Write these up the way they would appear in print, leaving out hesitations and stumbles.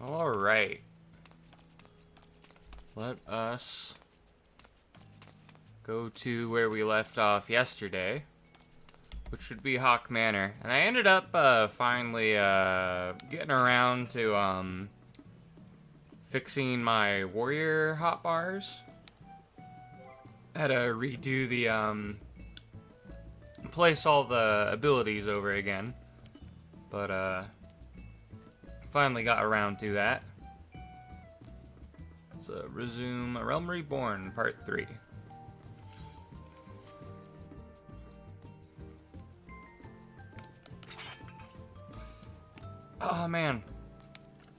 Alright. Let us go to where we left off yesterday, which would be Haukke Manor. And I ended up finally getting around to fixing my warrior hotbars. Had to redo the place all the abilities over again, but finally got around to that. Let's resume Realm Reborn Part 3. Oh man,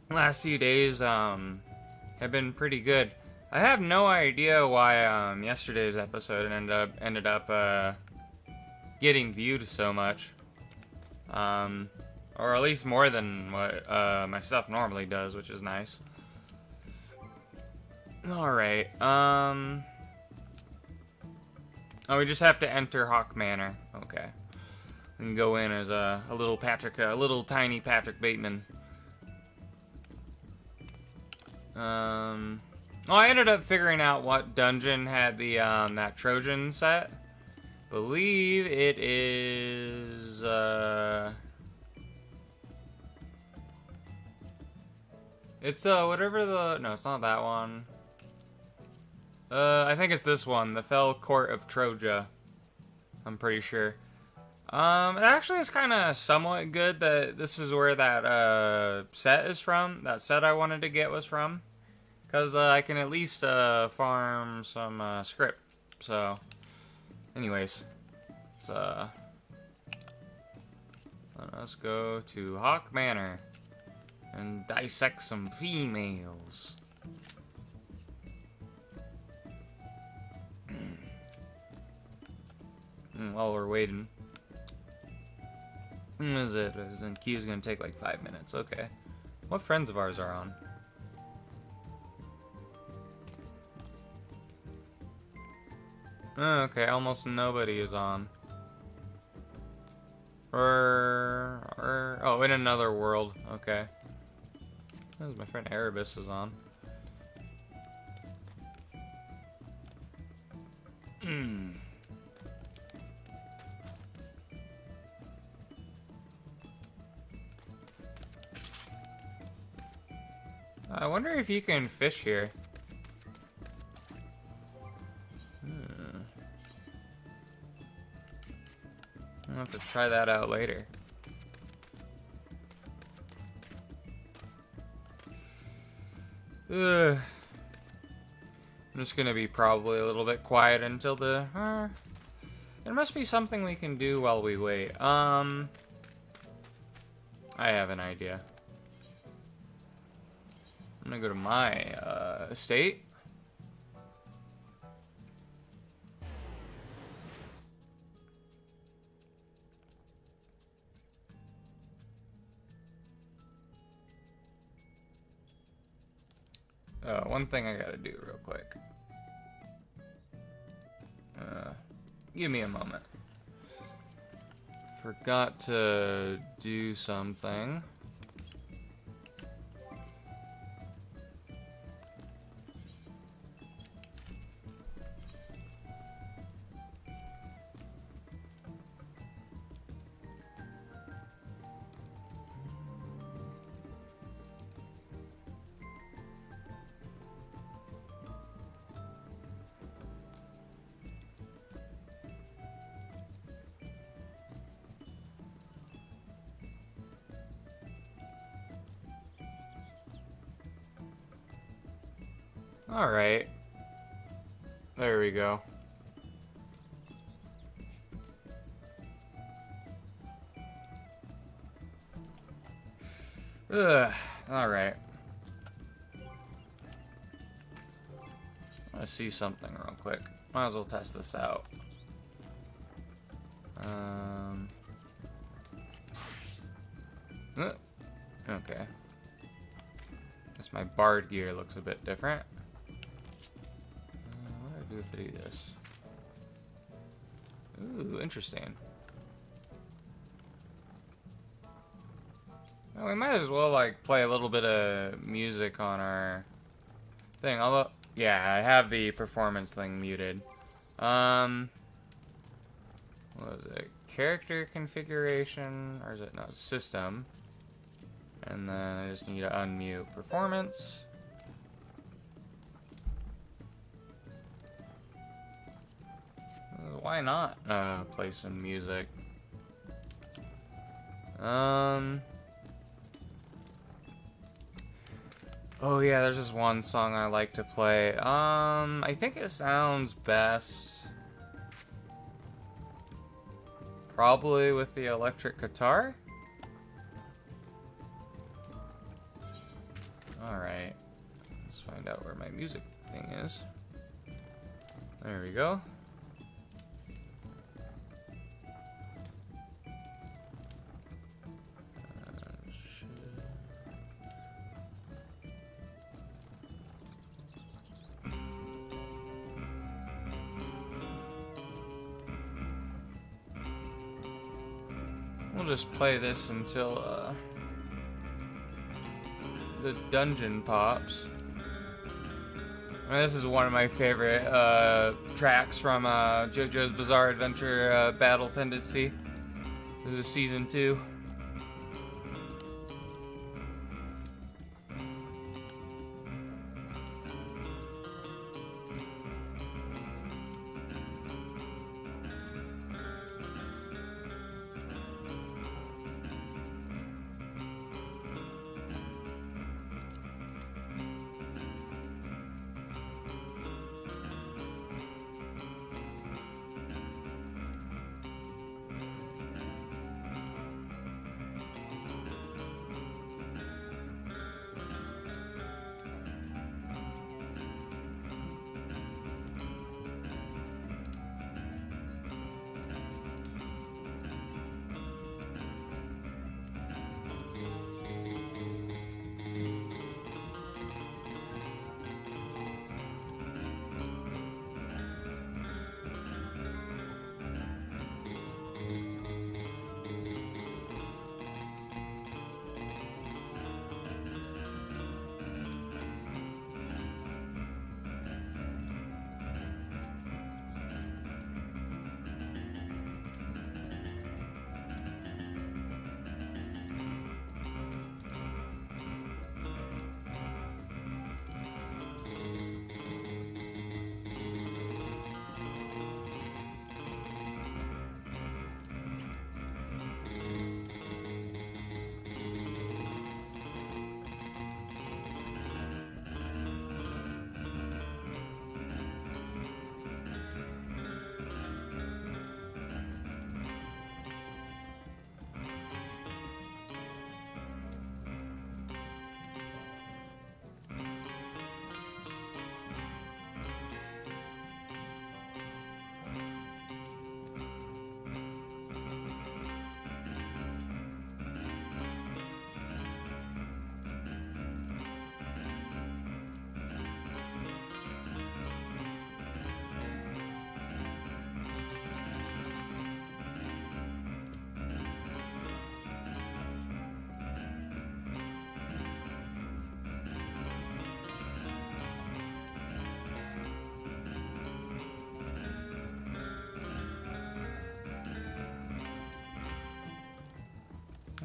last few days have been pretty good. I have no idea why yesterday's episode ended up getting viewed so much, or at least more than what my stuff normally does, which is nice. All right. Oh, we just have to enter Haukke Manor. Okay. We can go in as a little tiny Patrick Batemen. Oh, I ended up figuring out what dungeon had the that Trojan set. Believe it is it's whatever the no, it's not that one. I think it's this one, the Fell Court of Troja. I'm pretty sure. It actually is kind of somewhat good that this is where that set is from. That set I wanted to get was from, because I can at least farm some script. So, anyways, let us go to Haukke Manor and dissect some females. While we're waiting. Is it? The key is gonna take like 5 minutes. Okay. What friends of ours are on? Oh, okay, almost nobody is on. Oh, in another world. Okay. My friend Erebus is on. I wonder if you can fish here. I'll have to try that out later. I'm just gonna be probably a little bit quiet until the... there must be something we can do while we wait. I have an idea. I'm gonna go to my estate. One thing I gotta do real quick. Give me a moment. Forgot to do something. Alright. There we go. Alright. Let's see something real quick. Might as well test this out. Okay. Guess my bard gear looks a bit different. What do I do if I do this? Ooh, interesting. Well, we might as well, like, play a little bit of music on our thing. Although, yeah, I have the performance thing muted. What was it? Character configuration, or is it, no, system. And then I just need to unmute performance. Why not play some music? Oh yeah, there's this one song I like to play. I think it sounds best probably with the electric guitar. Alright. Let's find out where my music thing is. There we go. We'll just play this until the dungeon pops. I mean, this is one of my favorite tracks from JoJo's Bizarre Adventure Battle Tendency. This is season 2.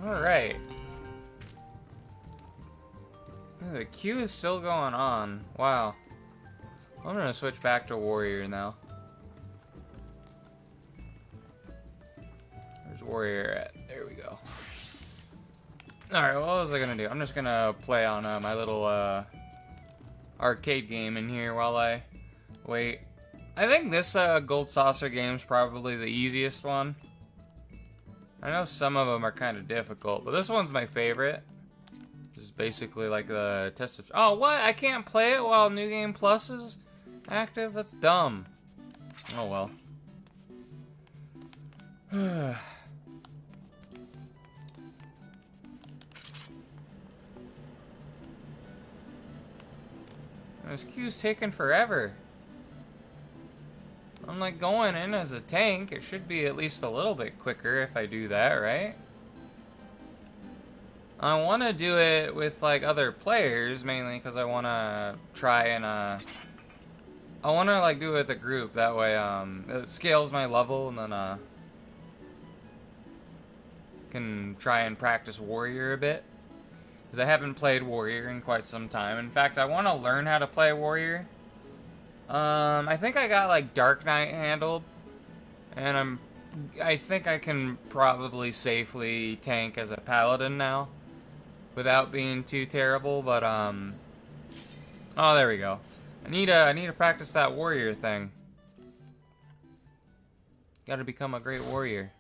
Alright. The queue is still going on. Wow. I'm gonna switch back to Warrior now. Where's Warrior at? There we go. Alright, what was I gonna do? I'm just gonna play on my little arcade game in here while I wait. I think this Gold Saucer game is probably the easiest one. I know some of them are kind of difficult, but this one's my favorite. This is basically like the test of... Oh, what? I can't play it while New Game Plus is active? That's dumb. Oh, well. This queue's taking forever. I'm like going in as a tank. It should be at least a little bit quicker if I do that, right? I want to do it with, like, other players, mainly because I want to try and, I want to, like, do it with a group. That way, it scales my level, and then, can try and practice Warrior a bit. Because I haven't played Warrior in quite some time. In fact, I want to learn how to play Warrior. I think I got, like, Dark Knight handled. And I think I can probably safely tank as a Paladin now. Without being too terrible, but, oh, there we go. I need to practice that Warrior thing. Gotta become a great Warrior.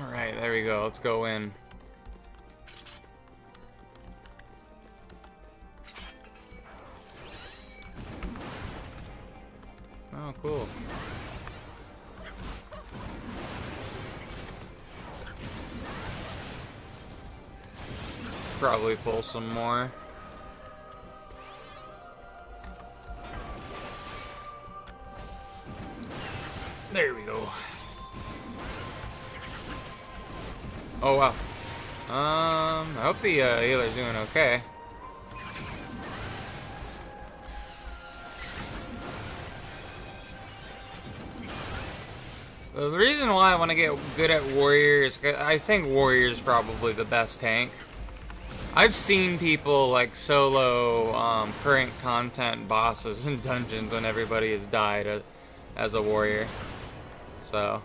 Alright, there we go. Let's go in. Oh, cool. Probably pull some more. There we go. Oh, wow. I hope the healer's doing okay. The reason why I want to get good at Warrior is 'cause I think Warrior is probably the best tank. I've seen people like solo current content bosses in dungeons when everybody has died as a Warrior. So,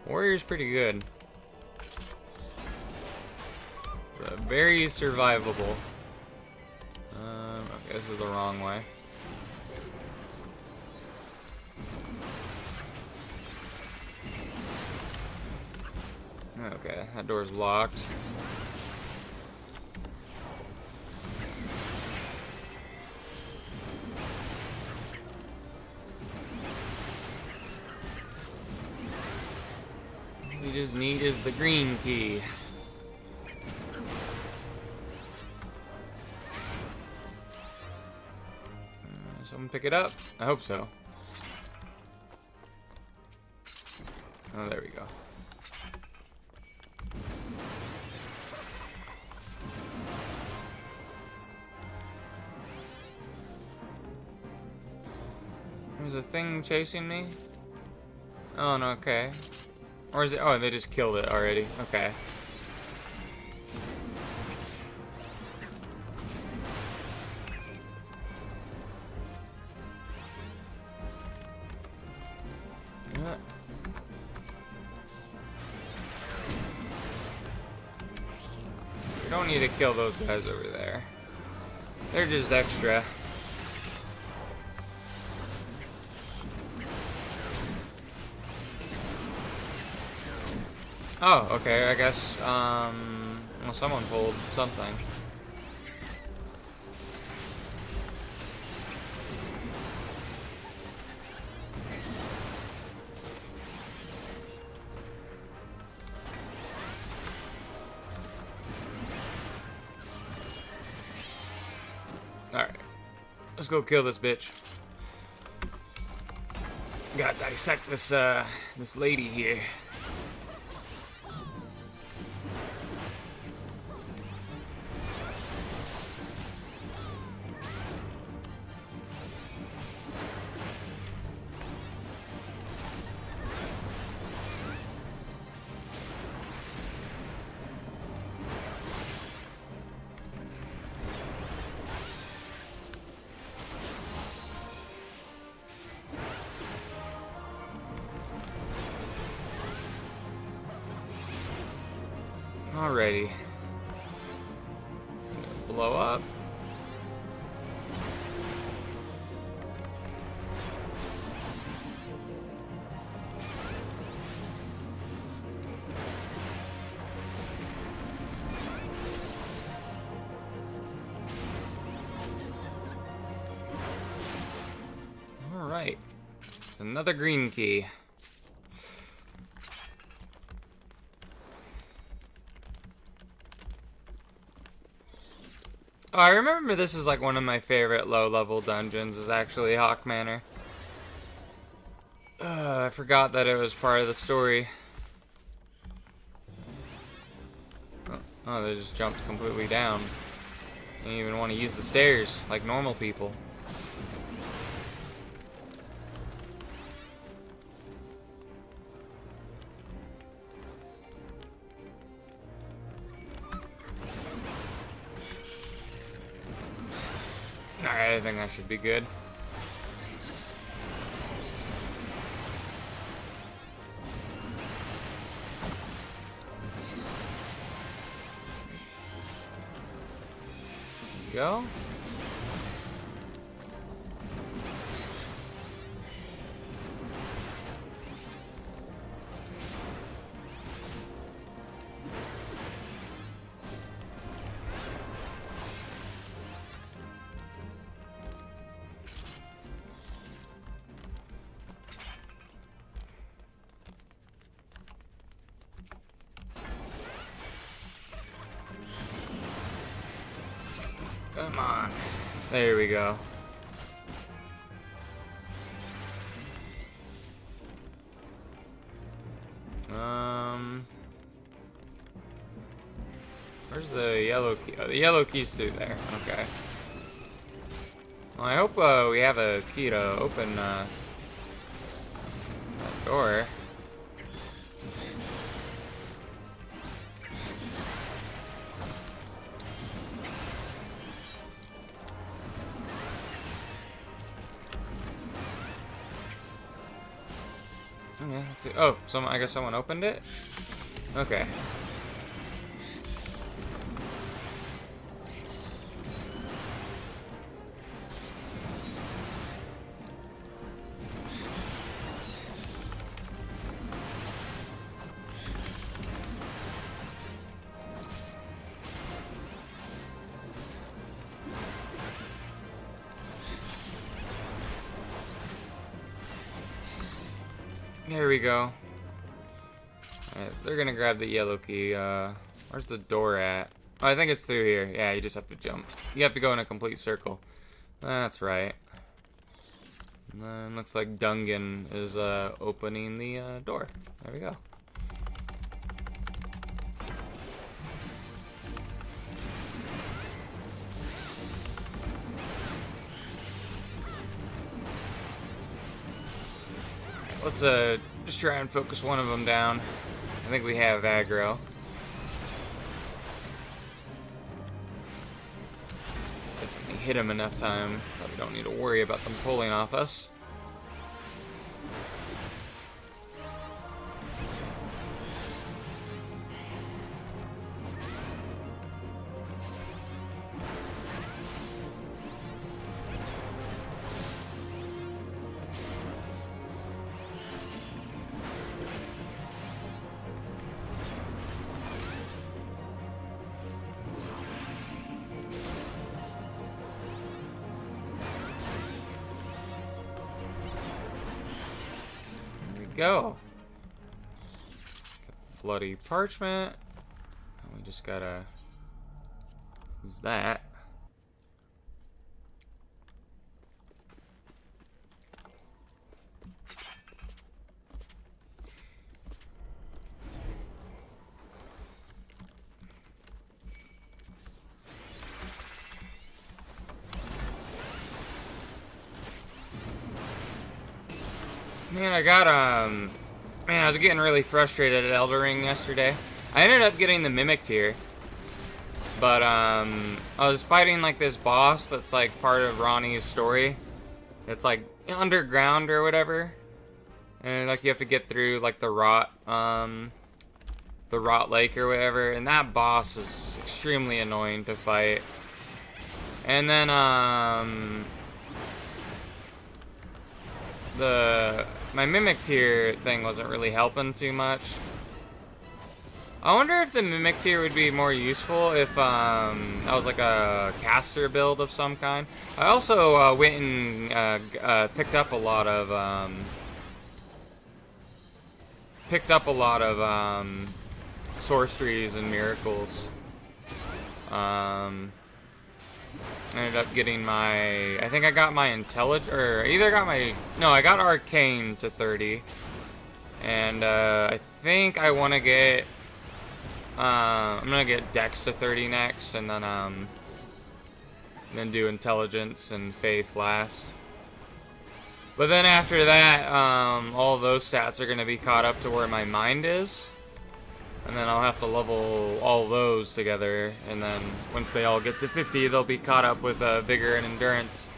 Warrior's pretty good. Very survivable. Okay, this is the wrong way. Okay, that door's locked. All we just need is the green key. Someone pick it up? I hope so. Oh, there we go. There's a thing chasing me? Oh, no, okay. Or is it? Oh, they just killed it already. Okay. We don't need to kill those guys over there. They're just extra. Oh, okay, I guess, well, someone pulled something. Alright. Let's go kill this bitch. Gotta dissect this, this lady here. Alrighty. Blow up. Alright. It's another green key. Oh, I remember this is like one of my favorite low-level dungeons, is actually Haukke Manor. I forgot that it was part of the story. Oh, they just jumped completely down. Didn't even want to use the stairs like normal people. Alright, I think that should be good. Go. Come on. There we go. Where's the yellow key? Oh, the yellow key's through there. Okay. Well, I hope we have a key to open that door. Okay, let's see. Oh, I guess someone opened it? Okay. There we go. Alright, they're gonna grab the yellow key. Where's the door at? Oh, I think it's through here. Yeah, you just have to jump. You have to go in a complete circle. That's right. And then looks like Dungan is opening the door. There we go. Let's just try and focus one of them down. I think we have aggro. Definitely hit him enough time that we don't need to worry about them pulling off us. Go. Bloody parchment. We just gotta use that. Man, I was getting really frustrated at Elder Ring yesterday. I ended up getting the Mimic tier. But, I was fighting, like, this boss that's, like, part of Ronnie's story. It's, like, underground or whatever. And, like, you have to get through, like, the rot lake or whatever. And that boss is extremely annoying to fight. And then, my Mimic tier thing wasn't really helping too much. I wonder if the Mimic tier would be more useful if that was like a caster build of some kind. I also went and picked up a lot of sorceries and miracles. I ended up getting my, I think I got my intelligence, or either got my, no, I got arcane to 30. And I think I want to get, I'm going to get dex to 30 next, and then do intelligence and faith last. But then after that, all those stats are going to be caught up to where my mind is. And then I'll have to level all those together, and then once they all get to 50, they'll be caught up with vigor and endurance.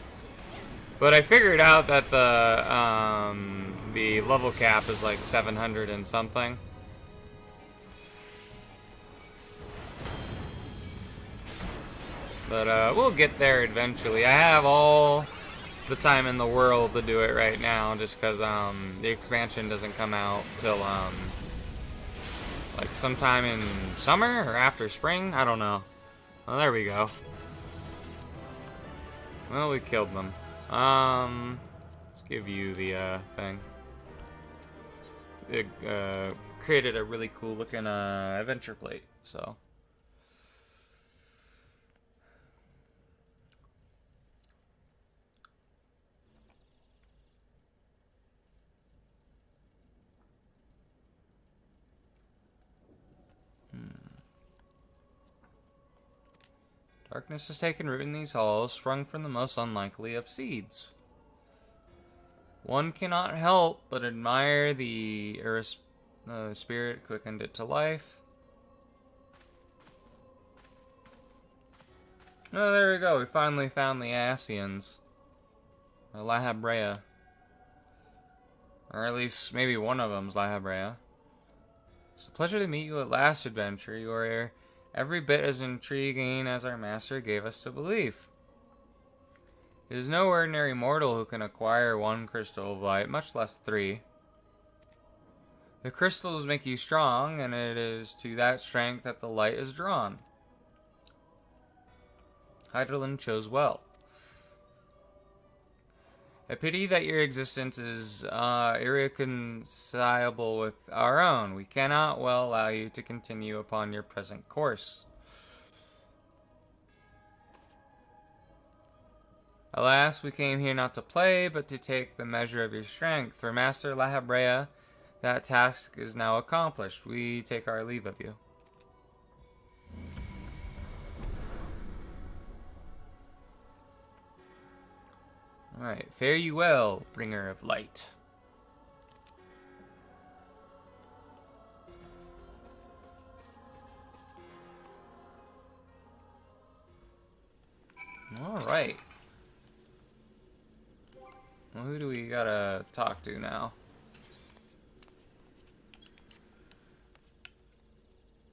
But I figured out that the level cap is like 700 and something. But we'll get there eventually. I have all the time in the world to do it right now, just because the expansion doesn't come out till like sometime in summer or after spring? I don't know. Oh, there we go. Well, we killed them. Let's give you the thing. It created a really cool looking adventure plate, so. Darkness has taken root in these halls, sprung from the most unlikely of seeds. One cannot help but admire the spirit quickened it to life. Oh, there we go. We finally found the Asians. Or La Habrea. Or at least maybe one of them's La Habrea. It's a pleasure to meet you at last, adventure. You are every bit as intriguing as our master gave us to believe. It is no ordinary mortal who can acquire one crystal of light, much less 3. The crystals make you strong, and it is to that strength that the light is drawn. Hydralin chose well. A pity that your existence is irreconcilable with our own. We cannot well allow you to continue upon your present course. Alas, we came here not to play, but to take the measure of your strength. For Master La Habrea, that task is now accomplished. We take our leave of you. Alright, fare you well, bringer of light. Alright. Well, who do we gotta talk to now?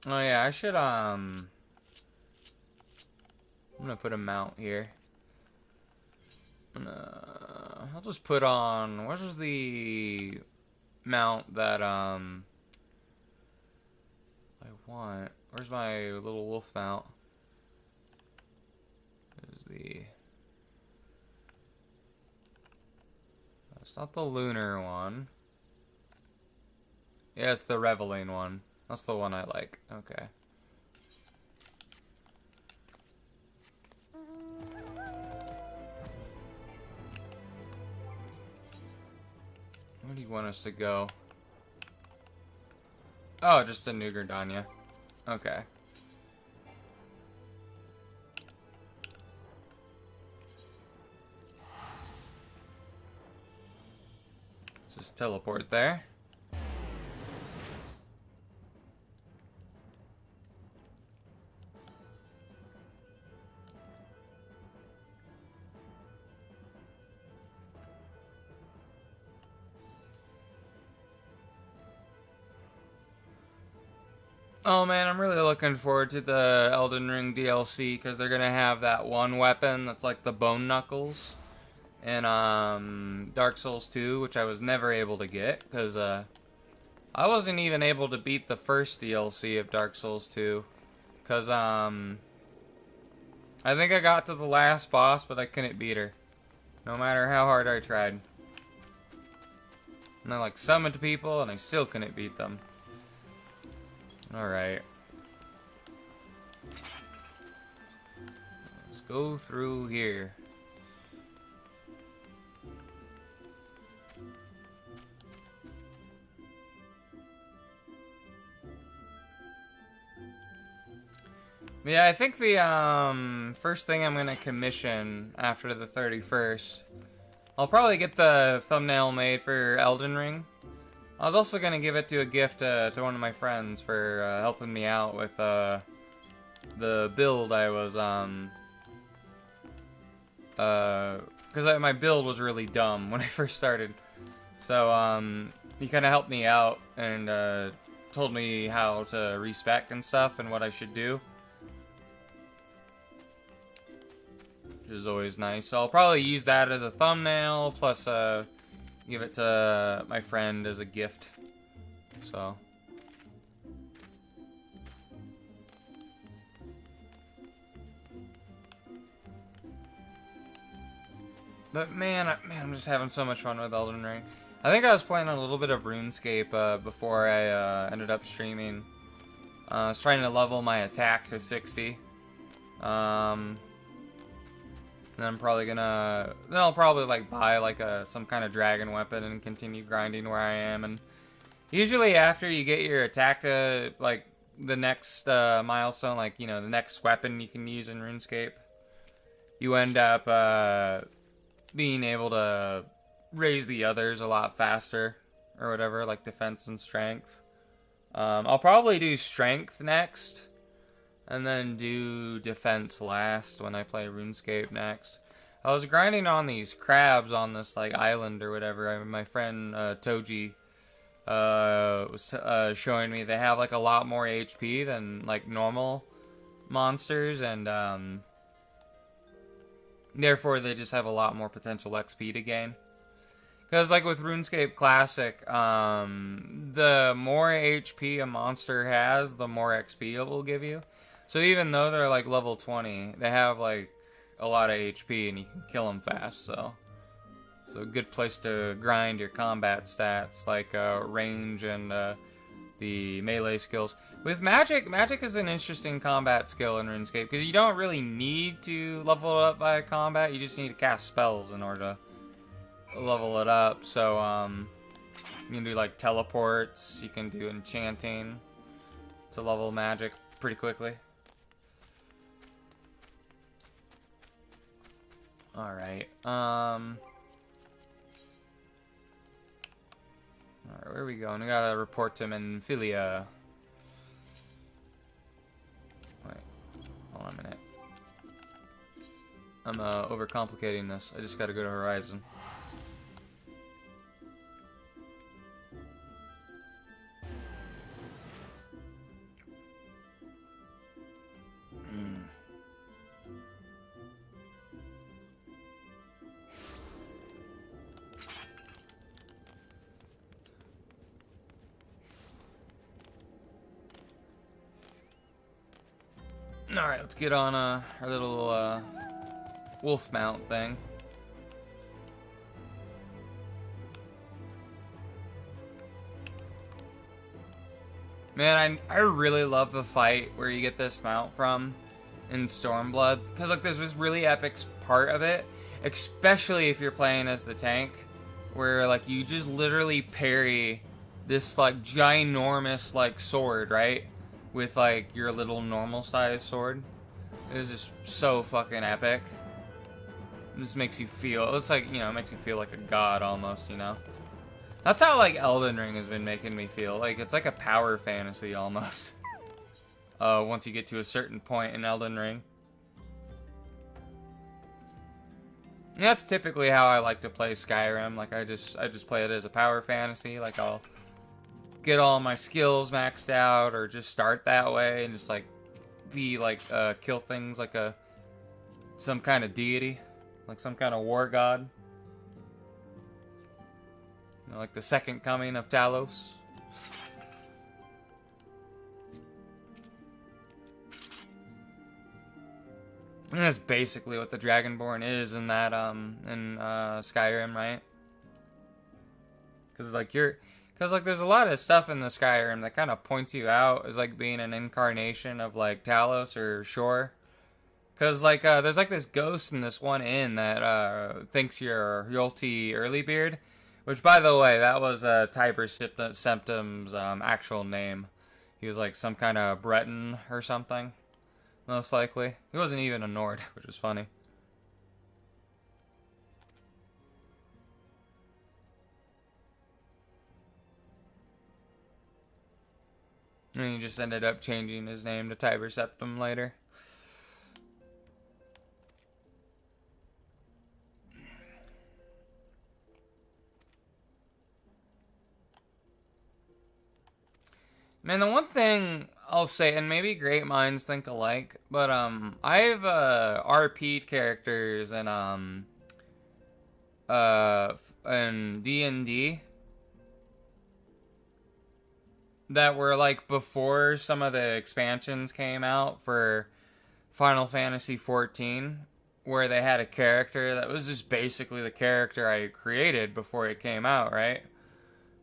Oh yeah, I should, I'm gonna put a mount here. I'll just put on, what was the mount that, I want? Where's my little wolf mount? There's the, it's not the lunar one. Yeah, it's the reveling one. That's the one I like. Okay. Where do you want us to go? Oh, just to New Gardania. Okay. Let's just teleport there. Oh man, I'm really looking forward to the Elden Ring DLC because they're gonna have that one weapon that's like the bone knuckles in Dark Souls 2, which I was never able to get because I wasn't even able to beat the first DLC of Dark Souls 2 because I think I got to the last boss, but I couldn't beat her, no matter how hard I tried. And I like summoned people, and I still couldn't beat them. Alright. Let's go through here. Yeah, I think the first thing I'm gonna commission after the 31st, I'll probably get the thumbnail made for Elden Ring. I was also gonna give it to a gift to one of my friends for helping me out with the build I was because my build was really dumb when I first started. So he kind of helped me out and told me how to respec and stuff and what I should do. Which is always nice. So I'll probably use that as a thumbnail, plus give it to my friend as a gift. So. But man, I'm just having so much fun with Elden Ring. I think I was playing a little bit of RuneScape before I ended up streaming. I was trying to level my attack to 60. And I'm probably gonna... Then I'll probably like buy like some kind of dragon weapon and continue grinding where I am. And usually after you get your attack to like the next milestone, like, you know, the next weapon you can use in RuneScape, you end up being able to raise the others a lot faster or whatever, like defense and strength. I'll probably do strength next. And then do defense last when I play RuneScape next. I was grinding on these crabs on this like island or whatever. My friend Toji was showing me they have like a lot more HP than like normal monsters, and therefore they just have a lot more potential XP to gain. Because like with RuneScape Classic, the more HP a monster has, the more XP it will give you. So even though they're like level 20, they have like a lot of HP and you can kill them fast. So it's a good place to grind your combat stats, like range and the melee skills. With magic is an interesting combat skill in RuneScape because you don't really need to level it up by combat. You just need to cast spells in order to level it up. So you can do like teleports, you can do enchanting to level magic pretty quickly. Alright, alright, where are we going? We gotta report to Menphilia. Wait, hold on a minute. I'm overcomplicating this. I just gotta go to Horizon. Alright, let's get on our little wolf mount thing. Man, I really love the fight where you get this mount from in Stormblood. Because like there's this really epic part of it, especially if you're playing as the tank, where like you just literally parry this like ginormous like sword, right? With like your little normal size sword. It is just so fucking epic. It just makes you feel, it's like, you know, it makes you feel like a god almost, you know? That's how like Elden Ring has been making me feel. Like it's like a power fantasy almost. Once you get to a certain point in Elden Ring. And that's typically how I like to play Skyrim. Like I just play it as a power fantasy. Like I'll get all my skills maxed out, or just start that way and just like be like kill things like some kind of deity, like some kind of war god, you know, like the second coming of Talos. And that's basically what the Dragonborn is in that Skyrim, right? Because like there's a lot of stuff in the Skyrim that kind of points you out as like being an incarnation of like Talos or Shore. Cause like there's like this ghost in this one inn that thinks you're Yolti Earlybeard, which by the way that was Tiber Septim's actual name. He was like some kind of Breton or something, most likely. He wasn't even a Nord, which was funny. And he just ended up changing his name to Tiber Septim later. Man, the one thing I'll say, and maybe great minds think alike, but I've RP'd characters and in D&D that were like before some of the expansions came out for Final Fantasy XIV, where they had a character that was just basically the character I created before it came out, right?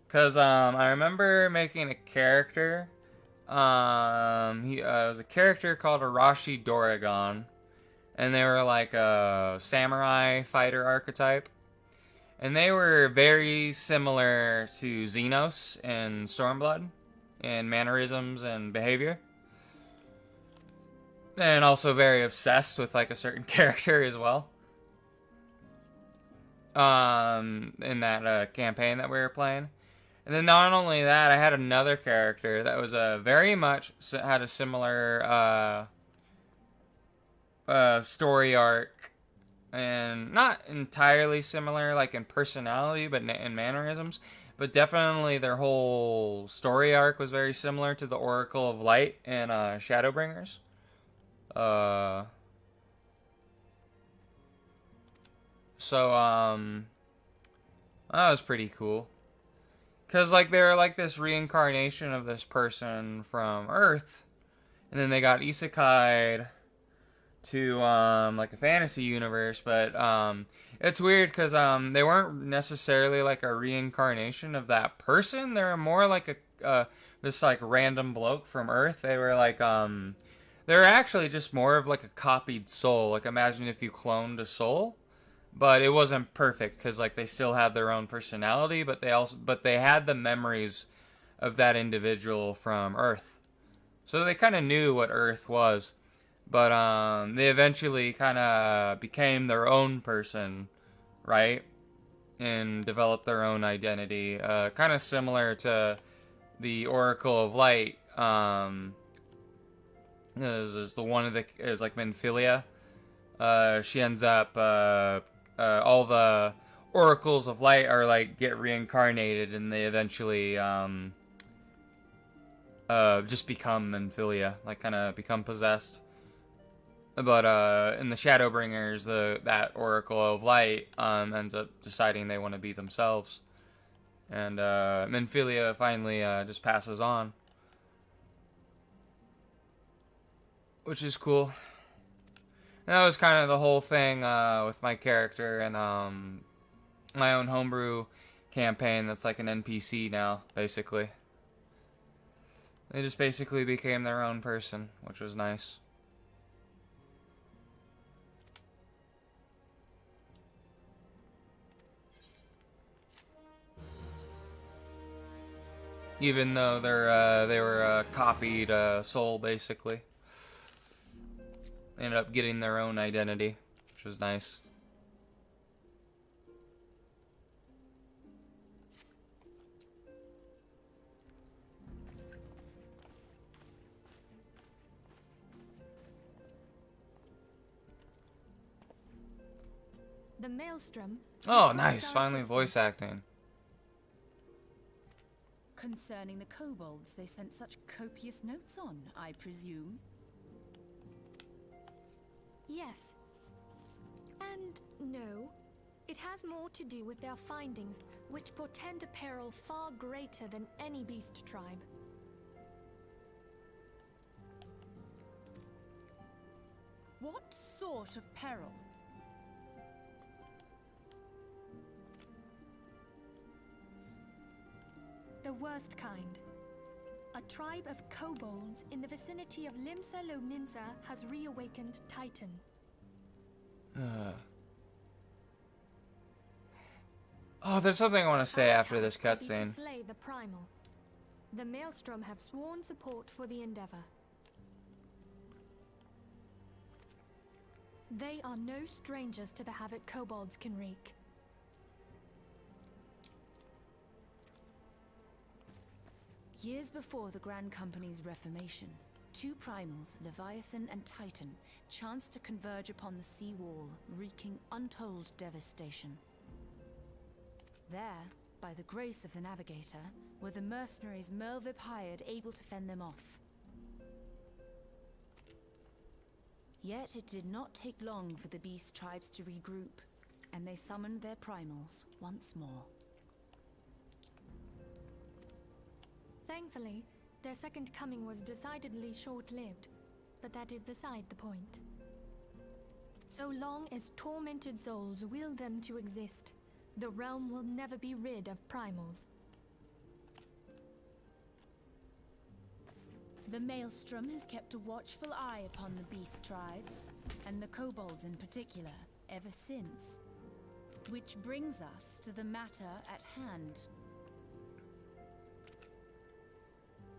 Because I remember making a character. He was a character called Arashi Doragon, and they were like a samurai fighter archetype. And they were very similar to Xenos and Stormblood in mannerisms and behavior. And also very obsessed with like a certain character as well. In that campaign that we were playing. And then not only that, I had another character that was very much had a similar story arc, and not entirely similar like in personality, but in mannerisms. But definitely their whole story arc was very similar to the Oracle of Light and Shadowbringers. So that was pretty cool. Because, like, they were, like, this reincarnation of this person from Earth. And then they got isekai'd to, like, a fantasy universe. But, it's weird because, they weren't necessarily, like, a reincarnation of that person. They were more like this, like, random bloke from Earth. They were, like, they were actually just more of, like, a copied soul. Like, imagine if you cloned a soul. But it wasn't perfect because like they still had their own personality, but they had the memories of that individual from Earth, so they kind of knew what Earth was. But they eventually kind of became their own person, right, and developed their own identity, kind of similar to the Oracle of Light. Is the one of the is like Menphilia. She ends up. All the oracles of light are like get reincarnated, and they eventually just become Menphilia, like kind of become possessed. But in the Shadowbringers, that oracle of light ends up deciding they want to be themselves, and Menphilia finally just passes on, which is cool. And that was kind of the whole thing with my character and my own homebrew campaign that's like an NPC now, basically. They just basically became their own person, which was nice. Even though they were a copied soul, basically. They ended up getting their own identity, which was nice. The Maelstrom. Oh, nice. Finally voice acting. Concerning the kobolds they sent such copious notes on, I presume? Yes. And no. It has more to do with their findings, which portend a peril far greater than any beast tribe. What sort of peril? The worst kind. A tribe of kobolds in the vicinity of Limsa Lominsa has reawakened Titan. Oh, there's something I want to say Our after this task will be cutscene. to slay the primal. The Maelstrom have sworn support for the endeavor. They are no strangers to the havoc kobolds can wreak. Years before the Grand Company's reformation, two primals, Leviathan and Titan, chanced to converge upon the sea wall, wreaking untold devastation. There, by the grace of the Navigator, were the mercenaries Merlvip hired able to fend them off. Yet it did not take long for the beast tribes to regroup, and they summoned their primals once more. Thankfully, their second coming was decidedly short-lived, but that is beside the point. So long as tormented souls will them to exist, the realm will never be rid of primals. The Maelstrom has kept a watchful eye upon the beast tribes, and the kobolds in particular, ever since. Which brings us to the matter at hand.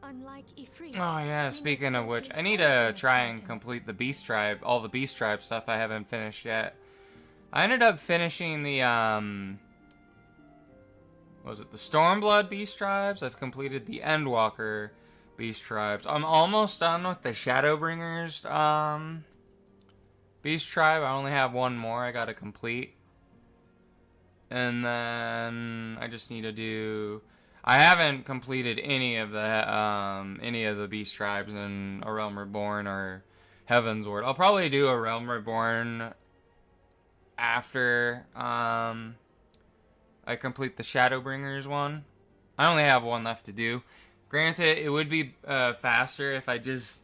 Unlike Ifrit, Oh yeah, we speaking may of which, scarcely I need ever to try and find him. complete the Beast Tribe, all the Beast Tribe stuff I haven't finished yet. I ended up finishing the, was it the Stormblood Beast Tribes? I've completed the Endwalker Beast Tribes. I'm almost done with the Shadowbringers, Beast Tribe. I only have one more I gotta complete. And then I just need to do... I haven't completed any of the Beast Tribes in A Realm Reborn or Heavensward. I'll probably do A Realm Reborn after I complete the Shadowbringers one. I only have one left to do. Granted, it would be faster if I just...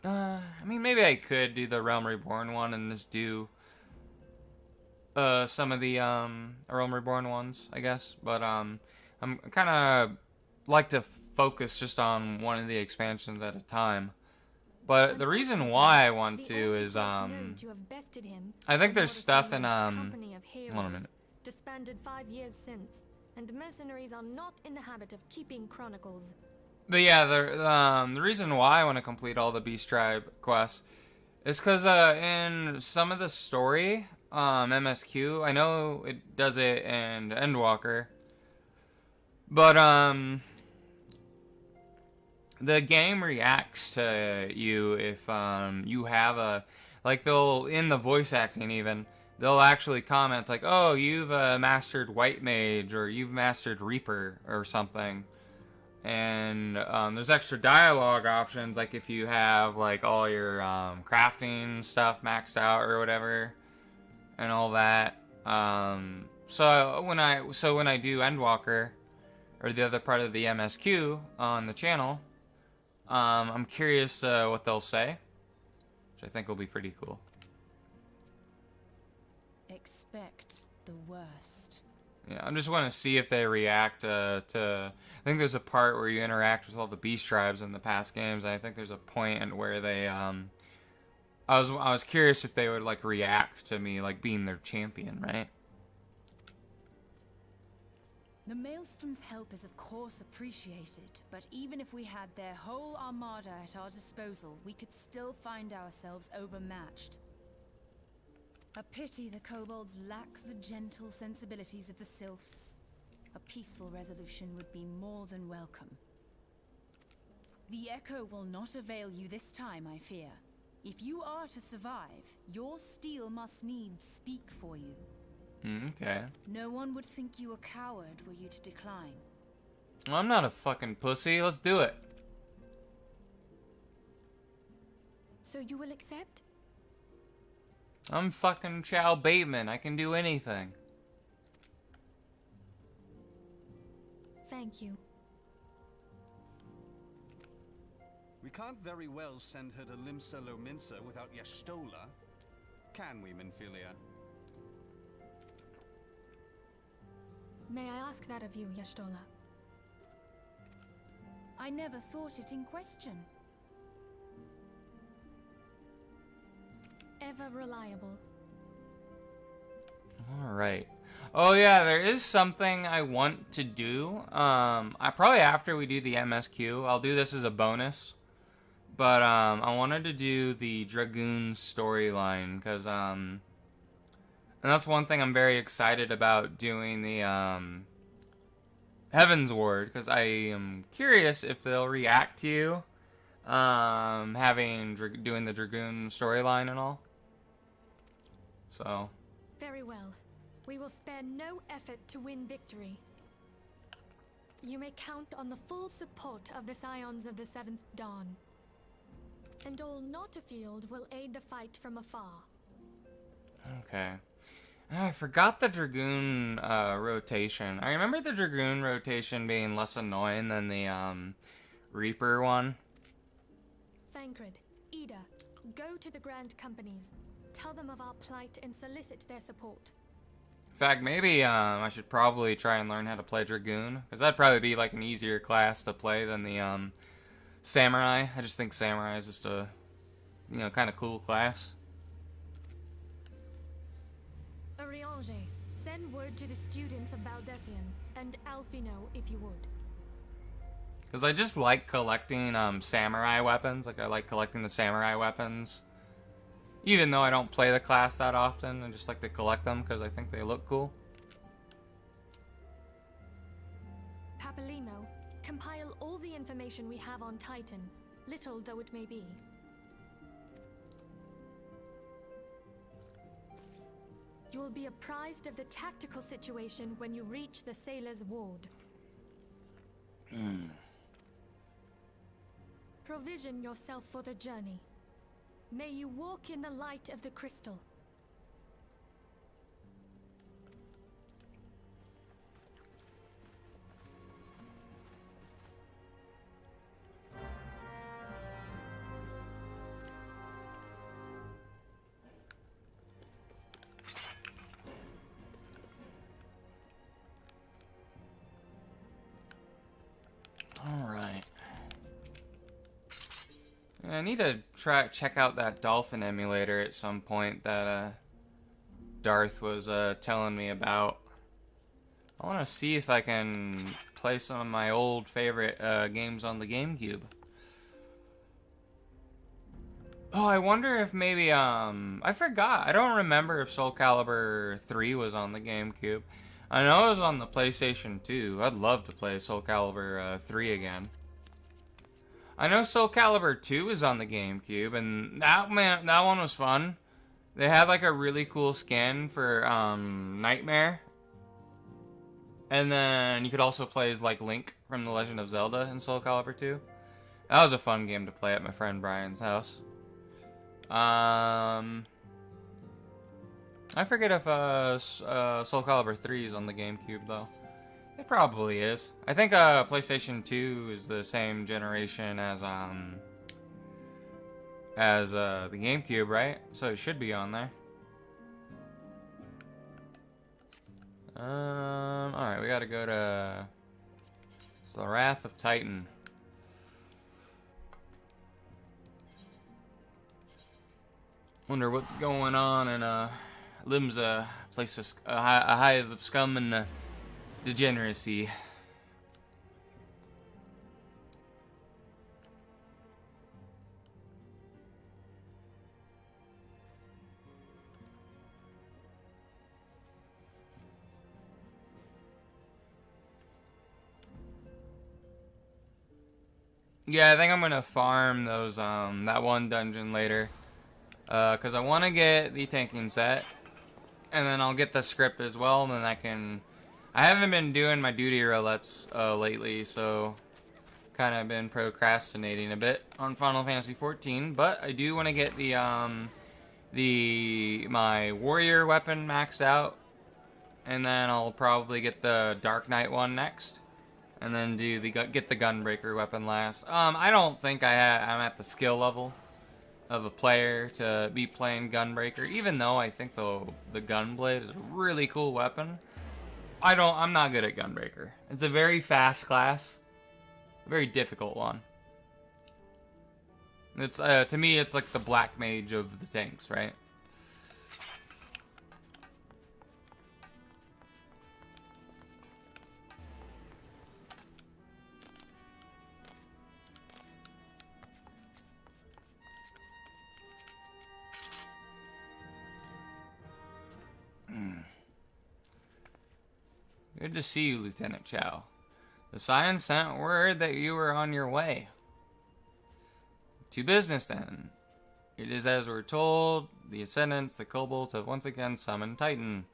I mean, maybe I could do the Realm Reborn one and just do some of the Realm Reborn ones, I guess. But I'm kind of like to focus just on one of the expansions at a time. But the reason why I want to is I think there's stuff in hold on a minute. Disbanded 5 years since, and mercenaries are not in the habit of keeping chronicles. But yeah, the reason why I want to complete all the Beast Tribe quests is because in some of the story, MSQ, I know it does it in Endwalker, but the game reacts to you if you have a, like, they'll, in the voice acting even, they'll actually comment like, oh, you've mastered White Mage, or you've mastered Reaper, or something. And there's extra dialogue options, like if you have like all your crafting stuff maxed out or whatever, and all that. So when I do Endwalker, or the other part of the MSQ on the channel, I'm curious what they'll say, which I think will be pretty cool. Expect the worst. Yeah, I just want to see if they react to... I think there's a part where you interact with all the Beast Tribes in the past games, and I think there's a point where they... I was curious if they would, like, react to me, like, being their champion, right? The Maelstrom's help is of course appreciated, but even if we had their whole armada at our disposal, we could still find ourselves overmatched. A pity the kobolds lack the gentle sensibilities of the sylphs. A peaceful resolution would be more than welcome. The echo will not avail you this time, I fear. If you are to survive, your steel must needs speak for you. Okay. No one would think you a coward were you to decline. Well, I'm not a fucking pussy. Let's do it. So you will accept? I'm fucking Chow Batemen. I can do anything. Thank you. We can't very well send her to Limsa Lominsa without Y'shtola, can we, Minfilia? May I ask that of you, Y'shtola? I never thought it in question. Ever reliable, Alright. Oh yeah, there is something I want to do. I probably after we do the MSQ, I'll do this as a bonus. But I wanted to do the Dragoon storyline because and that's one thing I'm very excited about doing the Heaven's Ward, because I am curious if they'll react to you doing the Dragoon storyline and all. So Very well. We will spare no effort to win victory. You may count on the full support of the Scions of the Seventh Dawn. And all not afield will aid the fight from afar. okay. I forgot the Dragoon rotation. I remember the Dragoon rotation being less annoying than the Reaper one. Thancred, Ida, go to the Grand Companies. Tell them of our plight and solicit their support. In fact, maybe I should probably try and learn how to play Dragoon, because that'd probably be like an easier class to play than the Samurai. I just think Samurai is just a, kind of cool class. Ariange, send word to the students of Baldessian, and Alfino if you would. Because I just like collecting Samurai weapons. Like, I like collecting the Samurai weapons. Even though I don't play the class that often, I just like to collect them because I think they look cool. Papalimo, compile all the information we have on Titan, little though it may be. You will be apprised of the tactical situation when you reach the Sailor's Ward. Provision yourself for the journey. May you walk in the light of the crystal. Alright. I need to check out that Dolphin emulator at some point that Darth was telling me about. I want to see if I can play some of my old favorite games on the GameCube. Oh, I wonder if maybe, I forgot. I don't remember if Soul Calibur 3 was on the GameCube. I know it was on the PlayStation 2. I'd love to play Soul Calibur 3 again. I know Soul Calibur 2 is on the GameCube, and that one was fun. They had like a really cool skin for Nightmare. And then you could also play as like Link from The Legend of Zelda in Soul Calibur 2. That was a fun game to play at my friend Brian's house. I forget if Soul Calibur 3 is on the GameCube though. It probably is. I think PlayStation 2 is the same generation as the GameCube, right? So it should be on there. Alright, we gotta go to the Wrath of Titan. Wonder what's going on in Limsa, place of a hive of scum and degeneracy. Yeah, I think I'm gonna farm those that one dungeon later. Cause I wanna get the tanking set. And then I'll get the script as well, and then I haven't been doing my duty roulettes lately, so kind of been procrastinating a bit on Final Fantasy 14. But I do want to get my warrior weapon maxed out, and then I'll probably get the Dark Knight one next, and then get the Gunbreaker weapon last. I don't think I'm at the skill level of a player to be playing Gunbreaker, even though I think the Gunblade is a really cool weapon. I'm not good at Gunbreaker. It's a very fast class, a very difficult one. It's to me, it's like the Black Mage of the tanks, right? Good to see you, Lieutenant Chow. The Scion sent word that you were on your way. To business, then. It is as we're told, the Ascendants, the Kobolds, have once again summoned Titan.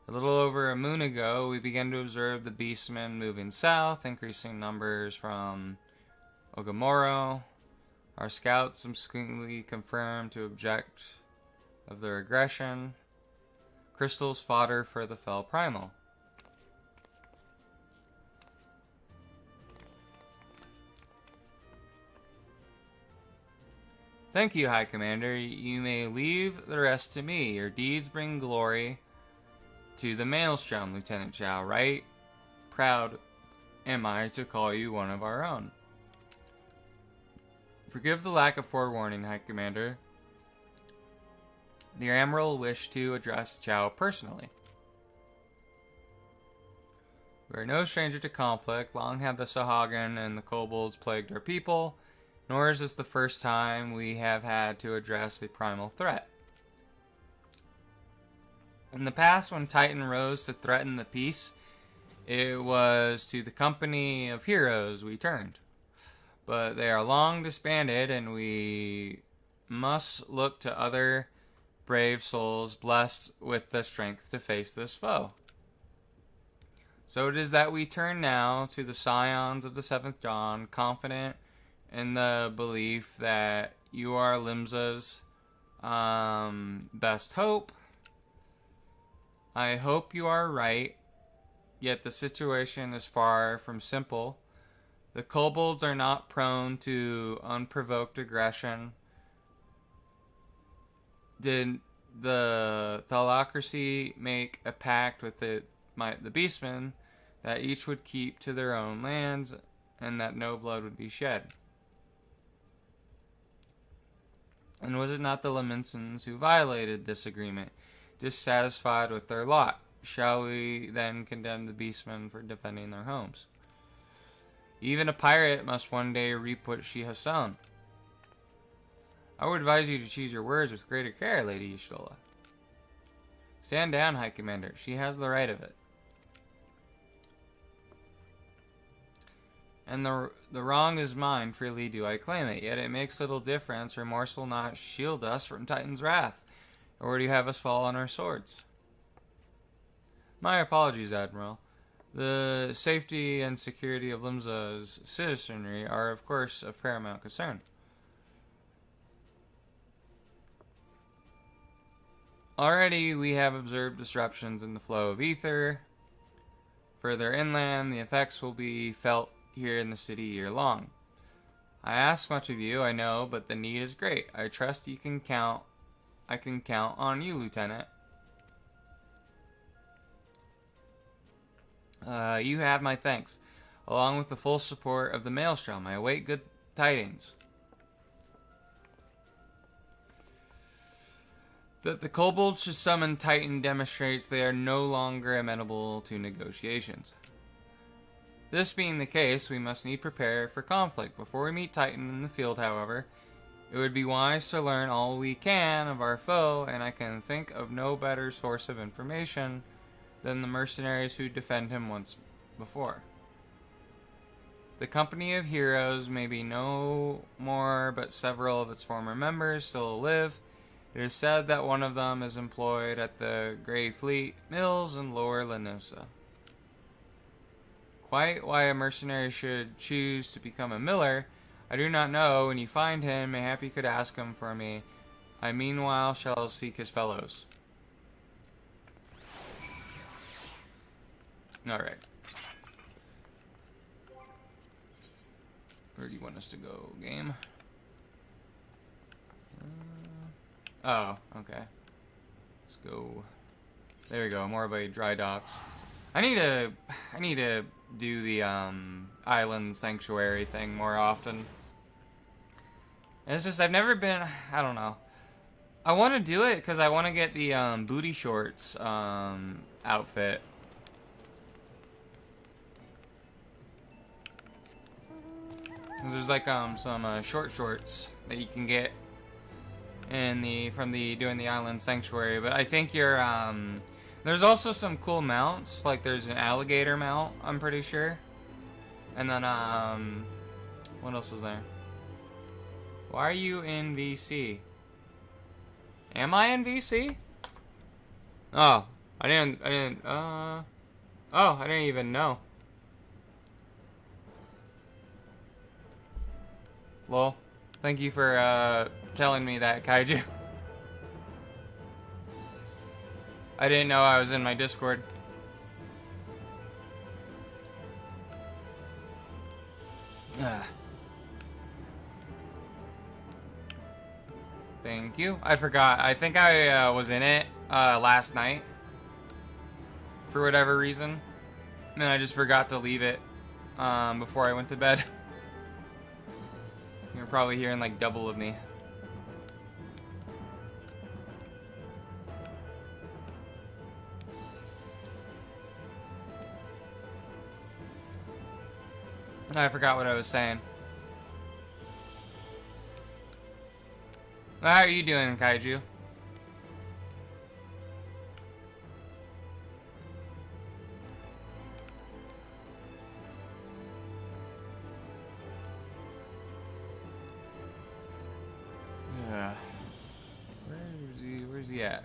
A little over a moon ago, we began to observe the Beastmen moving south, increasing numbers from Ogamoro. Our scouts subsequently confirmed to object of their aggression. Crystals fodder for the fell primal. Thank you, High Commander. You may leave the rest to me. Your deeds bring glory to the Maelstrom, Lieutenant Chow. Right proud am I to call you one of our own. Forgive the lack of forewarning, High Commander. The Admiral wished to address Chow personally. We are no stranger to conflict. Long have the Sahagin and the Kobolds plagued our people, nor is this the first time we have had to address a primal threat. In the past, when Titan rose to threaten the peace, it was to the company of heroes we turned. But they are long disbanded, and we must look to other brave souls blessed with the strength to face this foe. So it is that we turn now to the Scions of the Seventh Dawn, confident in the belief that you are Limsa's best hope. I hope you are right, yet the situation is far from simple. The kobolds are not prone to unprovoked aggression. Did the Thalocracy make a pact with the Beastmen that each would keep to their own lands and that no blood would be shed? And was it not the Laminsons who violated this agreement, dissatisfied with their lot? Shall we then condemn the Beastmen for defending their homes? Even a pirate must one day reap what she has sown. I would advise you to choose your words with greater care, Lady Y'shtola. Stand down, High Commander. She has the right of it. And the wrong is mine, freely do I claim it. Yet it makes little difference. Remorse will not shield us from Titan's wrath, or would you have us fall on our swords? My apologies, Admiral. The safety and security of Limsa's citizenry are, of course, of paramount concern. Already, we have observed disruptions in the flow of ether. Further inland, the effects will be felt here in the city year long. I ask much of you, I know, but the need is great. I trust you can count. I can count on you, Lieutenant. You have my thanks, along with the full support of the Maelstrom. I await good tidings. That the kobolds should summon Titan demonstrates they are no longer amenable to negotiations. This being the case, we must need prepare for conflict. Before we meet Titan in the field, however, it would be wise to learn all we can of our foe, and I can think of no better source of information than the mercenaries who defend him once before. The company of heroes may be no more, but several of its former members still live. It is said that one of them is employed at the Grey Fleet Mills in Lower Lenosa. Quite why a mercenary should choose to become a miller, I do not know. When you find him, mayhap you could ask him for me. I meanwhile shall seek his fellows. Alright. Where do you want us to go, game? Oh, okay. Let's go. There we go. Morbay dry docks. I need to do the island sanctuary thing more often. And it's just I've never been. I don't know. I want to do it because I want to get the booty shorts outfit. There's like some short shorts that you can get in from doing the island sanctuary, but I think your There's also some cool mounts, like there's an alligator mount, I'm pretty sure. And then, what else is there? Why are you in VC? Am I in VC? Oh, I didn't even know. Lol. Thank you for, telling me that, Kaiju. I didn't know I was in my Discord. Thank you. I forgot. I think I was in it last night for whatever reason, and then I just forgot to leave it before I went to bed. You're probably hearing like double of me. I forgot what I was saying. How are you doing, Kaiju? Yeah. Where's he at?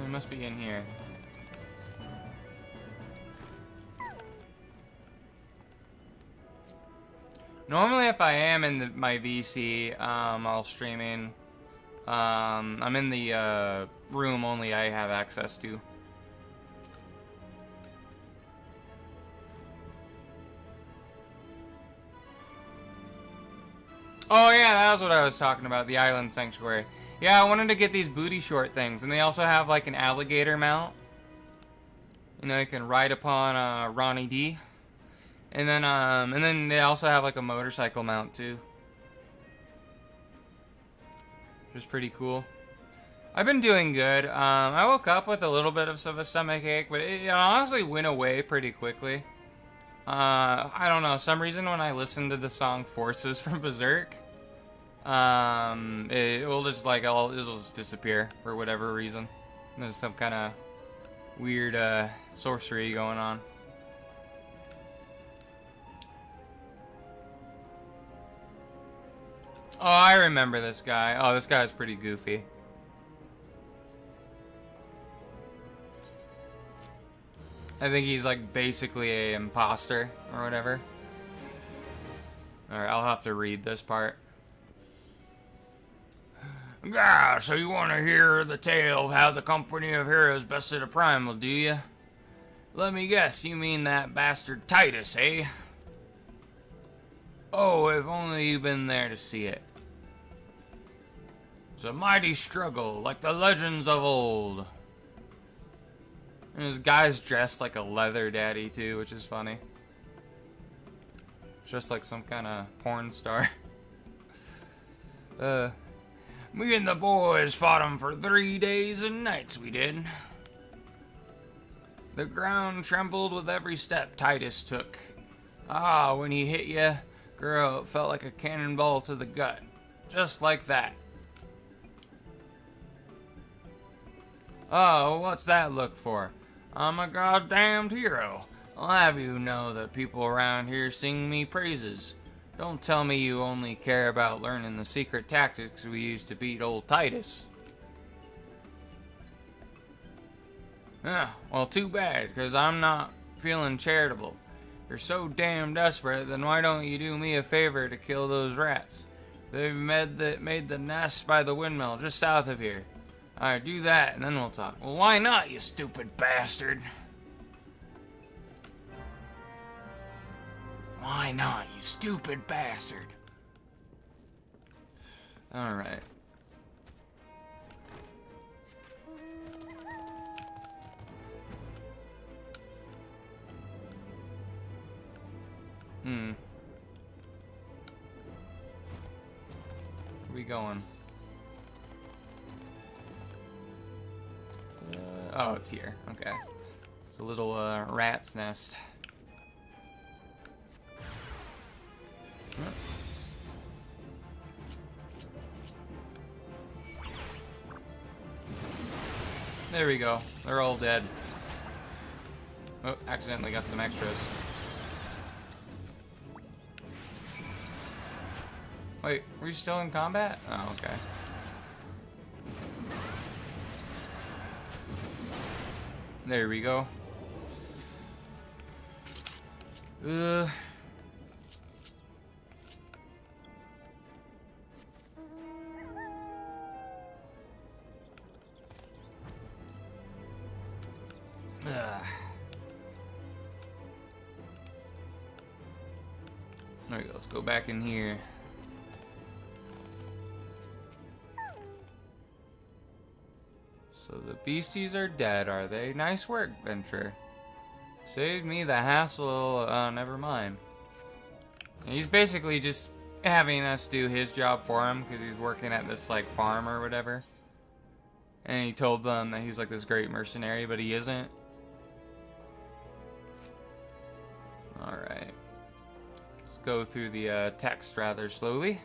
Must be in here. Normally, if I am in my VC, I'll stream in. I'm in the room only I have access to. Oh yeah, that was what I was talking about, the Island Sanctuary. Yeah, I wanted to get these booty short things, and they also have like an alligator mount. You know, you can ride upon Ronnie D. And then they also have like a motorcycle mount too. Which is pretty cool. I've been doing good. I woke up with a little bit of a stomach ache, but it honestly went away pretty quickly. I don't know, some reason when I listened to the song Forces from Berserk, it will just like, it'll just disappear for whatever reason. There's some kind of weird sorcery going on. Oh, I remember this guy. Oh, this guy's pretty goofy. I think he's like basically a imposter or whatever. Alright, I'll have to read this part. Yeah, so you want to hear the tale of how the company of heroes bested a primal, do you? Let me guess, you mean that bastard Titus, eh? Oh, if only you'd been there to see it. It's a mighty struggle, like the legends of old. And this guy's dressed like a leather daddy, too, which is funny. Just like some kind of porn star. Me and the boys fought him for 3 days and nights, we did. The ground trembled with every step Titus took. Ah, when he hit you, girl, it felt like a cannonball to the gut. Just like that. Oh, what's that look for? I'm a goddamned hero. I'll have you know that people around here sing me praises. Don't tell me you only care about learning the secret tactics we used to beat old Titus. Well, too bad, because I'm not feeling charitable. You're so damn desperate, then why don't you do me a favor to kill those rats? They've made the nest by the windmill just south of here. Alright, do that, and then we'll talk. Well, why not, you stupid bastard? Why not, you stupid bastard? Alright. Where we going? Oh, it's here. Okay. It's a little rat's nest. There we go. They're all dead. Oh, accidentally got some extras. Wait, were you still in combat? Oh, okay. There we go. There we go, let's go back in here. So the beasties are dead, are they? Nice work, Venture. Saved me the hassle, never mind. He's basically just having us do his job for him because he's working at this, like, farm or whatever. And he told them that he's, like, this great mercenary, but he isn't. Alright. Let's go through the text rather slowly.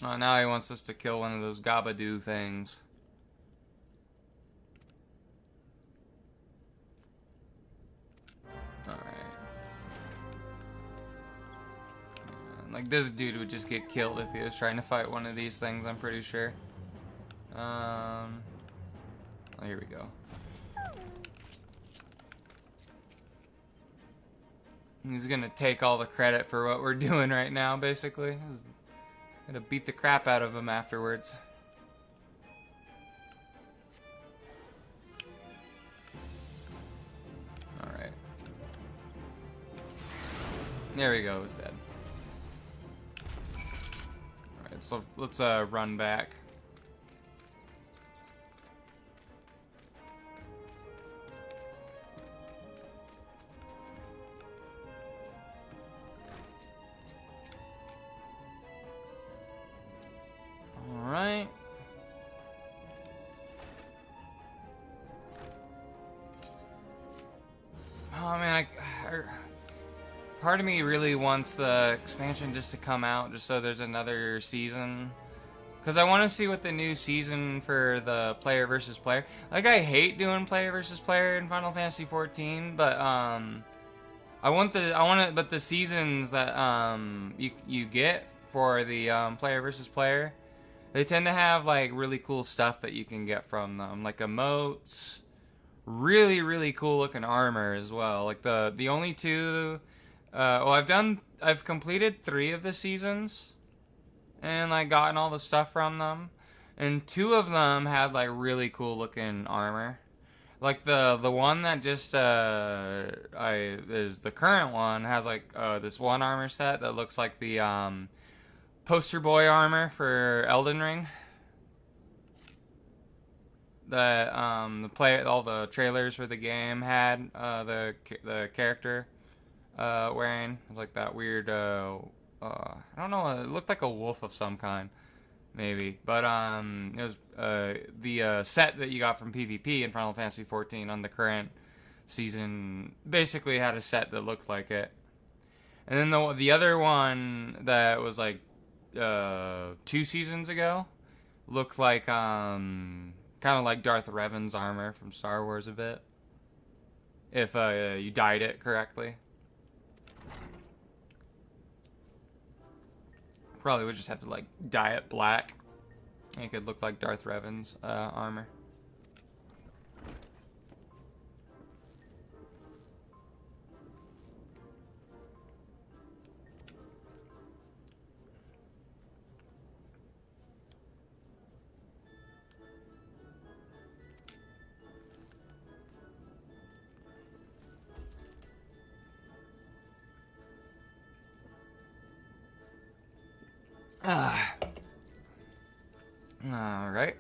Oh, now he wants us to kill one of those Gabadoo things. Alright. Like, this dude would just get killed if he was trying to fight one of these things, I'm pretty sure. Oh, here we go. He's gonna take all the credit for what we're doing right now, basically. He's gonna beat the crap out of him afterwards. Alright. There we go, he's dead. Alright, so let's run back. Alright. Oh man, part of me really wants the expansion just to come out just so there's another season. Because I want to see what the new season for the player versus player. Like, I hate doing player versus player in Final Fantasy 14, but but the seasons that you get for the player versus player, they tend to have like really cool stuff that you can get from them, like emotes, really cool looking armor as well. Like the only two, well, I've completed 3 of the seasons, and like gotten all the stuff from them, and 2 of them had like really cool looking armor. Like the one that just is the current one has like this one armor set that looks like the poster boy armor for Elden Ring. That all the trailers for the game had the character wearing. It's like that weird I don't know, it looked like a wolf of some kind, maybe. But it was the set that you got from PvP in Final Fantasy 14 on the current season basically had a set that looked like it. And then the other one that was like 2 seasons ago looked like kind of like Darth Revan's armor from Star Wars a bit, if you dyed it correctly. Probably would just have to like dye it black. It could look like Darth Revan's armor. Alright.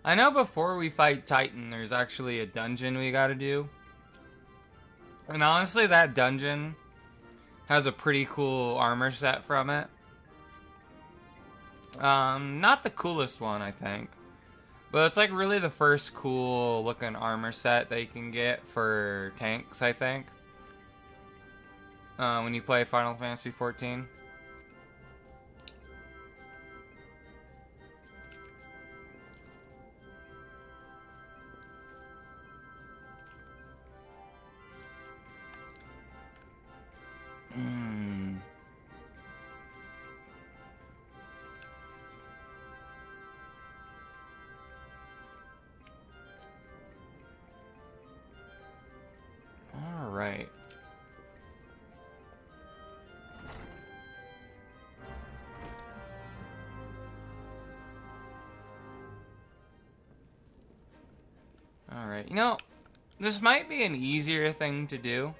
I know before we fight Titan, there's actually a dungeon we gotta do. And honestly, that dungeon has a pretty cool armor set from it. Not the coolest one, I think. But it's like really the first cool looking armor set that you can get for tanks, I think. When you play Final Fantasy 14. All right. All right. You know, this might be an easier thing to do.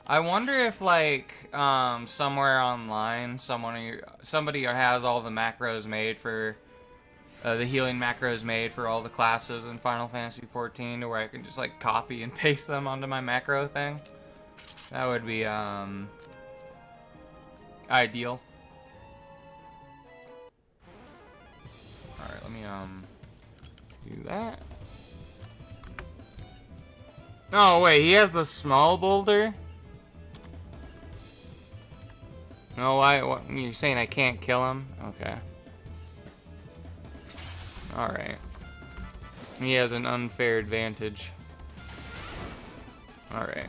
I wonder if, like, somewhere online, somebody has all the macros made for, the healing macros made for all the classes in Final Fantasy 14, to where I can just, like, copy and paste them onto my macro thing. That would be, ideal. Alright, let me, do that. Oh, wait, he has the small boulder? No, why? What? You're saying I can't kill him? Okay. Alright. He has an unfair advantage. Alright.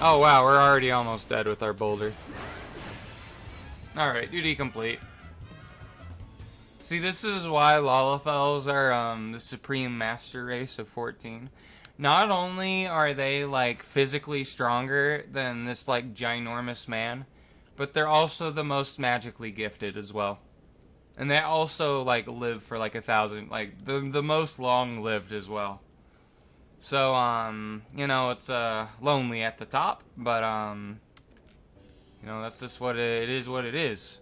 Oh wow, we're already almost dead with our boulder. Alright, duty complete. See, this is why Lalafels are the supreme master race of 14. Not only are they, like, physically stronger than this, like, ginormous man, but they're also the most magically gifted as well. And they also, like, live for, like, 1,000, like, the most long-lived as well. So, you know, it's, lonely at the top, but, you know, that's just what it is what it is.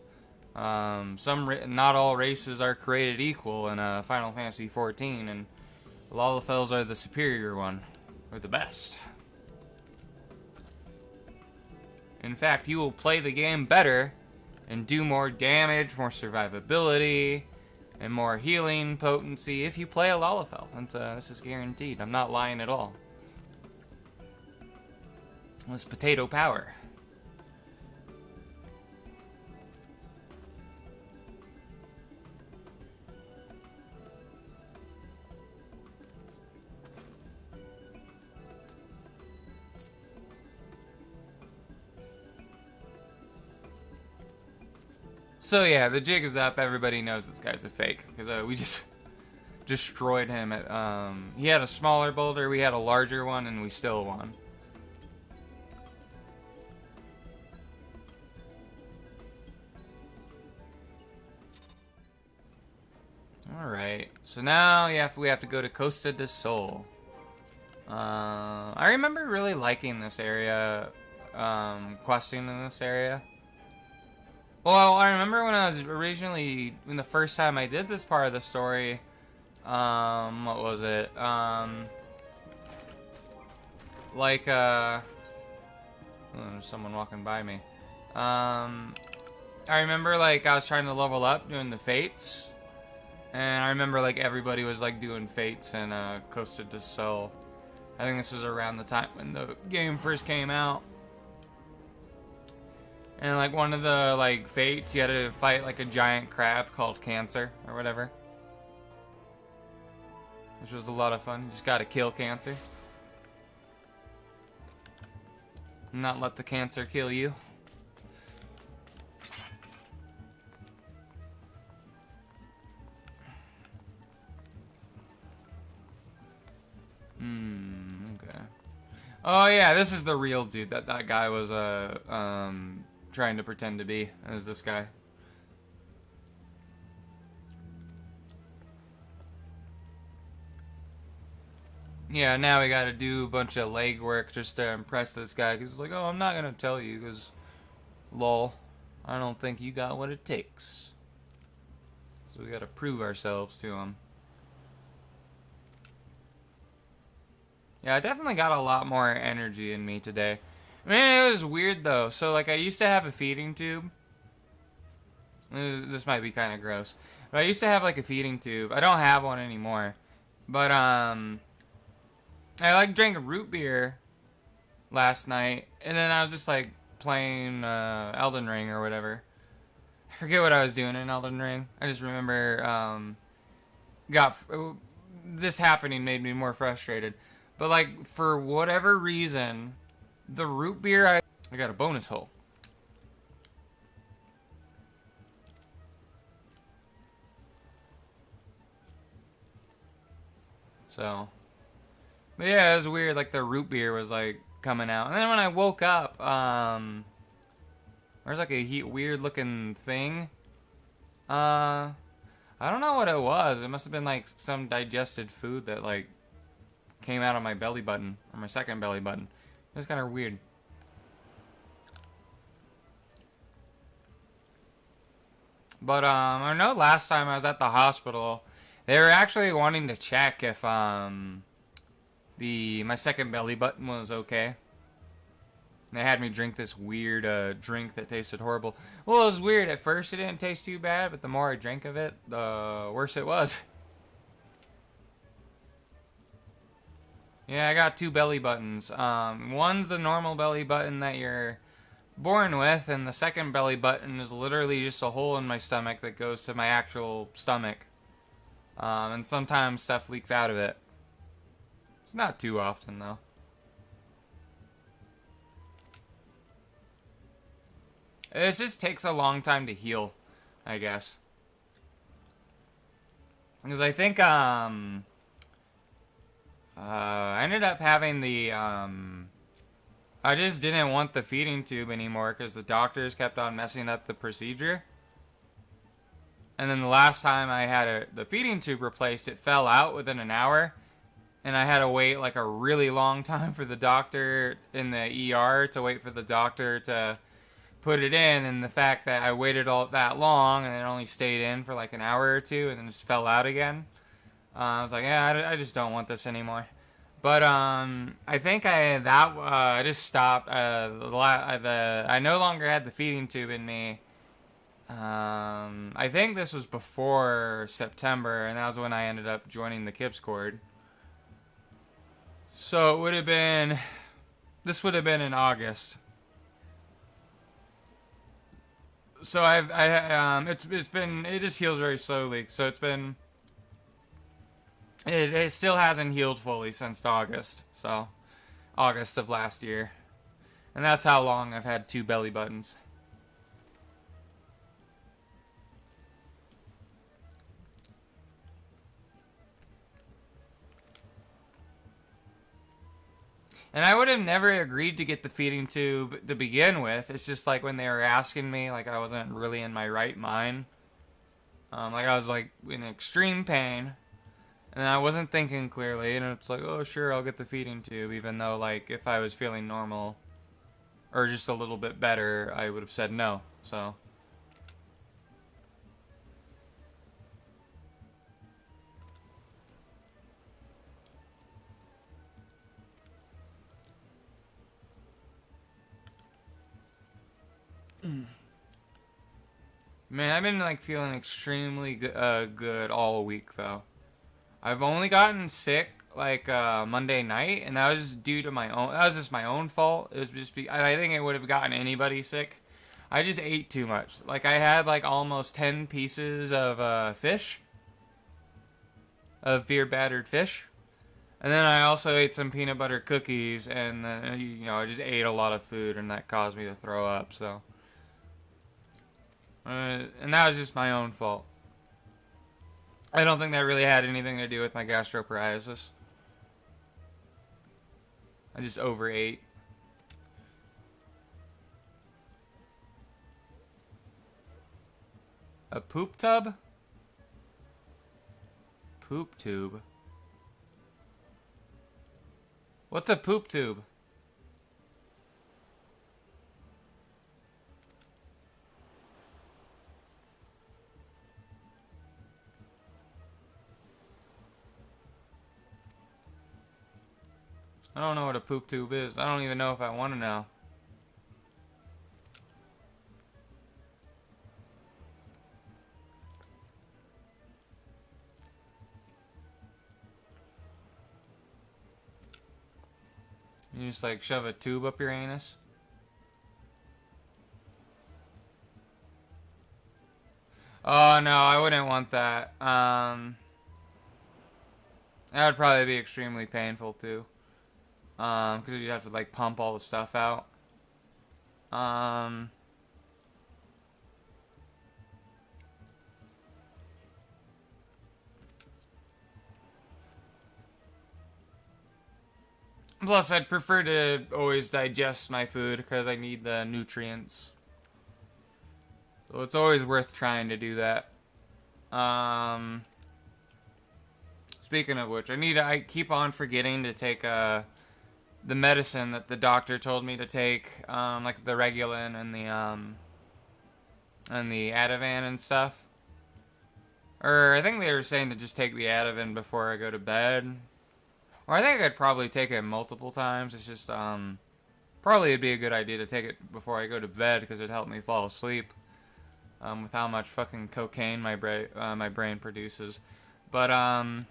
Not all races are created equal in, Final Fantasy XIV, and Lalafels are the superior one, or the best. In fact, you will play the game better and do more damage, more survivability, and more healing potency if you play a Lalafell. This is guaranteed. I'm not lying at all. It's potato power. So yeah, the jig is up. Everybody knows this guy's a fake, because we just destroyed him at, he had a smaller boulder, we had a larger one, and we still won. Alright, so now we have to go to Costa del Sol. I remember really liking this area, questing in this area. Well, I remember when I was originally, when the first time I did this part of the story, what was it? There's someone walking by me. I remember, like, I was trying to level up doing the fates, and I remember, like, everybody was, like, doing fates in, Costa del Sol. I think this was around the time when the game first came out. And, like, one of the, like, fates, you had to fight, like, a giant crab called Cancer, or whatever. Which was a lot of fun. You just gotta kill Cancer. Not let the cancer kill you. Okay. Oh, yeah, this is the real dude that guy was, trying to pretend to be, as this guy. Yeah, now we gotta do a bunch of legwork just to impress this guy, because he's like, oh, I'm not gonna tell you, because, lol, I don't think you got what it takes. So we gotta prove ourselves to him. Yeah, I definitely got a lot more energy in me today. Man, it was weird though. So, like, I used to have a feeding tube, This might be kind of gross. But I used to have like a feeding tube. I don't have one anymore. But I like drank a root beer last night, and then I was just like playing Elden Ring or whatever. I forget what I was doing in Elden Ring. I just remember this happening made me more frustrated. But like for whatever reason, the root beer I got a bonus hole. So, but yeah, it was weird. Like the root beer was like coming out, and then when I woke up, there's like a weird looking thing. I don't know what it was. It must have been like some digested food that like came out of my belly button, or my second belly button. It was kind of weird. But I know last time I was at the hospital, they were actually wanting to check if my second belly button was okay. And they had me drink this weird drink that tasted horrible. Well, it was weird. At first it didn't taste too bad, but the more I drank of it, the worse it was. Yeah, I got 2 belly buttons. One's the normal belly button that you're born with, and the second belly button is literally just a hole in my stomach that goes to my actual stomach. And sometimes stuff leaks out of it. It's not too often, though. It just takes a long time to heal, I guess. Because I think, I ended up having the, I just didn't want the feeding tube anymore because the doctors kept on messing up the procedure. And then the last time I had the feeding tube replaced, it fell out within an hour. And I had to wait like a really long time for the doctor in the ER to wait for the doctor to put it in. And the fact that I waited all that long and it only stayed in for like an hour or two and then just fell out again. I was like, yeah, I just don't want this anymore. But I think I just stopped. I no longer had the feeding tube in me. I think this was before September, and that was when I ended up joining the Kips Cord. So it would have been. This would have been in August. So it's been. It just heals very slowly. So it's been. It still hasn't healed fully since August. So, August of last year. And that's how long I've had 2 belly buttons. And I would have never agreed to get the feeding tube to begin with. It's just like when they were asking me, like I wasn't really in my right mind. Like I was like in extreme pain. And I wasn't thinking clearly, and it's like, oh, sure, I'll get the feeding tube, even though, like, if I was feeling normal, or just a little bit better, I would have said no, so. Man, I've been, like, feeling extremely good all week, though. I've only gotten sick like Monday night, and that was just due to my own. That was just my own fault. It was just. I think it would have gotten anybody sick. I just ate too much. Like I had like almost 10 pieces of fish, of beer battered fish, and then I also ate some peanut butter cookies, and I just ate a lot of food, and that caused me to throw up. So, and that was just my own fault. I don't think that really had anything to do with my gastroparesis. I just overate. A poop tub? Poop tube? What's a poop tube? I don't know what a poop tube is. I don't even know if I want to know. You just like shove a tube up your anus. Oh no, I wouldn't want that. That would probably be extremely painful too. Because you'd have to like pump all the stuff out. Plus, I'd prefer to always digest my food because I need the nutrients. So it's always worth trying to do that. Speaking of which, I keep on forgetting to take the medicine that the doctor told me to take, like the Regulin and the Ativan and stuff. Or I think they were saying to just take the Ativan before I go to bed. Or I think I'd probably take it multiple times. It's just, probably it'd be a good idea to take it before I go to bed because it'd help me fall asleep. With how much fucking cocaine my brain produces. But, I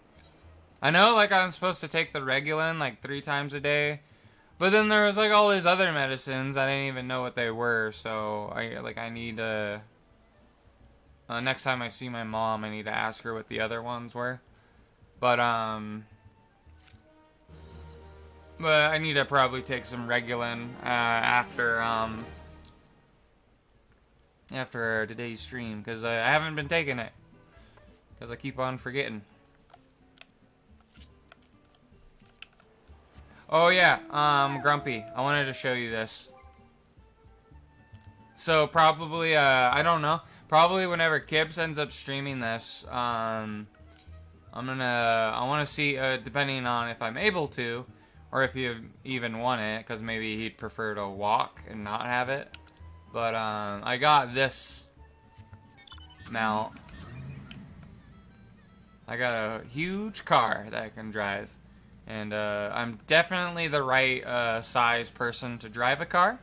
know, like, I'm supposed to take the Regulin, like, 3 times a day. But then there was, like, all these other medicines. I didn't even know what they were. So, I need to... next time I see my mom, I need to ask her what the other ones were. But I need to probably take some Regulin, after today's stream. Because I haven't been taking it. Because I keep on forgetting. Oh yeah, Grumpy, I wanted to show you this. So probably, I don't know, probably whenever Kibbs ends up streaming this, I want to see, depending on if I'm able to, or if you even want it, because maybe he'd prefer to walk and not have it. But, I got this mount. I got a huge car that I can drive. And I'm definitely the right size person to drive a car.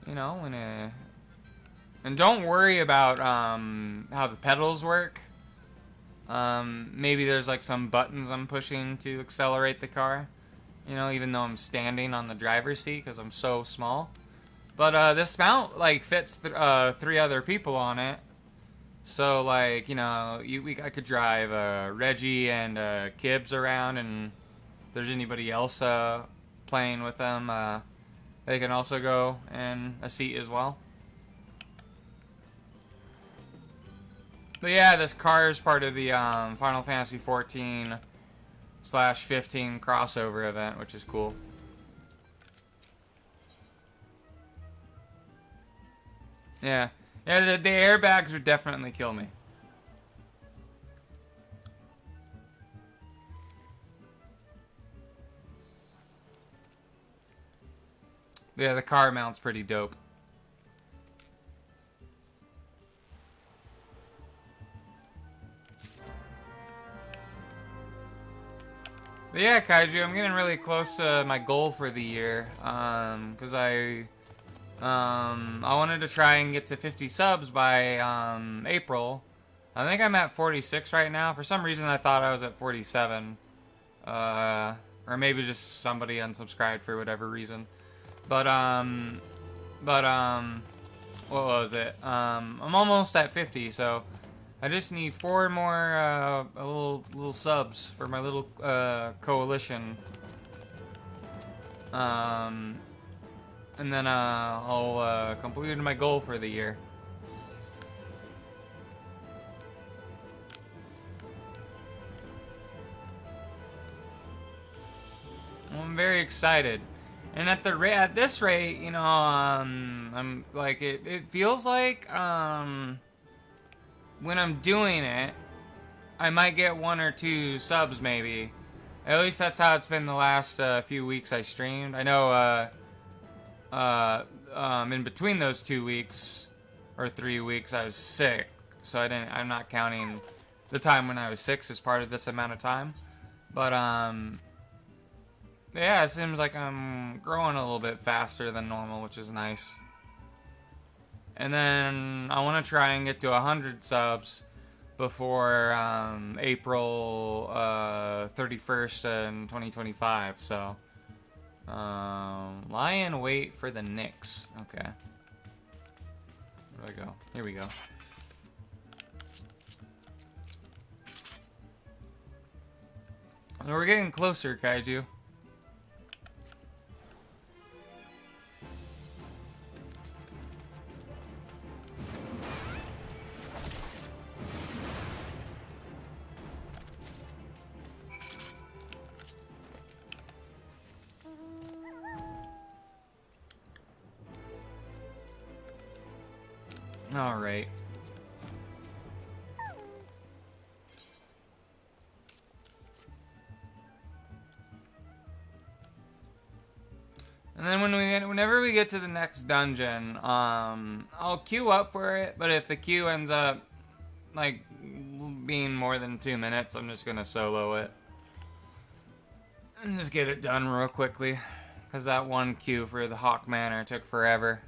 You know, and don't worry about how the pedals work. Maybe there's like some buttons I'm pushing to accelerate the car. You know, even though I'm standing on the driver's seat because I'm so small. But this mount like fits 3 other people on it. So, like, you know, I could drive Reggie and Kibbs around, and if there's anybody else playing with them, they can also go in a seat as well. But yeah, this car is part of the Final Fantasy 14/15 crossover event, which is cool. Yeah. Yeah, the airbags would definitely kill me. Yeah, the car mount's pretty dope. But yeah, Kaiju, I'm getting really close to my goal for the year. Because I wanted to try and get to 50 subs by April. I think I'm at 46 right now. For some reason, I thought I was at 47. Or maybe just somebody unsubscribed for whatever reason. But what was it? I'm almost at 50, so I just need 4 more little subs for my little coalition. And then I'll complete my goal for the year. I'm very excited, and at this rate, you know, I'm like it feels like when I'm doing it, I might get 1 or 2 subs maybe. At least that's how it's been the last few weeks I streamed. I know in between those 2 weeks or 3 weeks I was sick, so I'm not counting the time when I was sick as part of this amount of time. But yeah, it seems like I'm growing a little bit faster than normal, which is nice. And then I want to try and get to 100 subs before April 31st in 2025. So Lie in wait for the Knicks. Okay. Where do I go? Here we go. We're getting closer, Kaiju. All right. And then whenever we get to the next dungeon, I'll queue up for it. But if the queue ends up like being more than 2 minutes, I'm just gonna solo it and just get it done real quickly. Cause that one queue for the Haukke Manor took forever.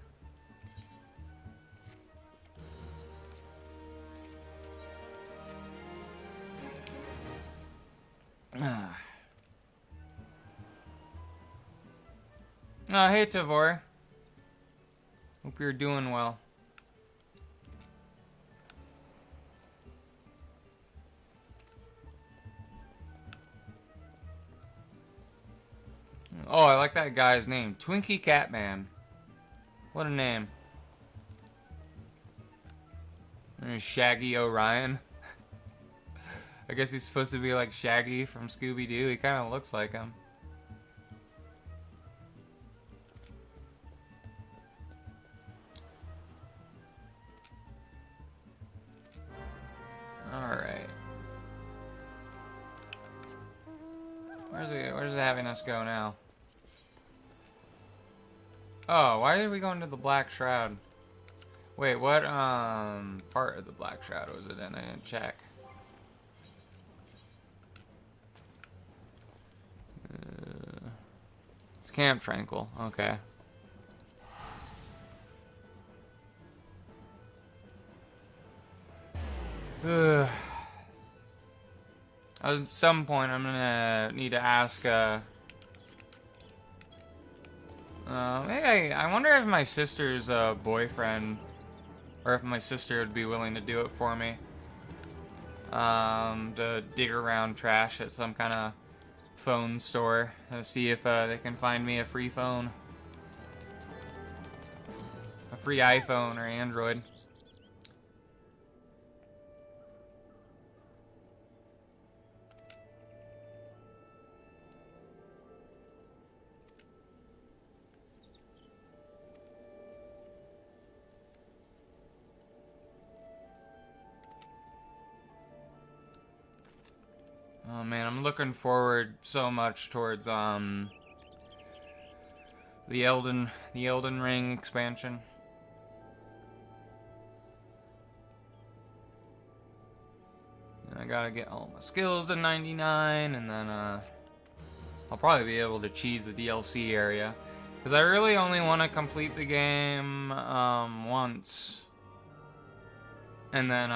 Oh, hey Tavor. Hope you're doing well. Oh, I like that guy's name. Twinkie Catman. What a name. There's Shaggy Orion. I guess he's supposed to be like Shaggy from Scooby-Doo. He kind of looks like him. Alright. Where's it having us go now? Oh, why are we going to the Black Shroud? Wait, what part of the Black Shroud was it in? I didn't check. It's Camp Tranquil. Okay. At some point, I'm gonna need to ask. Hey, I wonder if my sister's boyfriend, or if my sister would be willing to do it for me. To dig around trash at some kind of phone store and see if they can find me a free phone, a free iPhone or Android. Oh man, I'm looking forward so much towards the Elden Ring expansion. And I gotta get all my skills to 99, and then I'll probably be able to cheese the DLC area, because I really only want to complete the game once, and then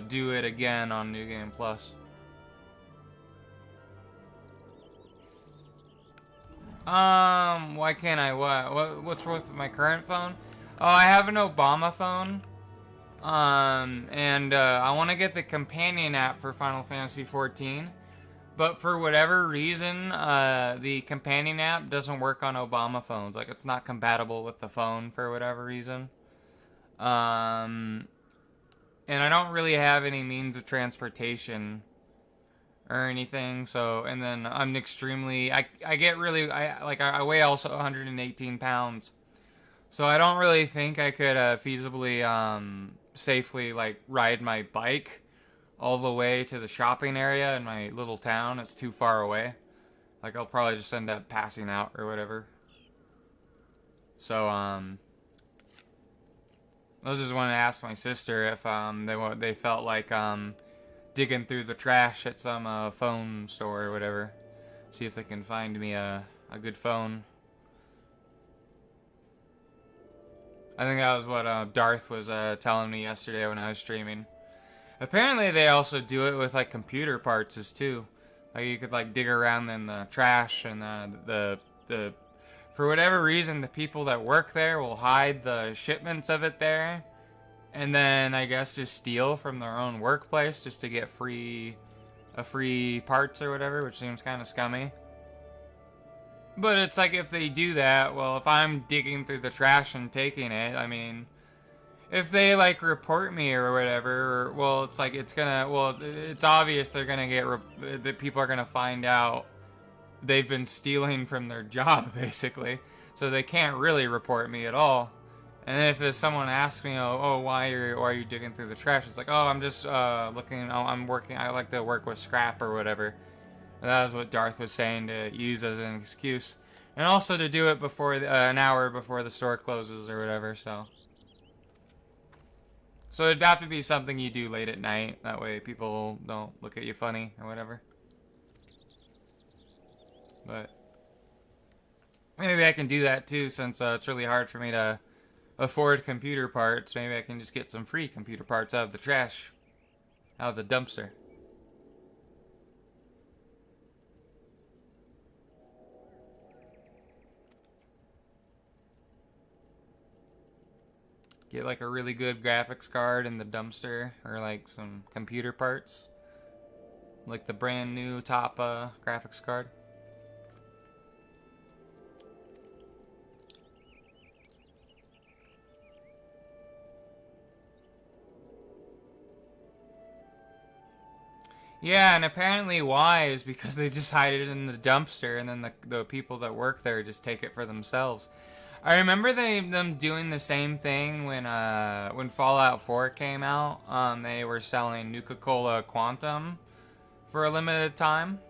do it again on New Game Plus. Why can't I? What's wrong with my current phone? Oh, I have an Obama phone. And I want to get the companion app for Final Fantasy XIV. But for whatever reason, the companion app doesn't work on Obama phones. Like, it's not compatible with the phone for whatever reason. And I don't really have any means of transportation or anything, so, and then I'm extremely, I weigh also 118 pounds, so I don't really think I could feasibly safely like ride my bike all the way to the shopping area in my little town. It's too far away. Like, I'll probably just end up passing out or whatever. So I was just wanting to ask my sister if they felt like digging through the trash at some phone store or whatever. See if they can find me a good phone. I think that was what Darth was telling me yesterday when I was streaming. Apparently they also do it with like computer parts too. Like, you could like dig around in the trash and the For whatever reason, the people that work there will hide the shipments of it there, and then I guess just steal from their own workplace just to get free parts or whatever, which seems kind of scummy. But it's like, if they do that, well, if I'm digging through the trash and taking it, I mean, if they like report me or whatever, well, it's like, it's obvious they're gonna that people are gonna find out they've been stealing from their job, basically. So they can't really report me at all. And if someone asks me, why are you digging through the trash? It's like, oh, I'm just looking, I'm working, I like to work with scrap or whatever. And that was what Darth was saying, to use as an excuse. And also to do it before, an hour before the store closes or whatever, so. So it'd have to be something you do late at night. That way people don't look at you funny or whatever. But maybe I can do that too, since it's really hard for me to afford computer parts. Maybe I can just get some free computer parts out of the trash, out of the dumpster. Get like a really good graphics card in the dumpster, or like some computer parts, like the brand new top graphics card. Yeah, and apparently why is because they just hide it in the dumpster, and then the people that work there just take it for themselves. I remember them doing the same thing when Fallout 4 came out. They were selling Nuka-Cola Quantum for a limited time,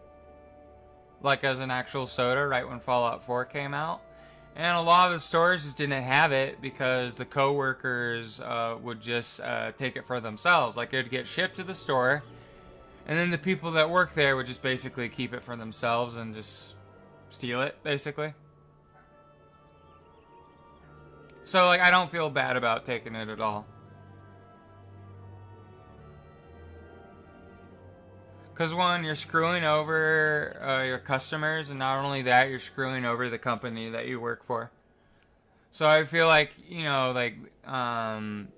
like as an actual soda, right when Fallout 4 came out. And a lot of the stores just didn't have it because the co-workers would just take it for themselves. Like, it would get shipped to the store, and then the people that work there would just basically keep it for themselves and just steal it, basically. So, like, I don't feel bad about taking it at all. Because, one, you're screwing over your customers, and not only that, you're screwing over the company that you work for. So I feel like, you know, like, I'm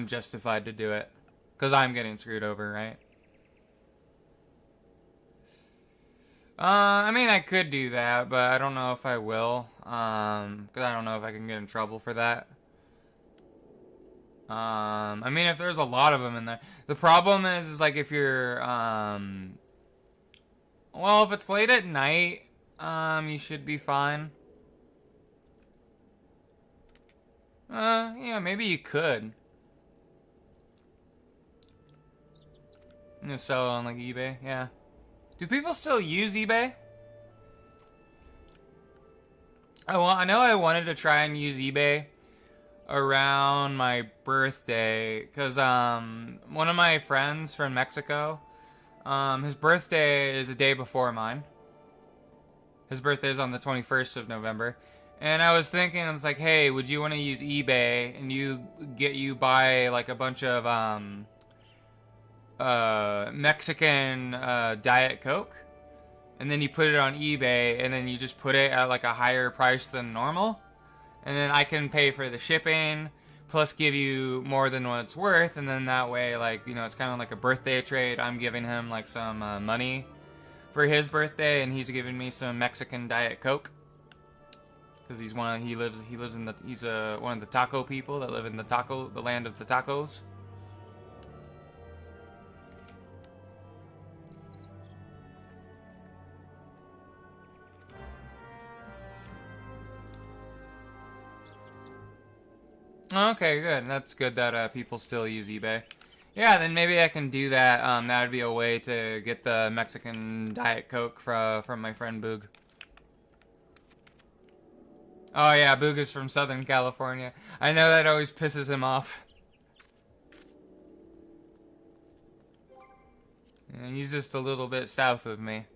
justified to do it. Because I'm getting screwed over, right? I mean, I could do that, but I don't know if I will. Because I don't know if I can get in trouble for that. I mean, if there's a lot of them in there. The problem is like, if you're, well, if it's late at night, you should be fine. Yeah, maybe you could. I'm gonna sell it on, like, eBay, yeah. Do people still use eBay? I know I wanted to try and use eBay around my birthday, because one of my friends from Mexico, his birthday is a day before mine. His birthday is on the 21st of November. And I was thinking, it's like, hey, would you want to use eBay and you buy like a bunch of Mexican Diet Coke, and then you put it on eBay, and then you just put it at like a higher price than normal, and then I can pay for the shipping plus give you more than what it's worth, and then that way, like, you know, it's kind of like a birthday trade. I'm giving him like some money for his birthday, and he's giving me some Mexican Diet Coke because he's one of the taco people that live in the land of the tacos. Okay, good. That's good that people still use eBay. Yeah, then maybe I can do that. That would be a way to get the Mexican Diet Coke from my friend Boog. Oh yeah, Boog is from Southern California. I know that always pisses him off. And he's just a little bit south of me.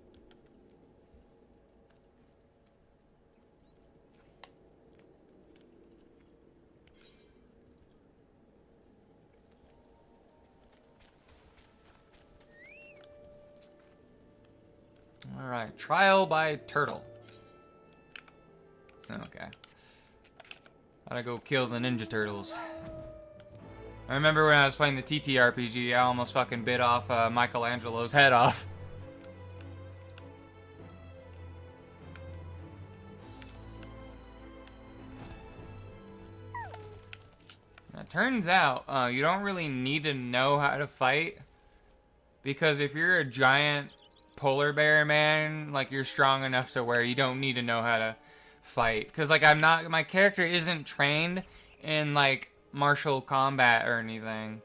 Alright, trial by turtle. Okay. Gotta go kill the Ninja Turtles. I remember when I was playing the TTRPG, I almost fucking bit off Michelangelo's head off. Now, it turns out, you don't really need to know how to fight. Because if you're a giant polar bear man, like, you're strong enough to where you don't need to know how to fight. Because, like, my character isn't trained in, like, martial combat or anything.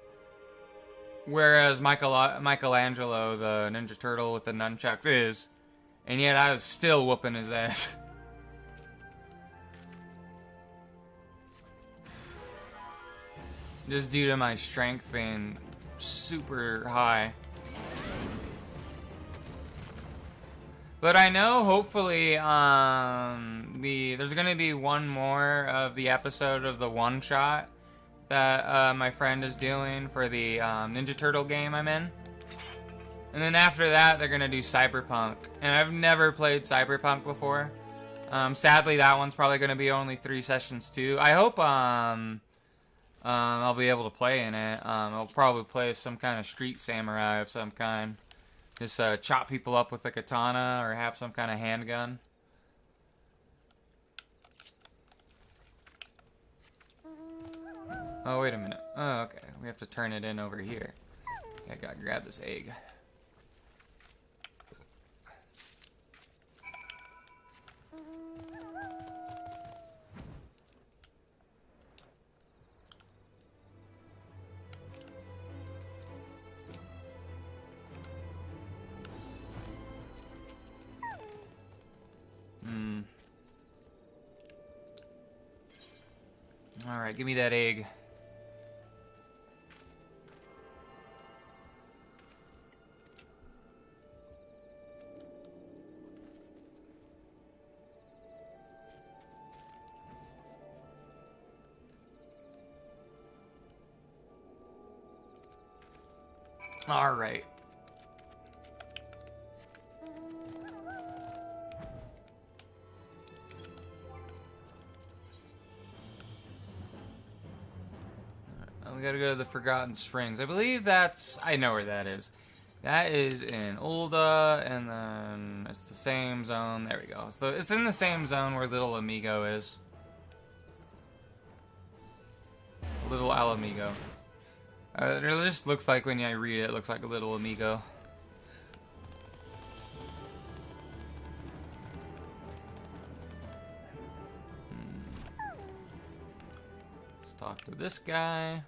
Whereas Michelangelo, the Ninja Turtle with the nunchucks, is. And yet I was still whooping his ass. Just due to my strength being super high. But I know, hopefully, there's gonna be one more of the episode of the one-shot that my friend is doing for the Ninja Turtle game I'm in. And then after that, they're gonna do Cyberpunk. And I've never played Cyberpunk before. Sadly, that one's probably gonna be only 3 sessions too. I hope I'll be able to play in it. I'll probably play some kind of street samurai of some kind. Just chop people up with a katana or have some kind of handgun. Oh, wait a minute. Oh, okay. We have to turn it in over here. I gotta grab this egg. Alright, give me that egg. Alright. We gotta go to the Forgotten Springs. I believe that's... I know where that is. That is in Ulda, and then it's the same zone. There we go. So it's in the same zone where Little Amigo is. Little Alamigo. It just looks like when I read it, it looks like a Little Amigo. Let's talk to this guy.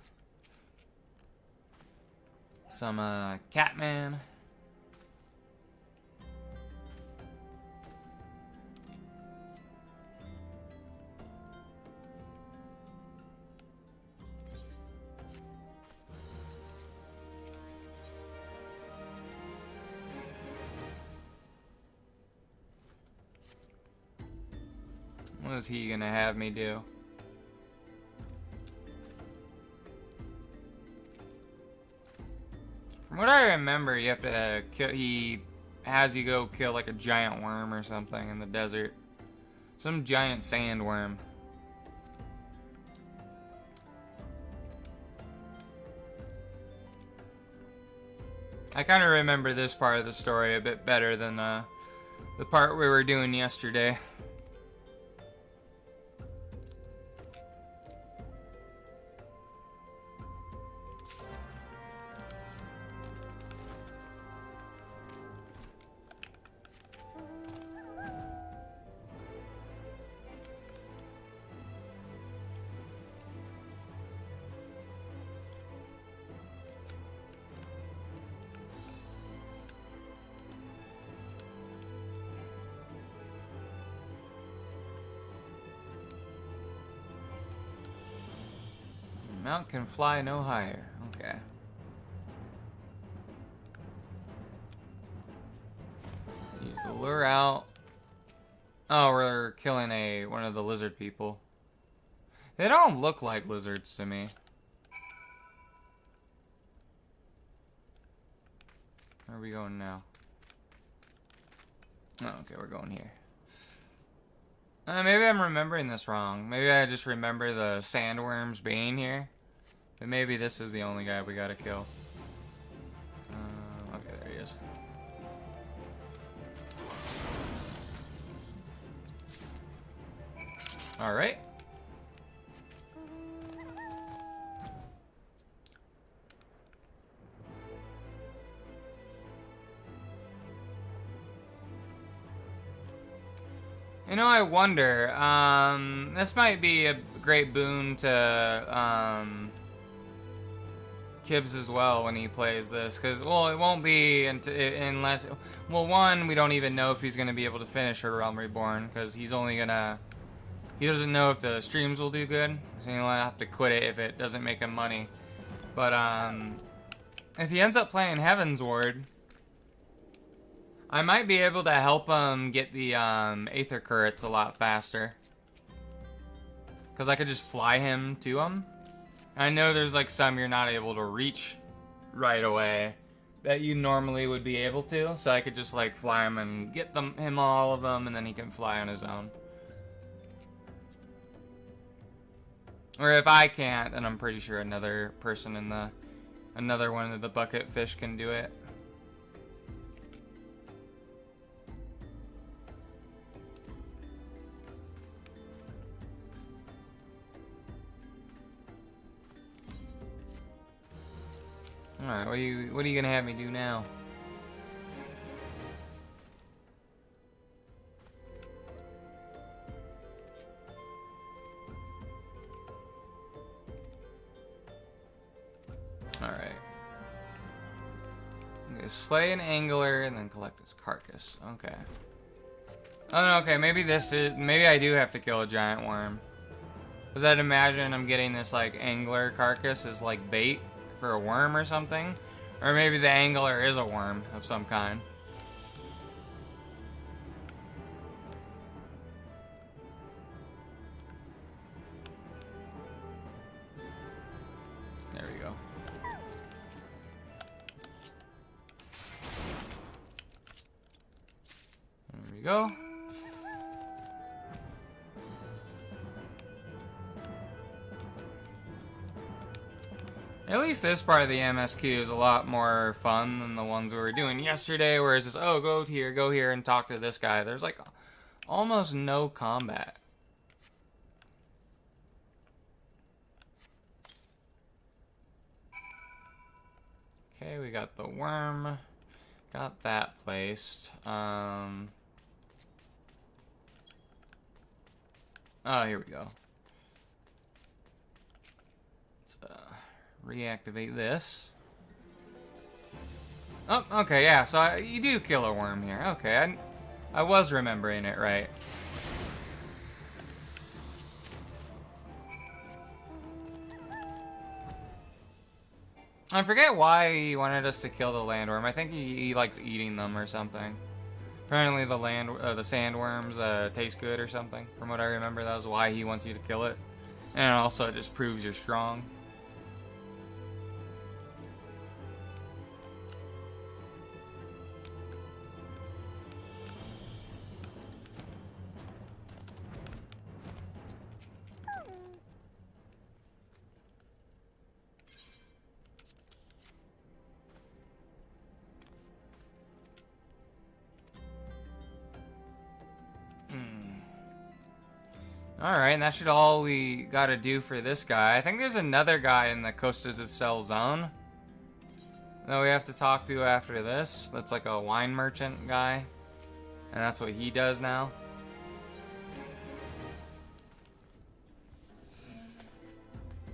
Some Catman. What is he gonna have me do? From what I remember, you have to kill. He has you go kill like a giant worm or something in the desert. Some giant sandworm. I kind of remember this part of the story a bit better than the part we were doing yesterday. Mount can fly no higher. Okay. Use the lure out. Oh, we're killing one of the lizard people. They don't look like lizards to me. Where are we going now? Oh, okay, we're going here. Maybe I'm remembering this wrong. Maybe I just remember the Sandworm's Bane here. But maybe this is the only guy we gotta kill. Okay, there he is. Alright. You know, I wonder, this might be a great boon to, Kibbs as well when he plays this, because, well, it won't be unless, well, one, we don't even know if he's going to be able to finish Her Realm Reborn, because he's only going to, he doesn't know if the streams will do good, so he'll have to quit it if it doesn't make him money. But, if he ends up playing Heaven's Ward, I might be able to help him get the Aether Currents a lot faster. Because I could just fly him to him. I know there's like some you're not able to reach right away that you normally would be able to. So I could just like fly him and get him all of them, and then he can fly on his own. Or if I can't, then I'm pretty sure another person in another one of the bucket fish can do it. Alright, what are you gonna have me do now? Alright. Okay, slay an angler and then collect his carcass. Okay. Oh no, okay, maybe I do have to kill a giant worm. Because I'd imagine I'm getting this like angler carcass as like bait for a worm or something. Or maybe the angler is a worm of some kind. There we go. There we go. At least this part of the MSQ is a lot more fun than the ones we were doing yesterday, where it's just, oh, go here, and talk to this guy. There's like almost no combat. Okay, we got the worm. Got that placed. Oh, here we go. Let's, reactivate this. Oh, okay, yeah, so you do kill a worm here. Okay, I was remembering it right. I forget why he wanted us to kill the landworm. I think he likes eating them or something. Apparently the sandworms taste good or something. From what I remember, that was why he wants you to kill it. And also it just proves you're strong. Alright, and that should all we gotta do for this guy. I think there's another guy in the Costa del Sol zone that we have to talk to after this. That's like a wine merchant guy. And that's what he does now.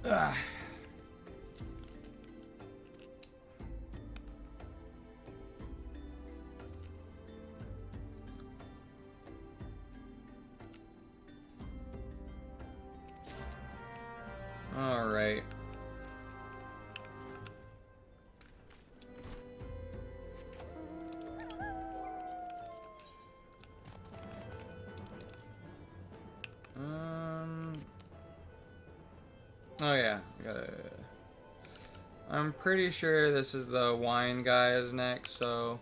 Ugh. All right. Oh yeah, I'm pretty sure this is the wine guys next, so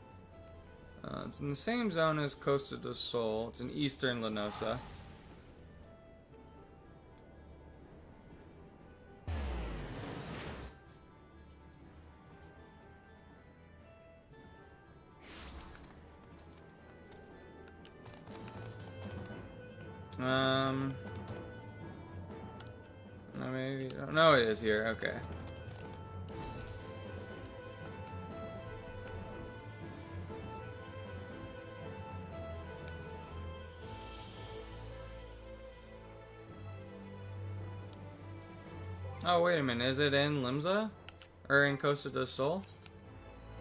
it's in the same zone as Costa del Sol. It's in eastern Lanosa. Maybe. No, it is here. Okay. Oh, wait a minute. Is it in Limsa? Or in Costa del Sol?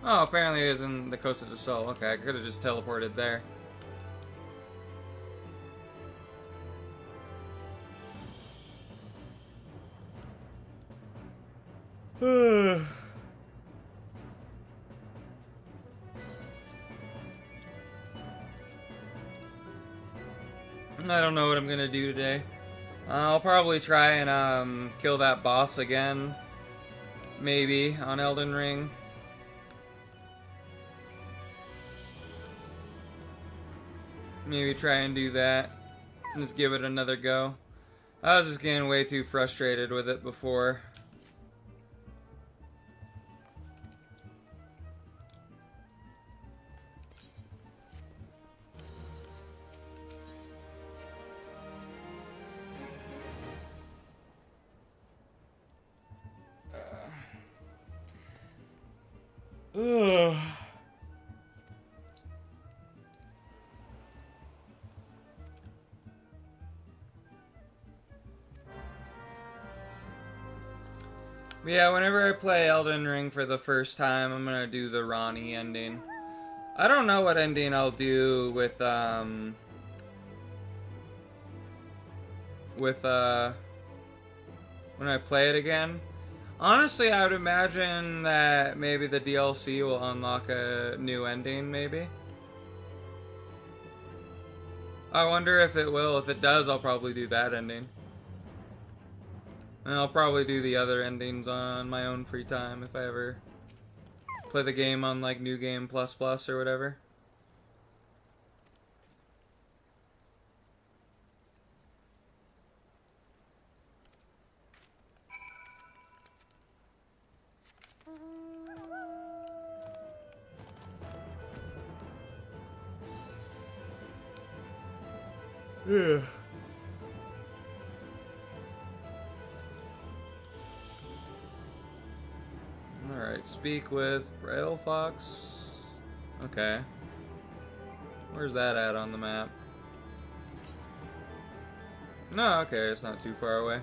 Oh, apparently it is in the Costa del Sol. Okay, I could have just teleported there. I don't know what I'm gonna do today. I'll probably try and kill that boss again. Maybe on Elden Ring. Maybe try and do that. Just give it another go. I was just getting way too frustrated with it before. Ugh. Yeah, whenever I play Elden Ring for the first time, I'm gonna do the Ronnie ending. I don't know what ending I'll do with when I play it again. Honestly, I would imagine that maybe the DLC will unlock a new ending, maybe. I wonder if it will. If it does, I'll probably do that ending. And I'll probably do the other endings on my own free time if I ever play the game on like New Game Plus Plus or whatever. Yeah. Alright, speak with Braille Fox. Okay. Where's that at on the map? No, okay, it's not too far away.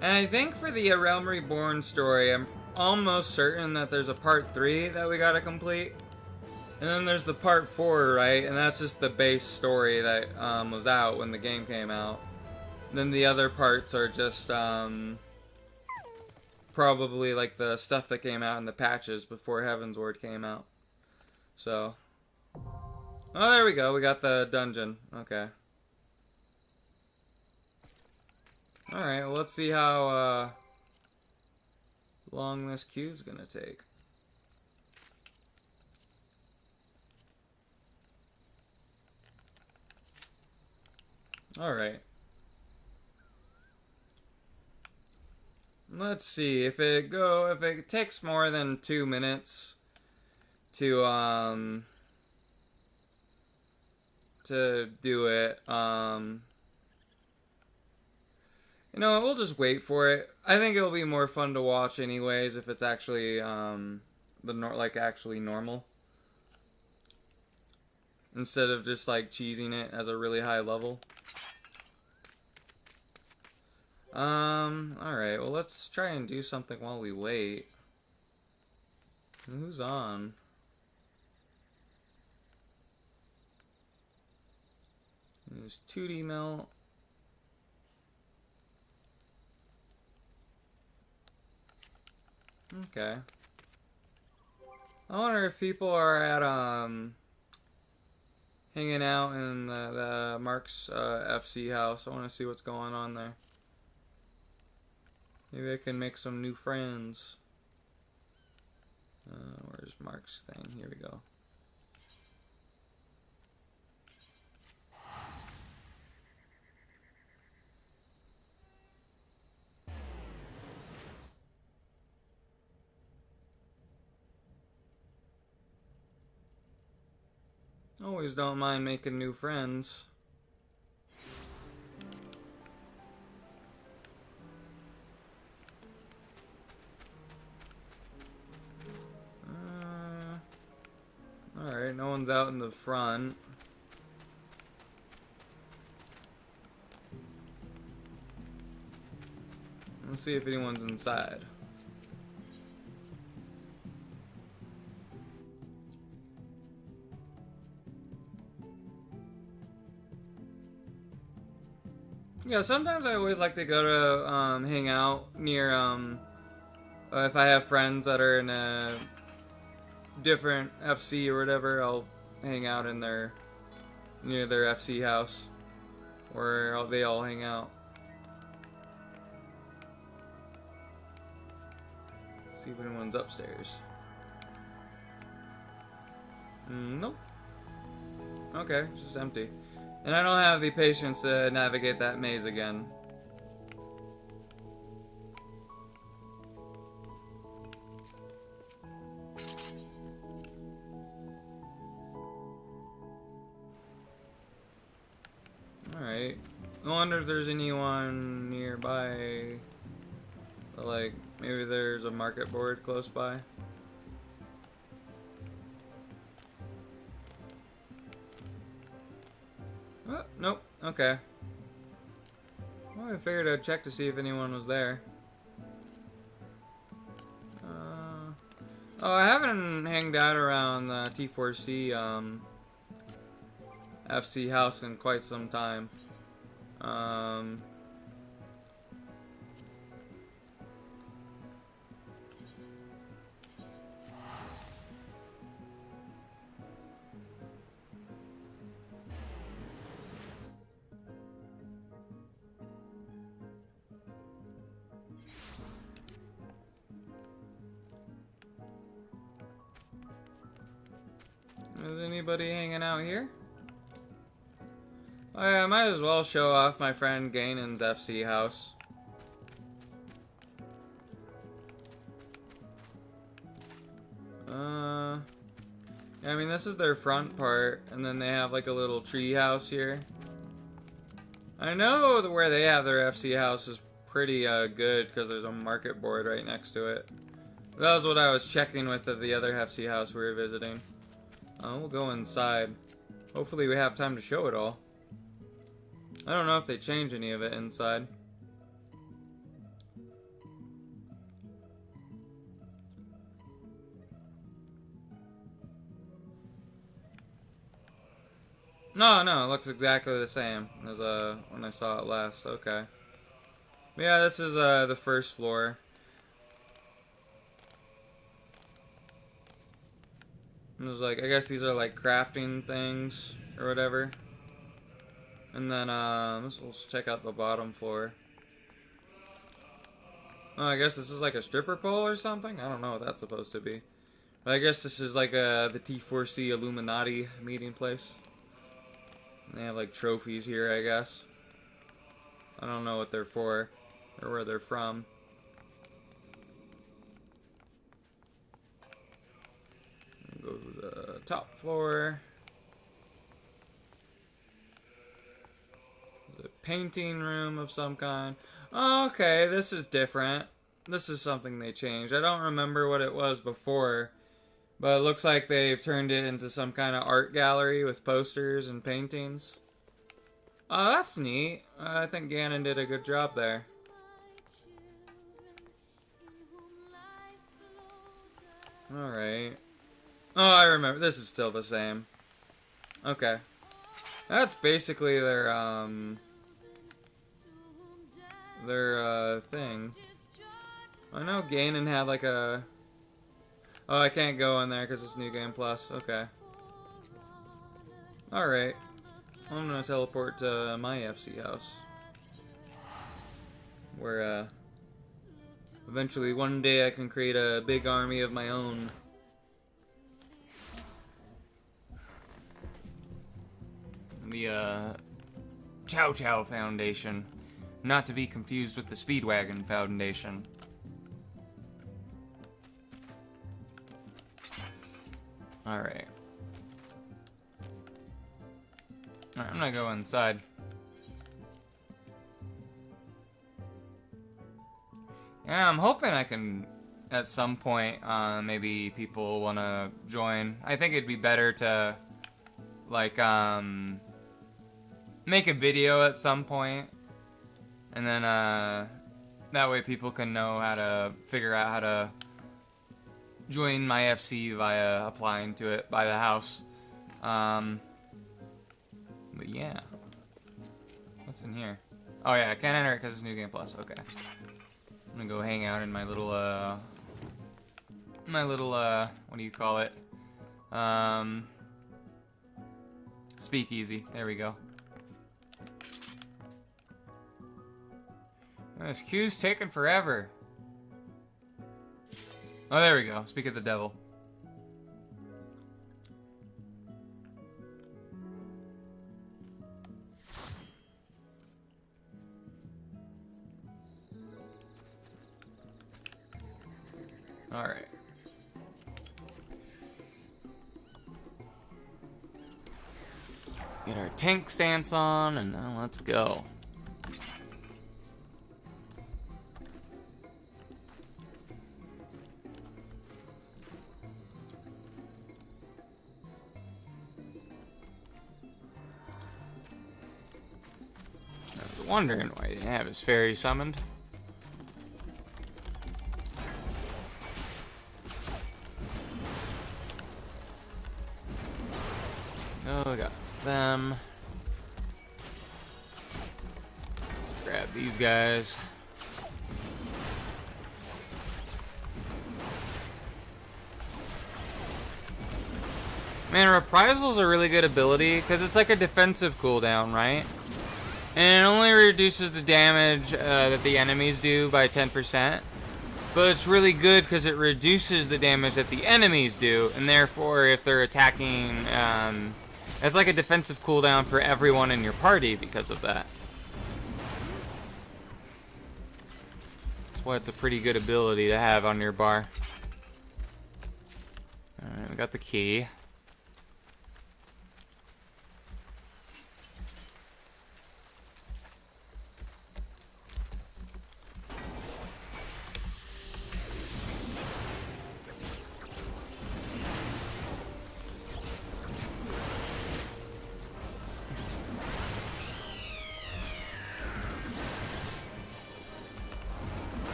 And I think for the Realm Reborn story, I'm almost certain that there's a part 3 that we gotta complete. And then there's the part 4, right? And that's just the base story that was out when the game came out. And then the other parts are just probably like the stuff that came out in the patches before Heavensward came out. So, oh, there we go. We got the dungeon. Okay. Alright, well, let's see how long this queue's gonna take. Alright. Let's see if it takes more than 2 minutes to do it. You know, we'll just wait for it. I think it'll be more fun to watch anyways if it's actually actually normal, instead of just like cheesing it as a really high level. Alright, well, let's try and do something while we wait. Who's on? There's 2D Melt. Okay. I wonder if people are at, hanging out in the Mark's, FC house. I want to see what's going on there. Maybe I can make some new friends. Where's Mark's thing? Here we go. Always don't mind making new friends. Alright, no one's out in the front. Let's see if anyone's inside. Yeah, sometimes I always like to go to hang out near if I have friends that are in a different FC or whatever, I'll hang out in near their FC house where they all hang out. See if anyone's upstairs. Nope. Okay, it's just empty. And I don't have the patience to navigate that maze again. Alright. I wonder if there's anyone nearby. Like, maybe there's a market board close by. Oh, nope. Okay. Well, I figured I'd check to see if anyone was there. Oh, I haven't hanged out around the T4C FC house in quite some time. Is anybody hanging out here? Oh yeah, I might as well show off my friend Gainon's FC house. Yeah, I mean, this is their front part, and then they have like a little tree house here. I know where they have their FC house is pretty good because there's a market board right next to it. That was what I was checking with at the other FC house we were visiting. We'll go inside. Hopefully we have time to show it all. I don't know if they change any of it inside. No, it looks exactly the same as when I saw it last. Okay. Yeah, this is the first floor. And there's like, I guess these are like crafting things or whatever. And then we'll check out the bottom floor. Oh, I guess this is like a stripper pole or something? I don't know what that's supposed to be. But I guess this is like the T4C Illuminati meeting place. And they have like trophies here, I guess. I don't know what they're for or where they're from. Go to the top floor. The painting room of some kind. Oh, okay, this is different. This is something they changed. I don't remember what it was before, but it looks like they've turned it into some kind of art gallery with posters and paintings. Oh, that's neat. I think Ganon did a good job there. Alright. Oh, I remember. This is still the same. Okay. That's basically their thing. I know Ganon had like a... Oh, I can't go in there because it's New Game Plus. Okay. Alright. I'm gonna teleport to my FC house. Where, eventually one day I can create a big army of my own. The, Chow Foundation. Not to be confused with the Speedwagon Foundation. Alright. Alright, I'm gonna go inside. Yeah, I'm hoping I can, at some point, maybe people want to join. I think it'd be better to, like, make a video at some point, and then, that way people can know how to figure out how to join my FC via applying to it by the house. But yeah. What's in here? Oh yeah, I can't enter it because it's New Game Plus. Okay. I'm gonna go hang out in my little, what do you call it? Speakeasy. There we go. This queue's taking forever. Oh, there we go. Speak of the devil. Alright. Get our tank stance on, and now let's go. I was wondering why he didn't have his fairy summoned. Oh, we got them. Let's grab these guys. Man, Reprisal is a really good ability because it's like a defensive cooldown, right? And it only reduces the damage that the enemies do by 10%. But it's really good because it reduces the damage that the enemies do, and therefore, if they're attacking, it's like a defensive cooldown for everyone in your party because of that. That's why it's a pretty good ability to have on your bar. Alright, we got the key.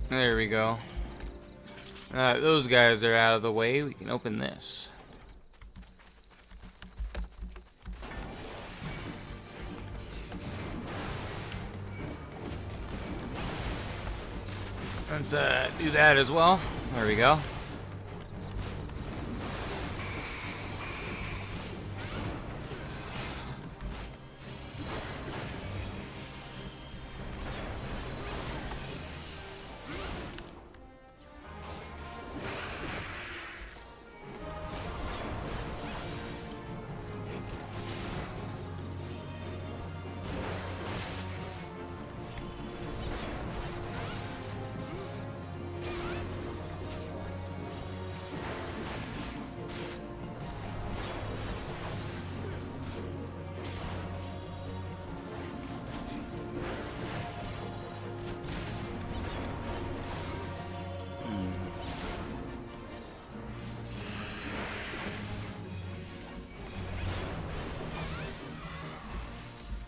There we go. Those guys are out of the way. We can open this. Let's do that as well. There we go.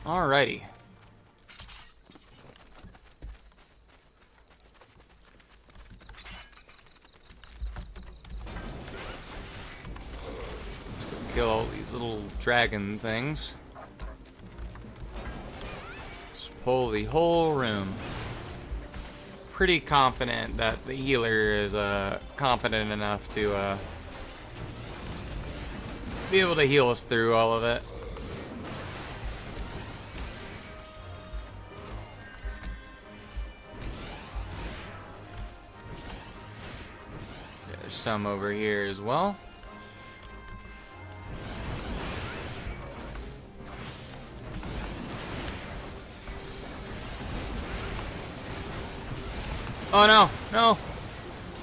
Alrighty. Let's go kill all these little dragon things. Just pull the whole room. Pretty confident that the healer is competent enough to be able to heal us through all of it. There's some over here as well. Oh no, no.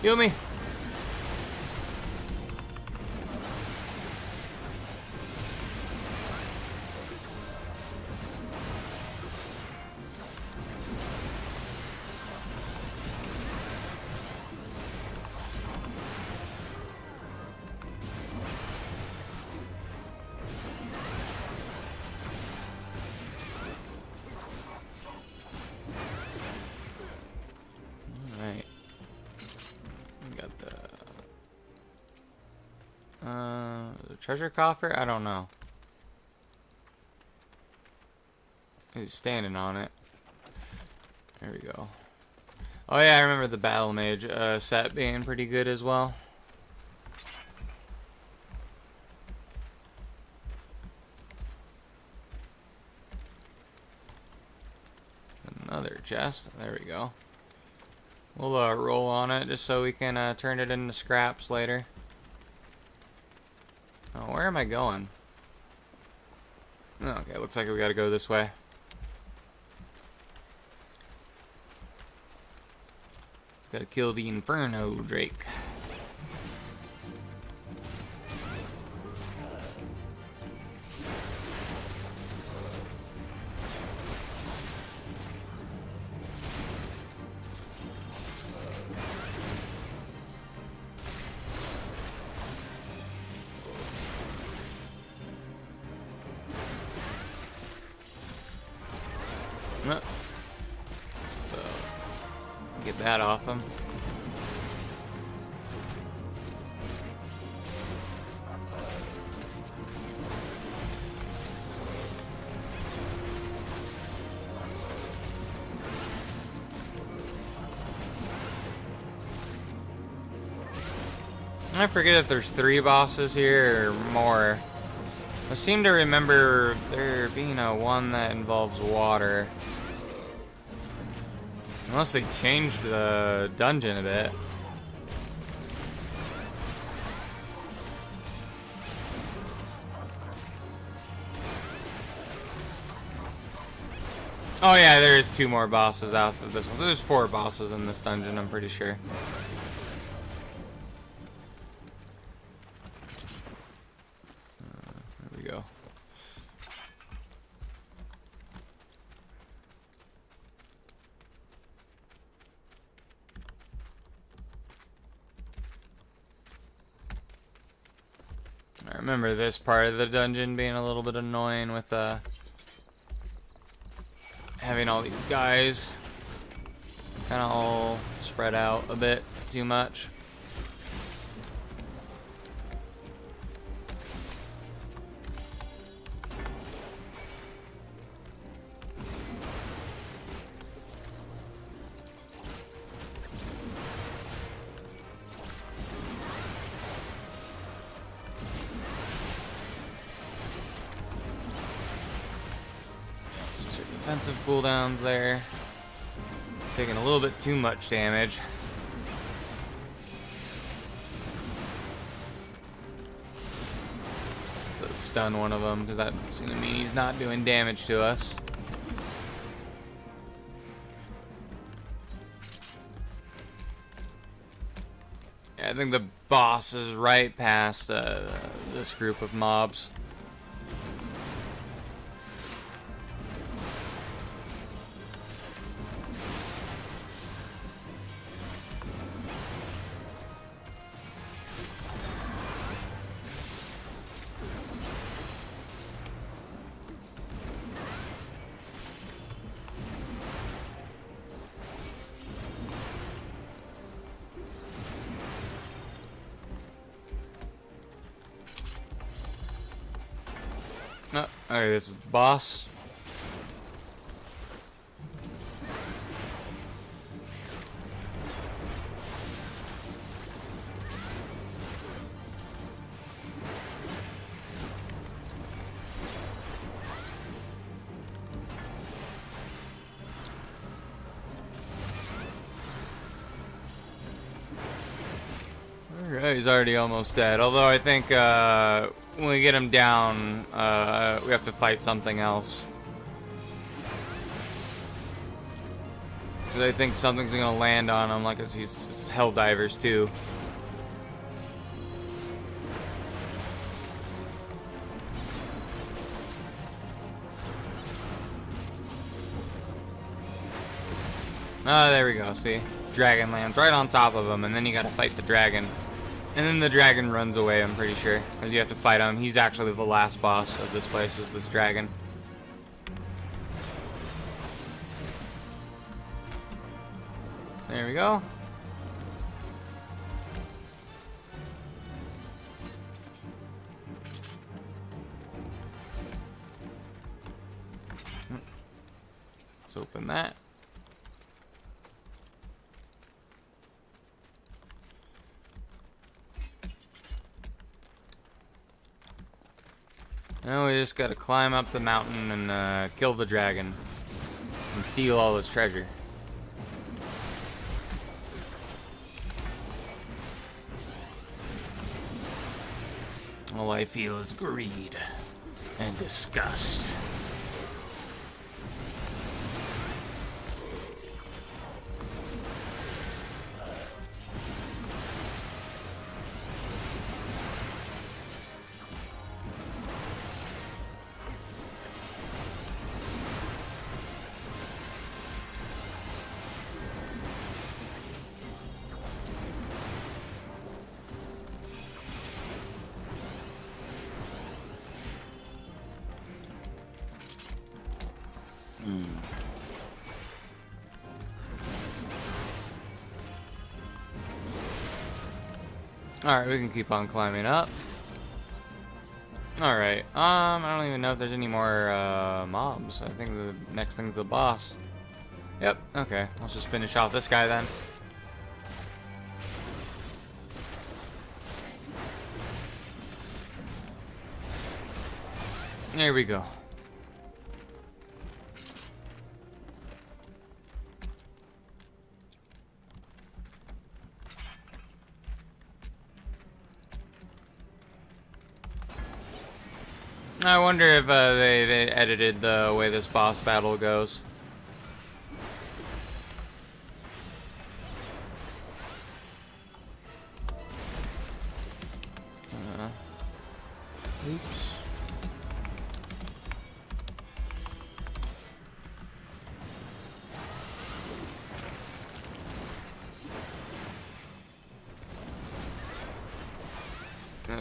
Heal me. Alright. We got the treasure coffer? I don't know. He's standing on it. There we go. Oh yeah, I remember the Battle Mage set being pretty good as well. Another chest. There we go. We'll roll on it just so we can turn it into scraps later. Oh, where am I going? Oh, okay, looks like we gotta go this way. Gotta kill the Inferno Drake. So, get that off him. I forget if there's 3 bosses here or more. I seem to remember there being one that involves water. Unless they changed the dungeon a bit. Oh yeah, there's 2 more bosses after this one. So there's 4 bosses in this dungeon, I'm pretty sure. There we go. I remember this part of the dungeon being a little bit annoying with having all these guys kind of all spread out a bit too much. Defensive cooldowns there. Taking a little bit too much damage. Let's stun one of them, because that's going to mean he's not doing damage to us. Yeah, I think the boss is right past this group of mobs. Oh, alright, this is the boss. Alright, he's already almost dead. Although I think when we get him down, we have to fight something else. 'Cause I think something's gonna land on him, like it's hell divers too. Oh, there we go, see? Dragon lands right on top of him, and then you gotta fight the dragon. And then the dragon runs away, I'm pretty sure. Because you have to fight him. He's actually the last boss of this place, is this dragon. There we go. Let's open that. Now we just gotta climb up the mountain and kill the dragon and steal all his treasure. All I feel is greed and disgust. Alright, we can keep on climbing up. Alright, I don't even know if there's any more mobs. I think the next thing's the boss. Yep, okay. Let's just finish off this guy then. There we go. I wonder if they edited the way this boss battle goes. Oops.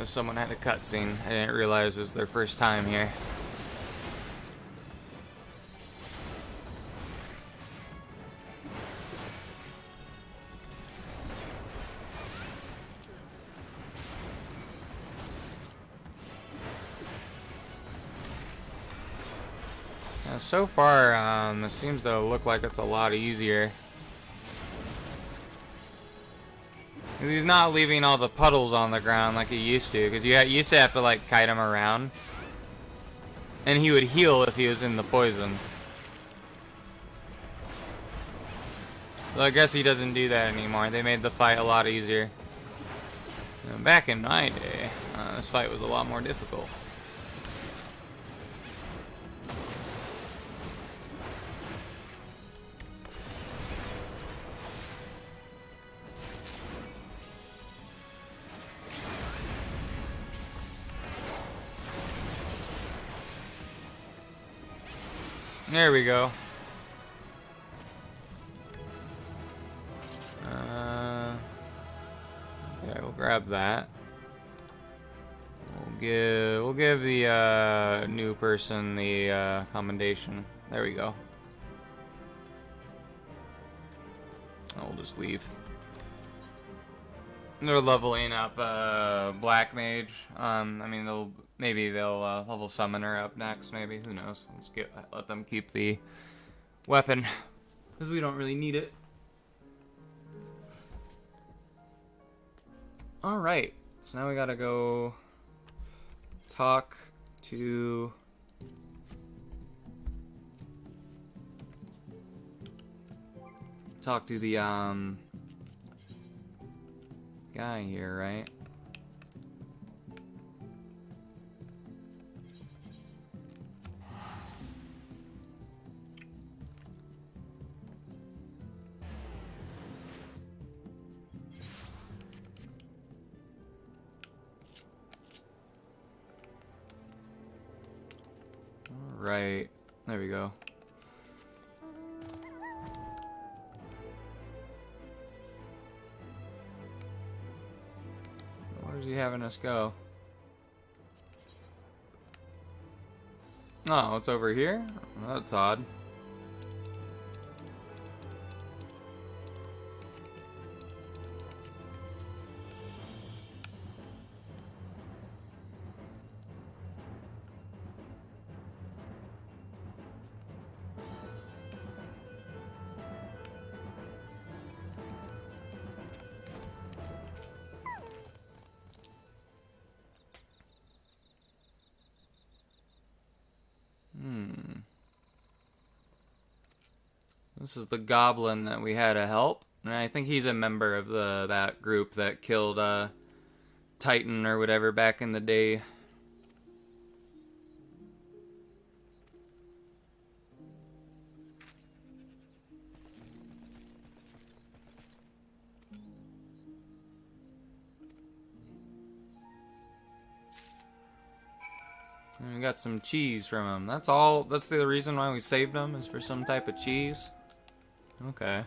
Someone had a cutscene. I didn't realize it was their first time here. Now, so far, it seems to look like it's a lot easier. He's not leaving all the puddles on the ground like he used to, because you used to have to like kite him around, and he would heal if he was in the poison. So I guess he doesn't do that anymore. They made the fight a lot easier. Back in my day, this fight was a lot more difficult. There we go. Okay, we'll grab that. We'll give the new person the commendation. There we go. We'll just leave. They're leveling up Black Mage. I mean, maybe they'll level Summoner up next. Maybe, who knows? Let's let them keep the weapon because we don't really need it. All right, so now we gotta go talk to the guy here, right? right. There we go. Where's he having us go? Oh, it's over here? That's odd. This is the goblin that we had to help, and I think he's a member of that group that killed Titan or whatever back in the day. And we got some cheese from him. That's all. That's the reason why we saved him, is for some type of cheese. Okay.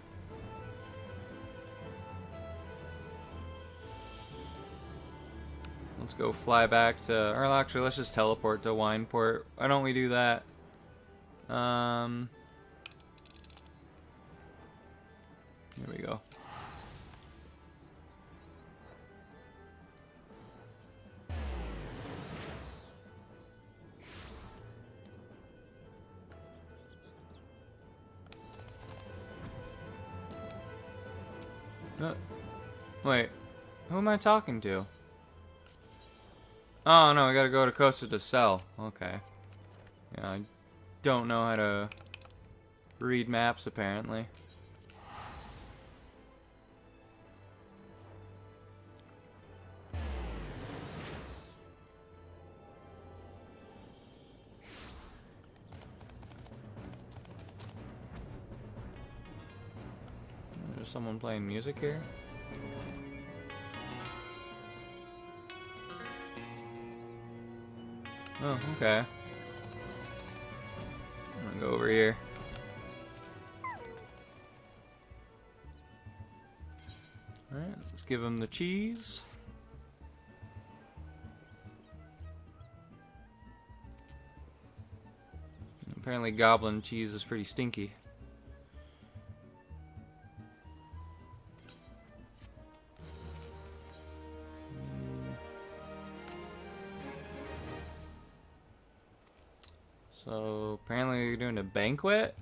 Let's go fly back to, or actually let's just teleport to Wineport. Why don't we do that? Here we go. Wait, who am I talking to? Oh no, I gotta go to Costa to sell. Okay. Yeah, I don't know how to read maps apparently. There's someone playing music here. Oh, okay. I'm gonna go over here. Alright, let's give him the cheese. Apparently goblin cheese is pretty stinky. So, apparently you're doing a banquet?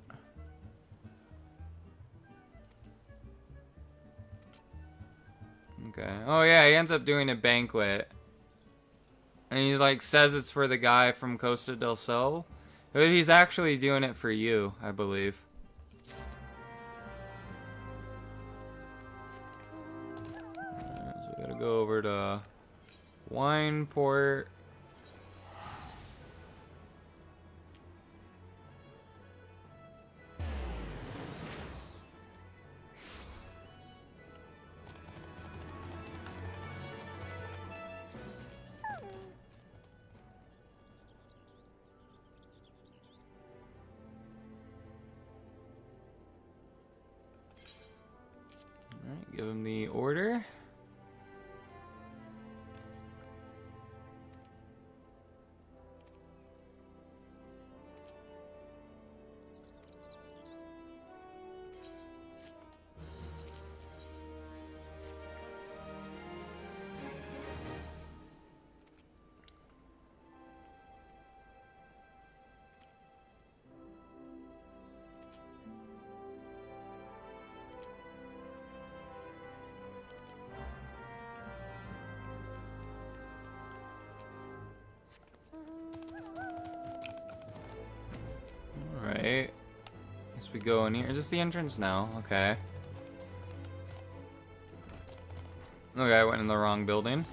Okay. Oh yeah, he ends up doing a banquet. And he like says it's for the guy from Costa del Sol. But he's actually doing it for you, I believe. Alright, so we gotta go over to Wineport. Alright, give him the order. Alright. Guess we go in here. Is this the entrance now? Okay. Okay, I went in the wrong building.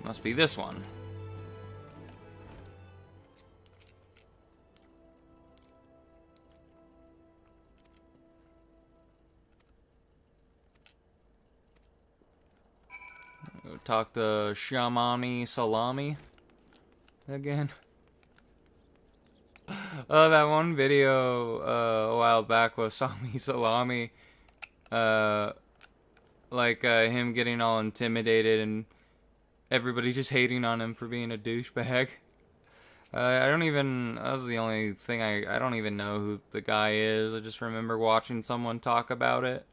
Must be this one. Go talk to Shamani Salami again. That one video a while back was Sami Salami, him getting all intimidated and everybody just hating on him for being a douchebag. That was the only thing I don't even know who the guy is. I just remember watching someone talk about it,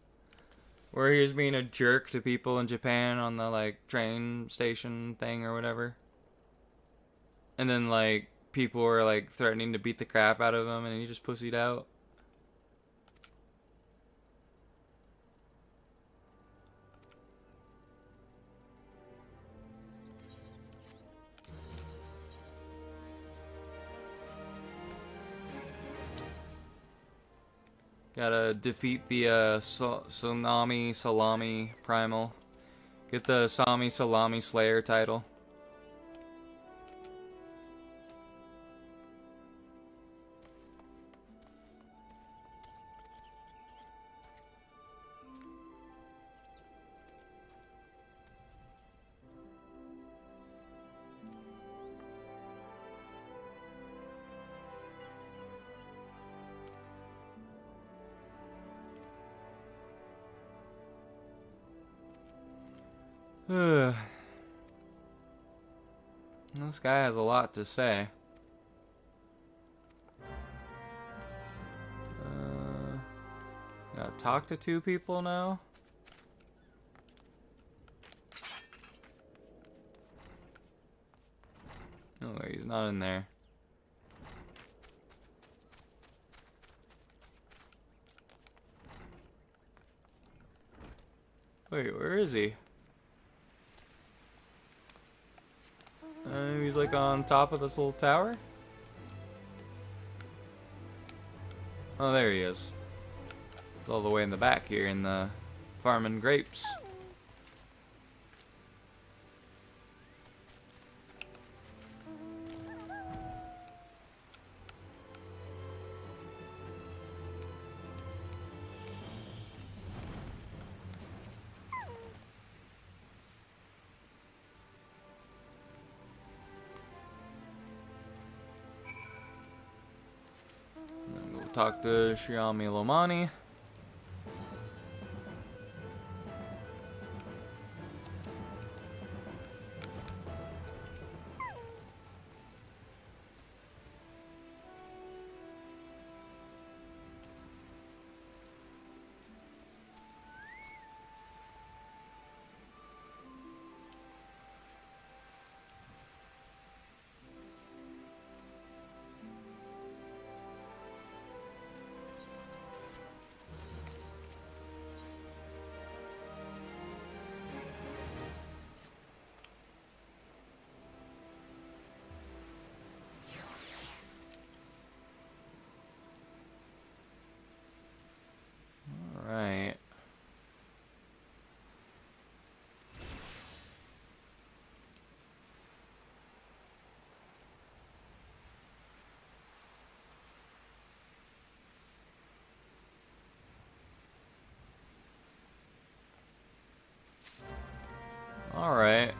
where he was being a jerk to people in Japan on the, like, train station thing or whatever. And then, like, people were, like, threatening to beat the crap out of him, and he just pussied out. Gotta defeat the Tsunami Salami Primal. Get the Sami Salami Slayer title. This guy has a lot to say. Gotta talk to two people now? No, he's not in there. Wait, where is he? He's like on top of this little tower? Oh, there he is. He's all the way in the back here in the farming grapes. Talk to Xiaomi Lomani. Right. All right.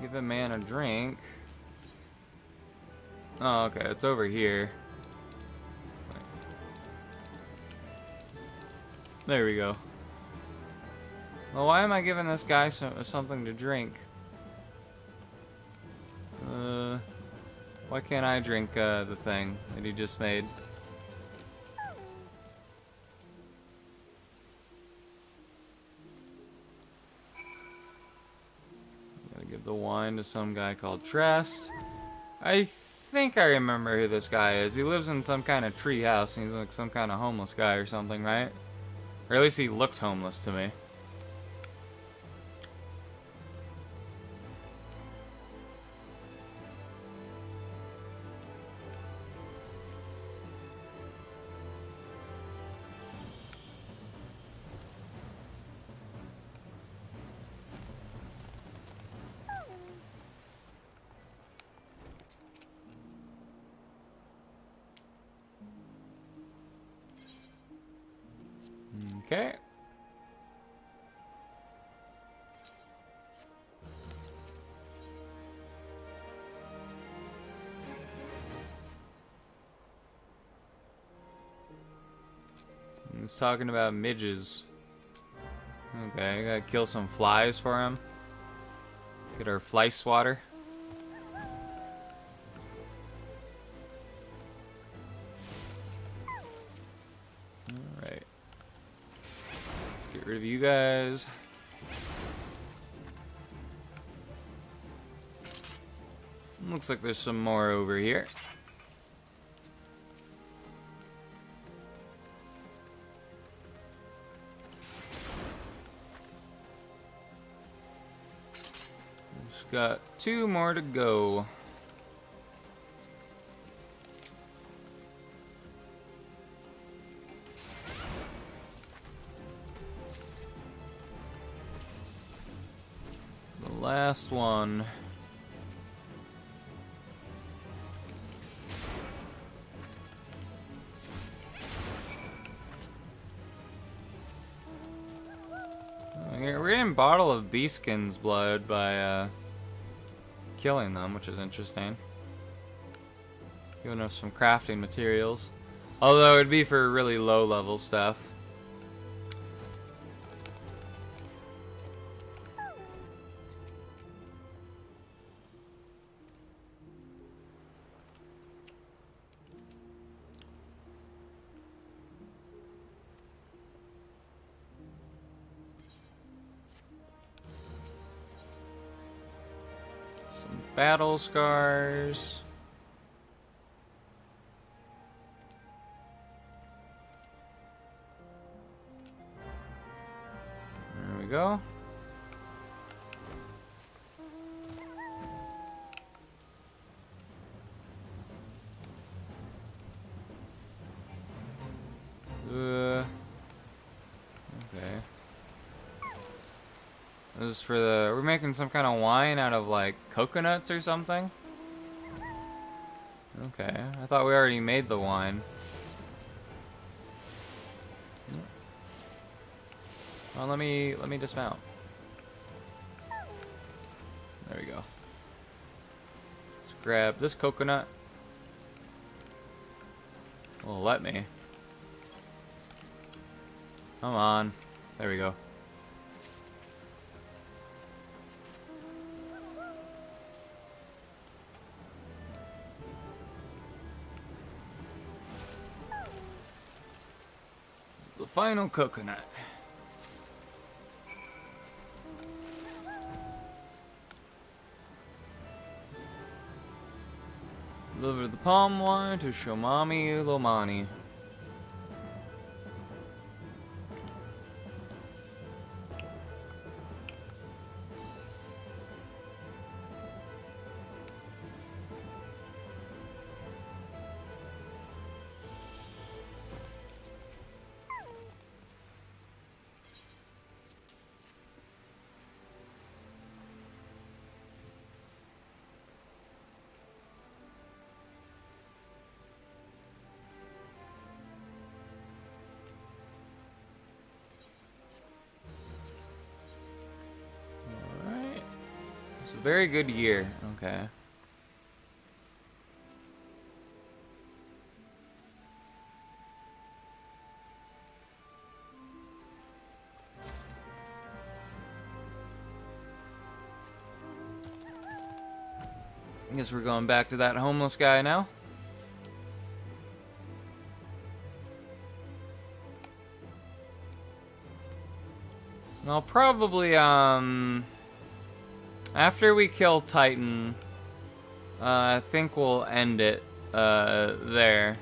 Give a man a drink. Oh, okay, it's over here. There we go. Well, why am I giving this guy something to drink? Why can't I drink the thing that he just made? Give the wine to some guy called Trest. I think I remember who this guy is. He lives in some kind of tree house, and he's like some kind of homeless guy or something, right? Or at least he looked homeless to me. Okay. He's talking about midges. Okay, I gotta kill some flies for him. Get our fly swatter. Alright. Let's get rid of you guys. Looks like there's some more over here. Just got 2 more to go. The last one. We're getting Bottle of Beastkin's blood by killing them, which is interesting. Giving us some crafting materials. Although it'd be for really low level stuff. Some battle scars. There we go. Okay. This is for the... We're making some kind of wine out of, like, coconuts or something? Okay. I thought we already made the wine. Well, let me dismount. There we go. Let's grab this coconut. Well, let me. Come on. There we go. The final coconut. Deliver the palm wine to Shomami Lomani. Very good year. Okay. I guess we're going back to that homeless guy now. And I'll probably, after we kill Titan, I think we'll end it there.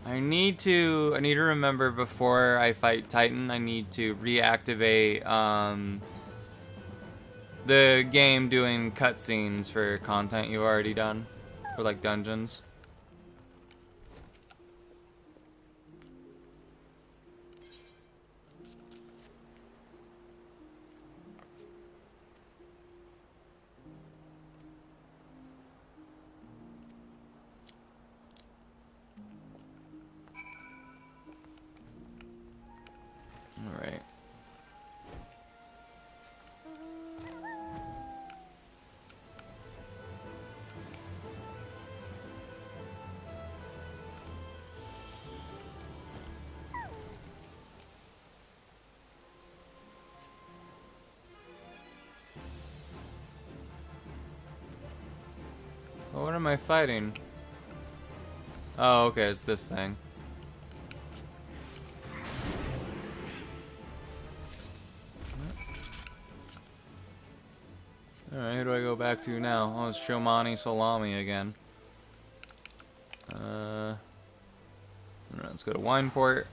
I need to remember before I fight Titan, I need to reactivate the game doing cutscenes for content you've already done, for like dungeons. am I fighting? Oh, okay, it's this thing. Alright, who do I go back to now? Oh, it's Shomani Salami again. Let's go to Wineport.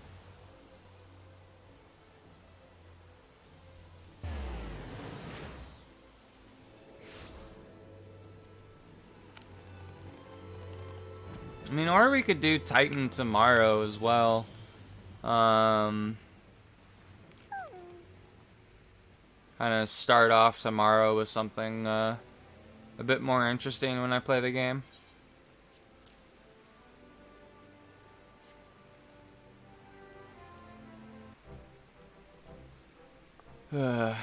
I mean, or we could do Titan tomorrow as well. Kind of start off tomorrow with something a bit more interesting when I play the game. Ugh.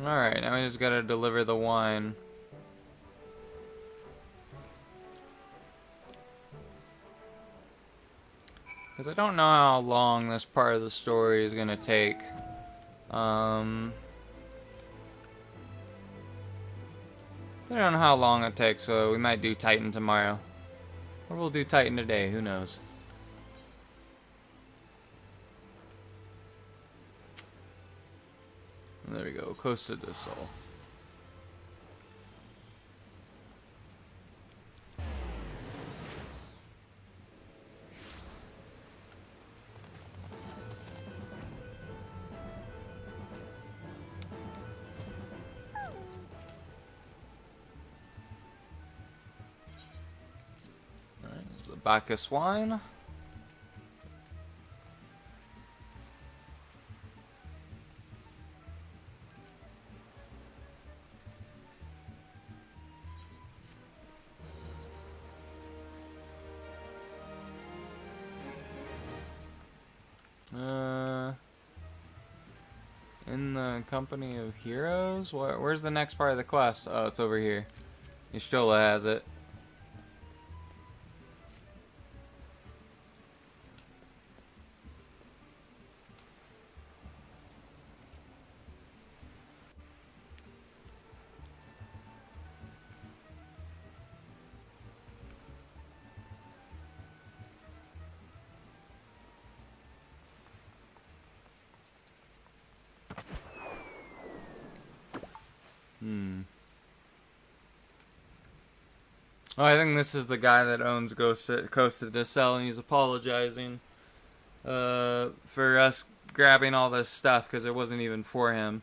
Alright, now we just gotta deliver the wine. Because I don't know how long this part of the story is gonna take. I don't know how long it takes, so we might do Titan tomorrow. Or we'll do Titan today, who knows. There we go, Costa del Sol. Alright, this is the Bacchus wine. In the company of heroes? Where's the next part of the quest? Oh, it's over here. Y'shtola has it. Oh, I think this is the guy that owns Costa del Sol, and he's apologizing for us grabbing all this stuff because it wasn't even for him.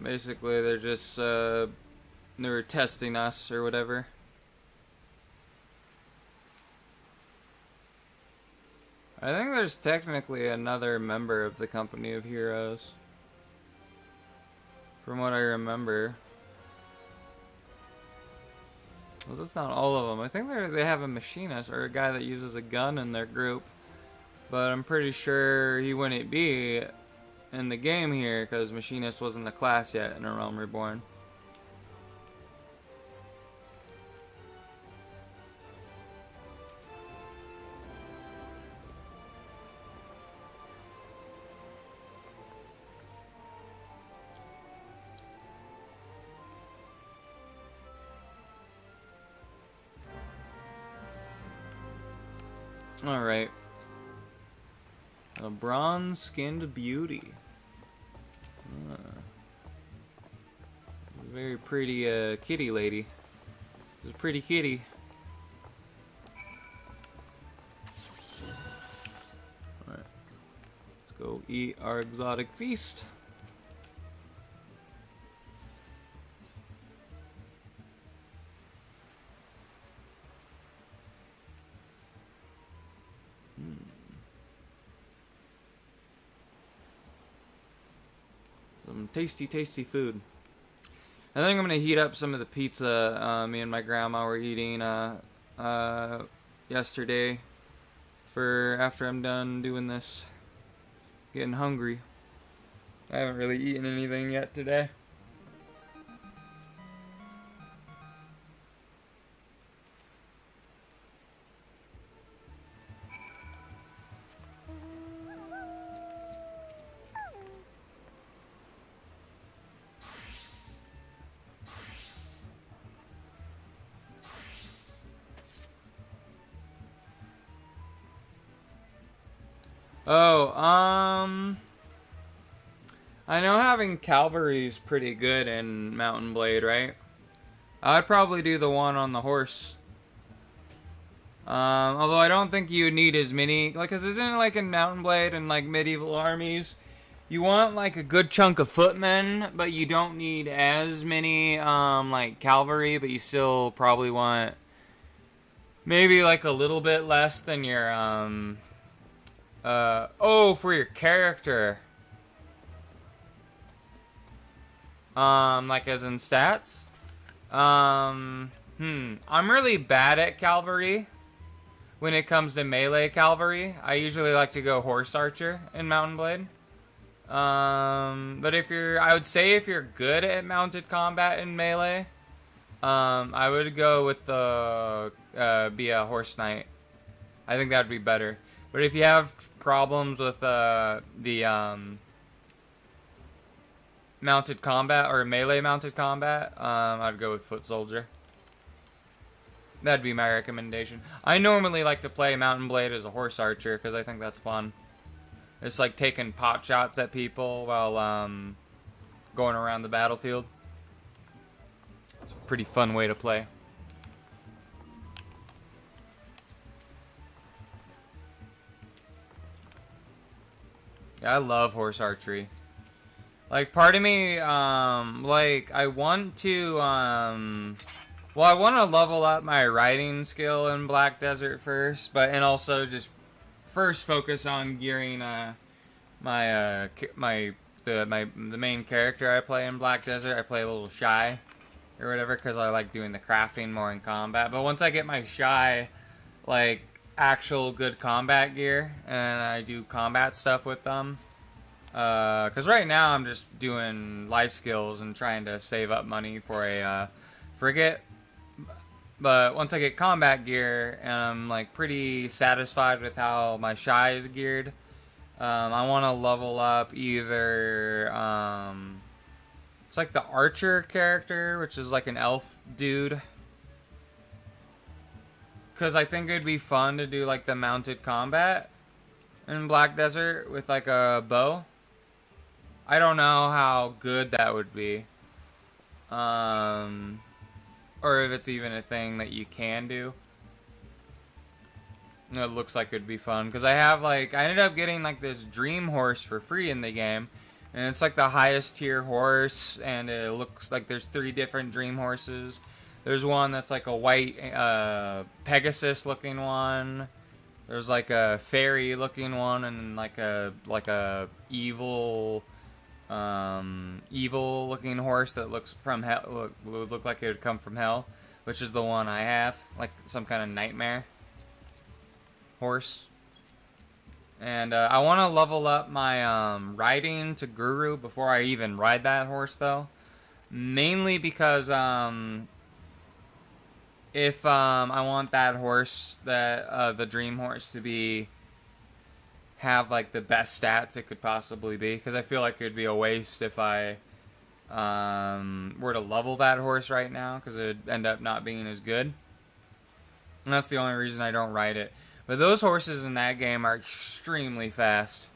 Basically, they're just, they were testing us or whatever. I think there's technically another member of the Company of Heroes. From what I remember. Well, that's not all of them. I think they have a machinist or a guy that uses a gun in their group. But I'm pretty sure he wouldn't be in the game here because machinist wasn't a class yet in A Realm Reborn. Alright. A bronze-skinned beauty. Very pretty kitty lady. This is a pretty kitty. Alright. Let's go eat our exotic feast. Some tasty, tasty food. I think I'm gonna heat up some of the pizza me and my grandma were eating yesterday for after I'm done doing this. Getting hungry. I haven't really eaten anything yet today. Oh, I know having cavalry's pretty good in Mountain Blade, right? I'd probably do the one on the horse. Although I don't think you need as many, like, cause isn't it like in Mountain Blade and like medieval armies, you want like a good chunk of footmen, but you don't need as many, like cavalry, but you still probably want maybe like a little bit less than your, for your character. Like as in stats? I'm really bad at cavalry. When it comes to melee cavalry, I usually like to go horse archer in Mountain Blade. But I would say if you're good at mounted combat in melee, I would go with be a horse knight. I think that'd be better. But if you have problems with the mounted combat or melee mounted combat, I'd go with foot soldier. That'd be my recommendation. I normally like to play Mountain Blade as a horse archer because I think that's fun. It's like taking pot shots at people while going around the battlefield. It's a pretty fun way to play. Yeah, I love horse archery. Like, part of me, like, I want to, well, I want to level up my riding skill in Black Desert first, and also just first focus on gearing, the main character I play in Black Desert. I play a little shy, or whatever, because I like doing the crafting more in combat. But once I get my shy, like, actual good combat gear, and I do combat stuff with them, because right now I'm just doing life skills and trying to save up money for a frigate. But once I get combat gear and I'm like pretty satisfied with how my shy is geared, I want to level up either it's like the archer character, which is like an elf dude, because I think it'd be fun to do like the mounted combat in Black Desert with like a bow. I don't know how good that would be. Or if it's even a thing that you can do. It looks like it'd be fun. Because I ended up getting like this dream horse for free in the game. And it's like the highest tier horse, and it looks like there's 3 different dream horses. There's one that's like a white Pegasus looking one. There's like a fairy looking one, and like a evil evil looking horse that looks from hell, would look like it would come from hell, which is the one I have, like some kind of nightmare horse. And I want to level up my riding to Guru before I even ride that horse, though. Mainly because if I want that horse, that the dream horse, to have like the best stats it could possibly be. Because I feel like it would be a waste if I were to level that horse right now, because it would end up not being as good. And that's the only reason I don't ride it. But those horses in that game are extremely fast.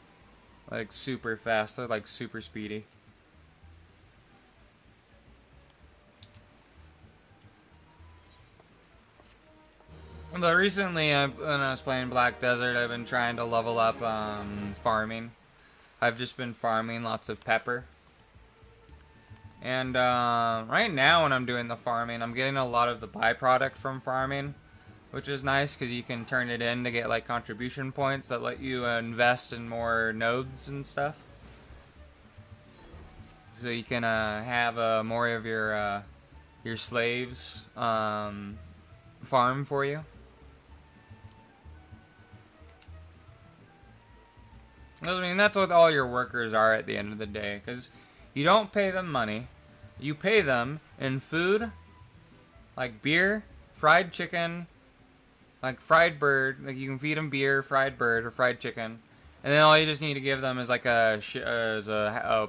Like, super fast. They're, like, super speedy. But recently, when I was playing Black Desert, I've been trying to level up farming. I've just been farming lots of pepper. And right now when I'm doing the farming, I'm getting a lot of the byproduct from farming, which is nice because you can turn it in to get like contribution points that let you invest in more nodes and stuff. So you can have more of your slaves farm for you. I mean, that's what all your workers are at the end of the day, because you don't pay them money. You pay them in food, like beer, fried chicken, like fried bird. Like you can feed them beer, fried bird, or fried chicken, and then all you just need to give them is like a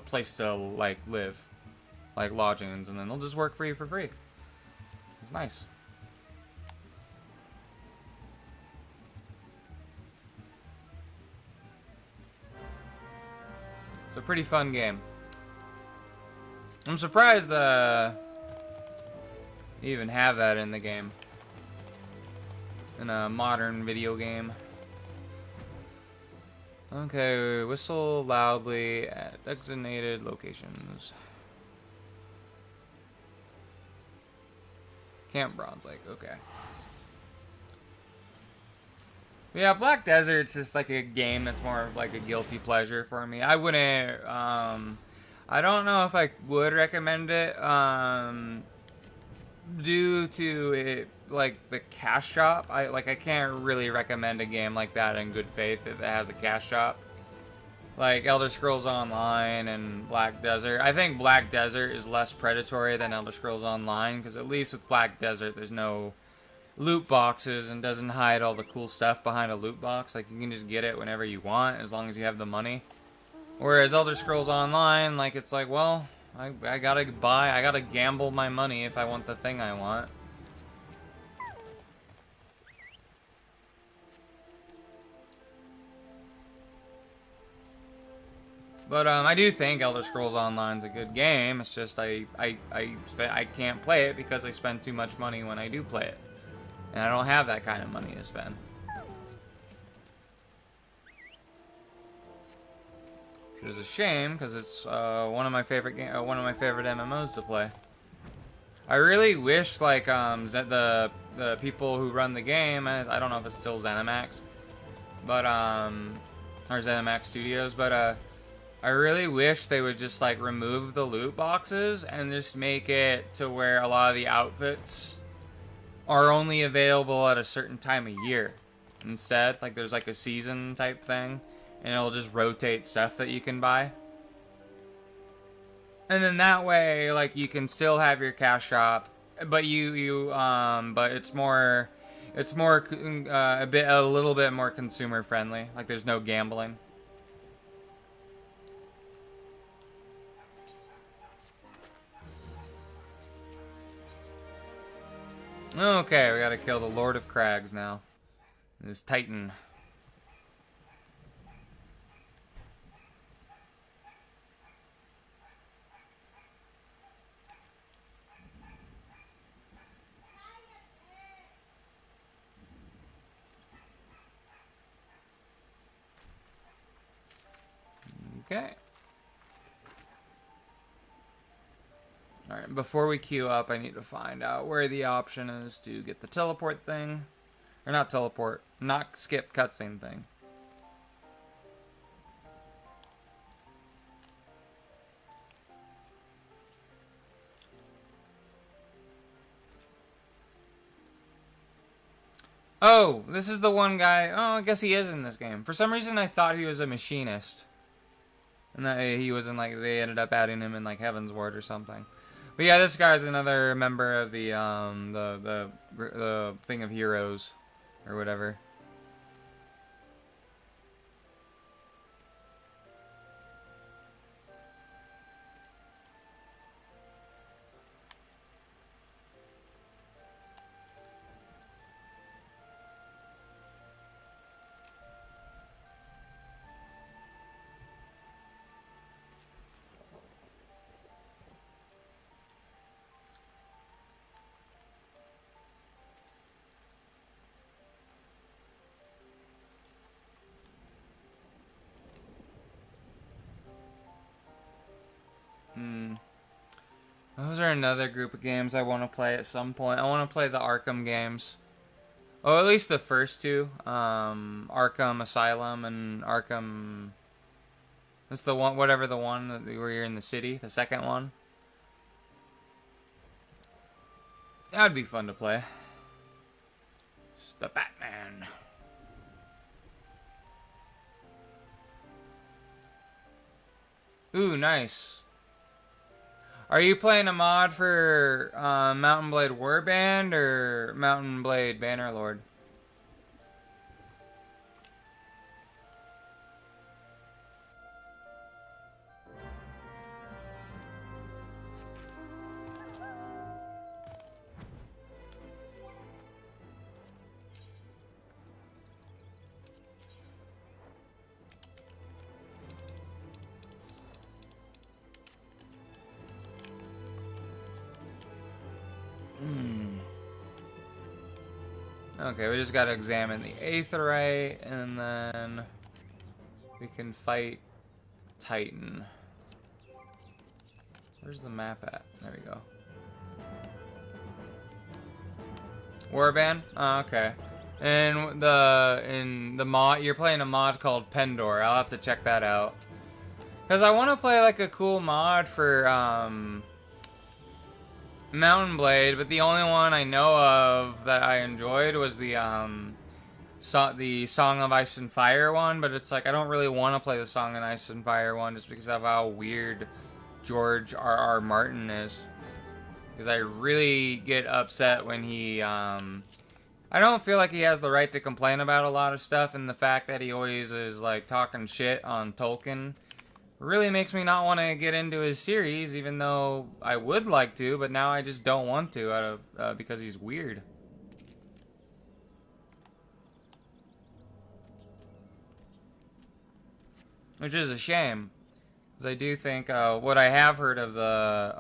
place to like live, like lodgings, and then they'll just work for you for free. It's nice. It's a pretty fun game. I'm surprised you even have that in the game. In a modern video game. Okay, whistle loudly at designated locations. Camp Bronze Lake, okay. Yeah, Black Desert's just like a game that's more of like a guilty pleasure for me. I wouldn't, I don't know if I would recommend it, due to it, like, the cash shop. I can't really recommend a game like that in good faith if it has a cash shop. Like Elder Scrolls Online and Black Desert. I think Black Desert is less predatory than Elder Scrolls Online, because at least with Black Desert there's no loot boxes and doesn't hide all the cool stuff behind a loot box. Like, you can just get it whenever you want as long as you have the money. Whereas Elder Scrolls Online, like, it's like, well, I gotta gamble my money if I want the thing I want. But I do think Elder Scrolls Online's a good game. It's just I can't play it because I spend too much money when I do play it. And I don't have that kind of money to spend. Which is a shame, because it's one of my favorite MMOs to play. I really wish, like, the people who run the game, I don't know if it's still ZeniMax, but or ZeniMax Studios, but I really wish they would just like remove the loot boxes and just make it to where a lot of the outfits are only available at a certain time of year. Instead, like, there's like a season type thing, and it'll just rotate stuff that you can buy. And then that way, like, you can still have your cash shop, but but it's a little bit more consumer friendly. Like, there's no gambling. Okay, we gotta kill the Lord of Crags now. This Titan. Okay. Alright, before we queue up, I need to find out where the option is to get the teleport thing. Or not teleport, not skip cutscene thing. Oh, this is the one guy. Oh, I guess he is in this game. For some reason, I thought he was a machinist. And that he was in, like, they ended up adding him in, like, Heaven's Ward or something. But yeah, this guy's another member of the Thing of Heroes. Or whatever. Those are another group of games I want to play at some point. I want to play the Arkham games. Oh, at least the first two. Arkham Asylum and Arkham... That's the one, whatever the one that where you're in the city. The second one. That'd be fun to play. It's the Batman. Ooh, nice. Are you playing a mod for Mountain Blade Warband or Mountain Blade Bannerlord? Okay, we just gotta examine the Aetheryte, and then we can fight Titan. Where's the map at? There we go. Warband? Oh, okay. And in the mod, you're playing a mod called Pendor. I'll have to check that out. Cause I want to play like a cool mod for Mountain Blade, but the only one I know of that I enjoyed was the Song of Ice and Fire one, but it's like I don't really want to play the Song of Ice and Fire one just because of how weird George R.R. Martin is. Because I really get upset when he, I don't feel like he has the right to complain about a lot of stuff, and the fact that he always is like talking shit on Tolkien really makes me not want to get into his series, even though I would like to, but now I just don't want to out of because he's weird. Which is a shame, because I do think what I have heard of the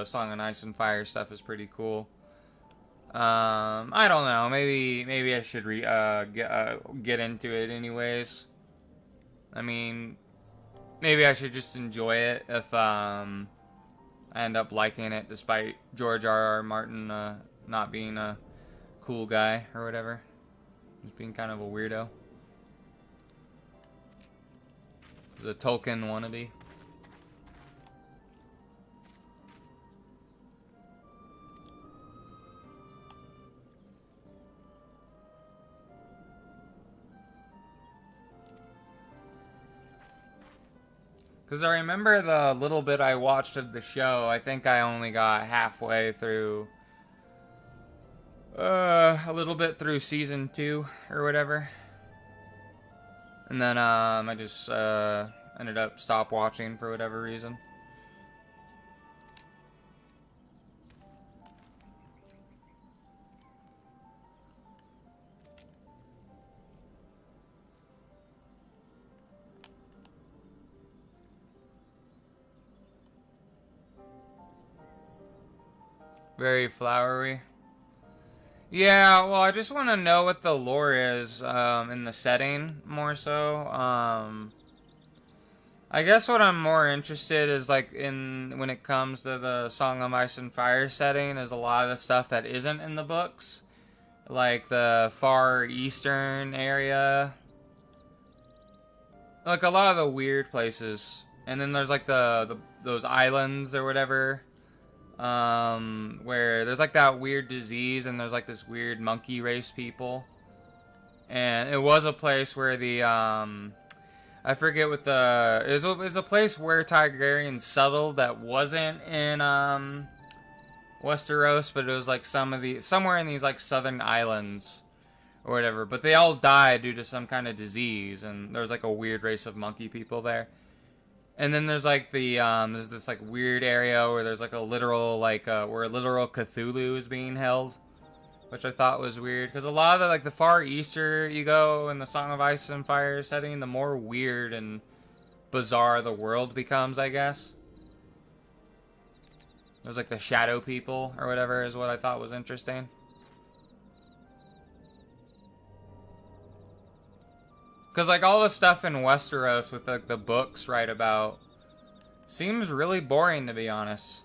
Song of Ice and Fire stuff is pretty cool. I don't know. Maybe I should get into it anyways. I mean, maybe I should just enjoy it if I end up liking it, despite George R.R. Martin not being a cool guy or whatever. Just being kind of a weirdo. He's a Tolkien wannabe. Because I remember the little bit I watched of the show, I think I only got halfway through, a little bit through season 2 or whatever. And then I just ended up stop watching for whatever reason. Very flowery. Yeah, well, I just want to know what the lore is in the setting, more so. I guess what I'm more interested is like in when it comes to the Song of Ice and Fire setting is a lot of the stuff that isn't in the books, like the Far Eastern area, like a lot of the weird places, and then there's like those islands or whatever, where there's like that weird disease and there's like this weird monkey race people, and it was a place where the I forget what it was a place where Targaryens settled that wasn't in Westeros, but it was like somewhere in these like southern islands or whatever. But they all died due to some kind of disease, and there's like a weird race of monkey people there. And then there's like there's this like weird area where there's like a literal where a literal Cthulhu is being held, which I thought was weird, because a lot of the Far Easter you go in the Song of Ice and Fire setting, the more weird and bizarre the world becomes, I guess. There's like the shadow people or whatever is what I thought was interesting. Because like all the stuff in Westeros with like the books write about seems really boring, to be honest.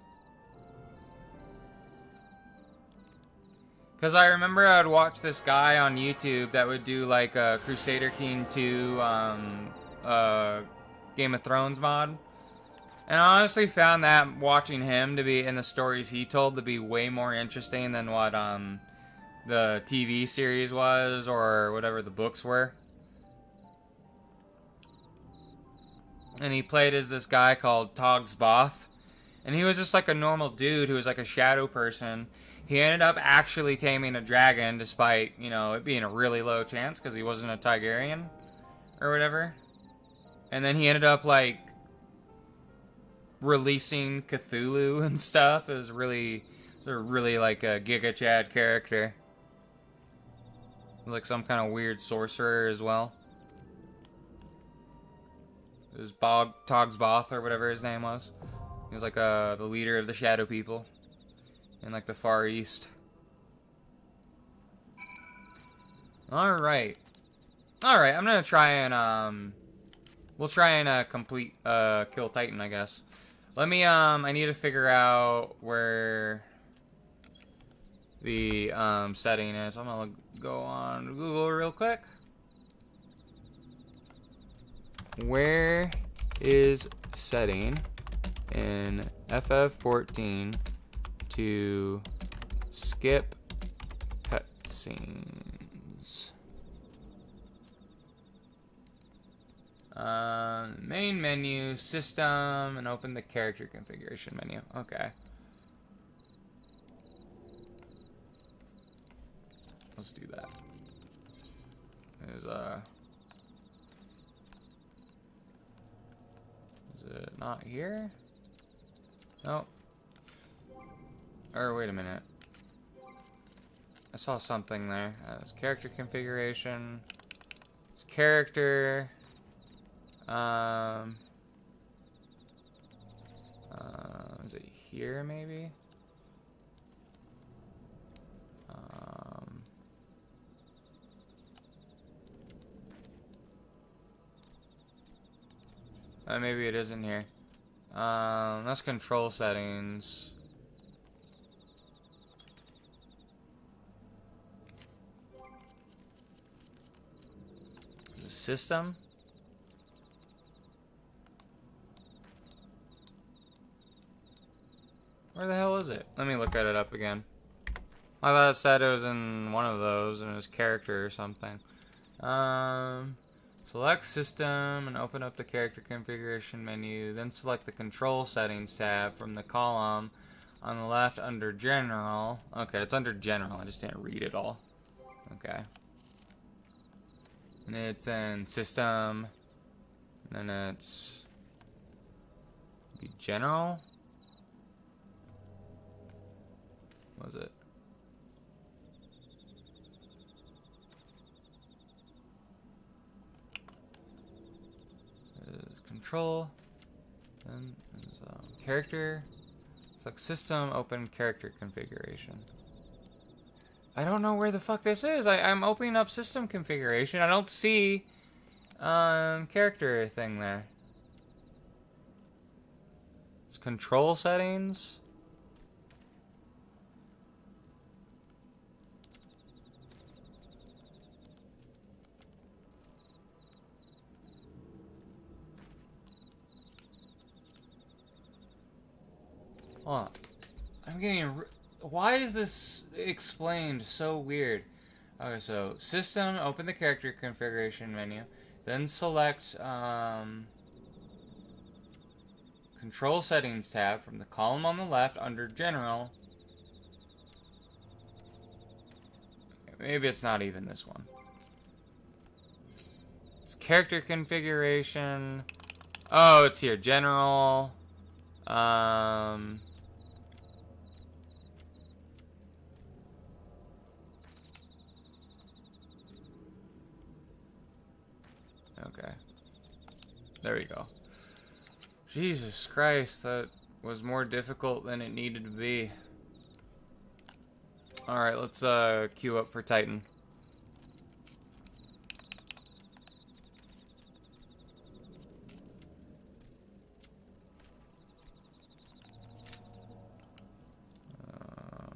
Because I remember I'd watch this guy on YouTube that would do like a Crusader King 2 Game of Thrones mod. And I honestly found that watching him to be, in the stories he told, to be way more interesting than what the TV series was or whatever the books were. And he played as this guy called Togsboth. And he was just like a normal dude who was like a shadow person. He ended up actually taming a dragon, despite, you know, it being a really low chance because he wasn't a Targaryen or whatever. And then he ended up, like, releasing Cthulhu and stuff. It was really like a Giga Chad character. It was like some kind of weird sorcerer as well. It was Togsboth or whatever his name was. He was like the leader of the Shadow People in like the Far East. Alright, I'm gonna try and we'll try and complete Kill Titan, I guess. Let me I need to figure out where the setting is. I'm gonna go on Google real quick. Where is setting in FF14 to skip cutscenes? Main menu, system, and open the character configuration menu. Okay. Let's do that. There's is it not here? Nope. Or wait a minute. I saw something there. It's character configuration. It's character. Is it here maybe? Maybe it isn't here. That's control settings. The system? Where the hell is it? Let me look at it up again. I thought it said it was in one of those and it was character or something. Select system and open up the character configuration menu. Then select the control settings tab from the column on the left under general. Okay, it's under general. I just didn't read it all. Okay. And it's in system. And then it's be general. What was it? Control, then character, select system, open character configuration. I don't know where the fuck this is. I'm opening up system configuration. I don't see character thing there. Control settings? Hold on. I'm getting... Why is this explained so weird? Okay, so system, open the character configuration menu. Then select control settings tab from the column on the left under general. Maybe it's not even this one. It's character configuration. Oh, it's here. General. Okay. There we go. Jesus Christ, that was more difficult than it needed to be. Alright, let's queue up for Titan.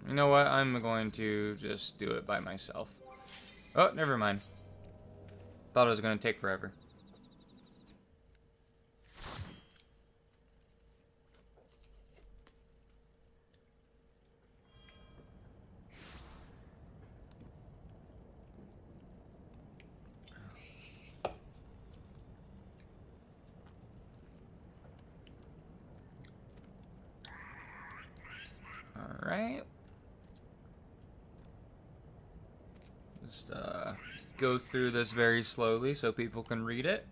You know what? I'm going to just do it by myself. Oh, never mind. Thought it was going to take forever. Alright. Just go through this very slowly so people can read it.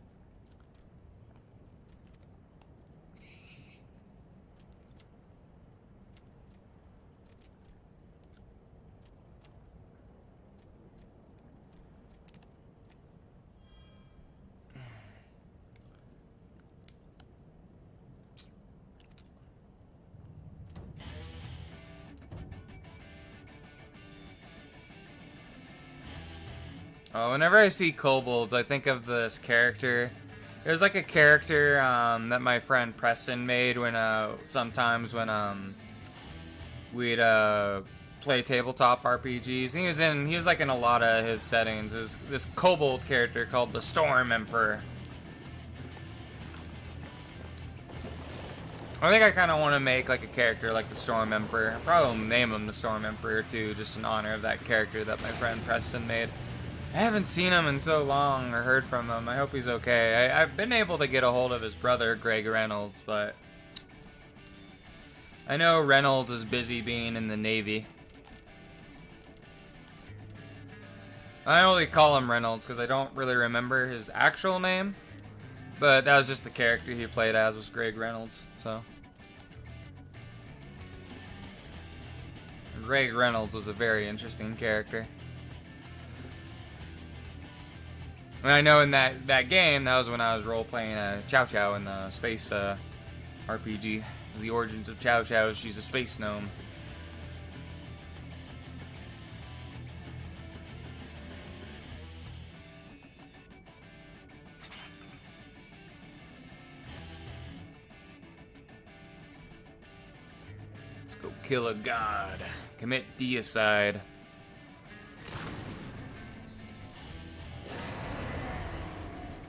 Whenever I see kobolds, I think of this character. There's like a character that my friend Preston made when sometimes when we'd play tabletop RPGs. And he was like in a lot of his settings. There's this kobold character called the Storm Emperor. I think I kind of want to make like a character like the Storm Emperor. I'll probably name him the Storm Emperor too, just in honor of that character that my friend Preston made. I haven't seen him in so long or heard from him. I hope he's okay. I've been able to get a hold of his brother, Greg Reynolds, but I know Reynolds is busy being in the Navy. I only call him Reynolds because I don't really remember his actual name, but that was just the character he played as, was Greg Reynolds, so. Greg Reynolds was a very interesting character. And I know in that game, that was when I was role-playing Chow in the space RPG. The origins of Chow. She's a space gnome. Let's go kill a god. Commit deicide.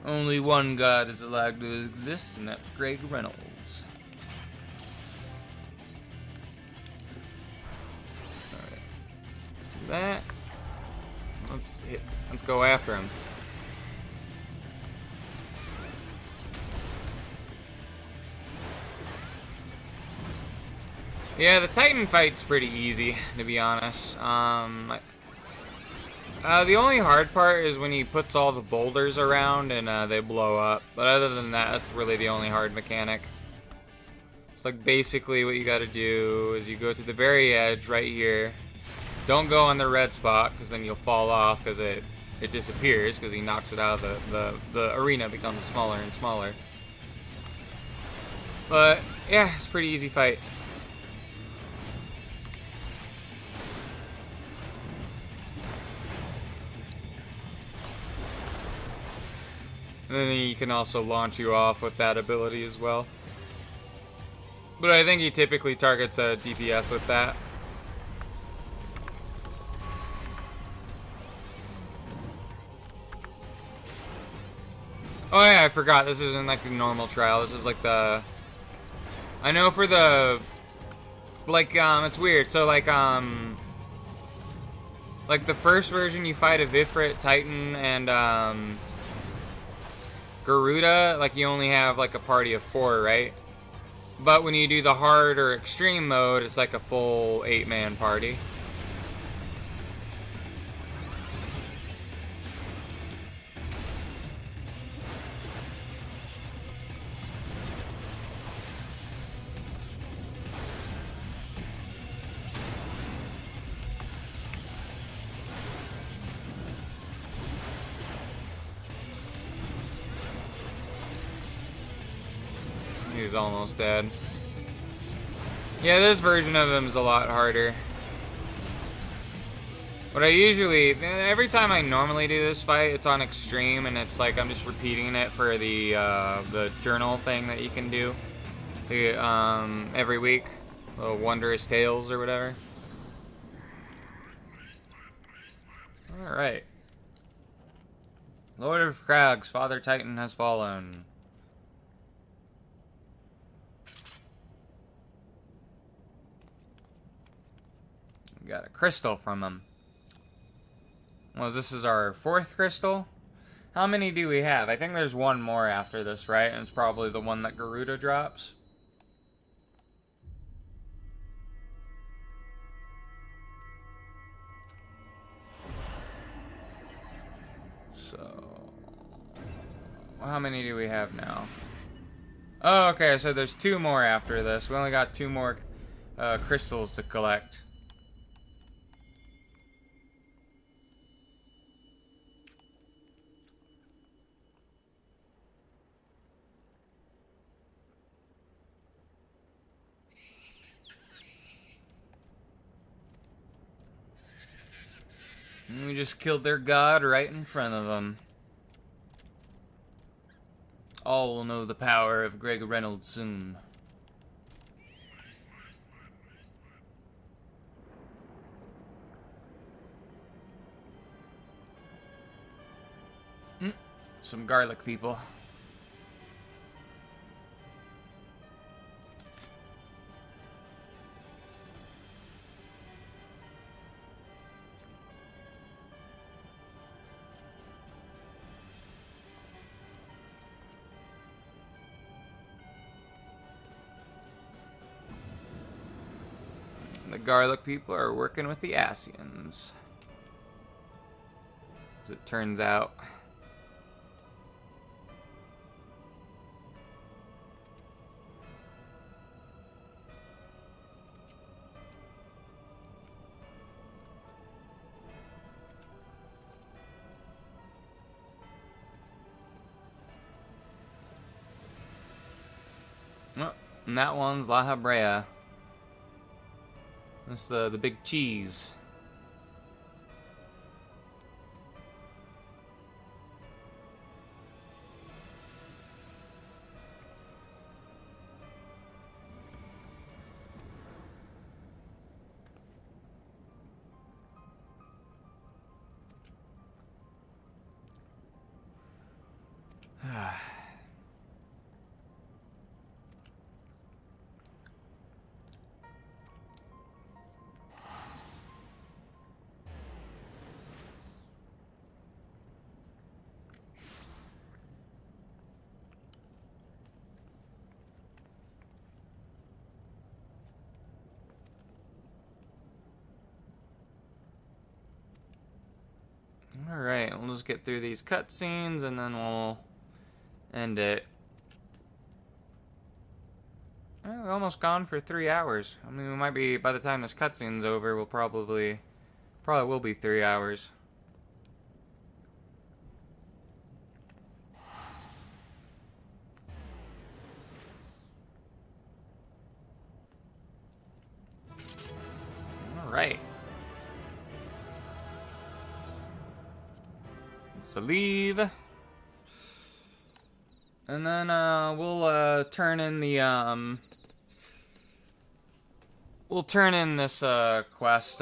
Only one god is allowed to exist, and that's Greg Reynolds. Alright. Let's do that. Let's go after him. Yeah, the Titan fight's pretty easy, to be honest. The only hard part is when he puts all the boulders around and they blow up. But other than that, that's really the only hard mechanic. It's like basically what you gotta do is you go to the very edge right here. Don't go on the red spot because then you'll fall off because it disappears because he knocks it out of the arena becomes smaller and smaller. But yeah, it's a pretty easy fight. And then he can also launch you off with that ability as well. But I think he typically targets a DPS with that. Oh yeah, I forgot. This isn't like the normal trial. This is like the... I know for the... Like, it's weird. So, like the first version, you fight a Vifrit, Titan, and, Garuda. Like, you only have, like, a party of 4, right? But when you do the hard or extreme mode, it's like a full 8-man party. He's almost dead. Yeah, this version of him is a lot harder. But I usually, every time I normally do this fight, it's on extreme, and it's like I'm just repeating it for the journal thing that you can do every week, the Wondrous Tales or whatever. All right. Lord of Crags, Father Titan has fallen. We got a crystal from him. Well, this is our 4th crystal. How many do we have? I think there's one more after this, right? And it's probably the one that Garuda drops. So, how many do we have now? Oh, okay, so there's 2 more after this. We only got 2 more crystals to collect. And we just killed their god right in front of them. All will know the power of Greg Reynolds soon. Some garlic people. The garlic people are working with the Asians, as it turns out. Oh, and that one's La Habrea. That's the big cheese. Alright, we'll just get through these cutscenes and then we'll end it. Well, we're almost gone for 3 hours. I mean, we might be, by the time this cutscene's over, we'll probably will be 3 hours. Alright. So leave, and then we'll turn in the we'll turn in this quest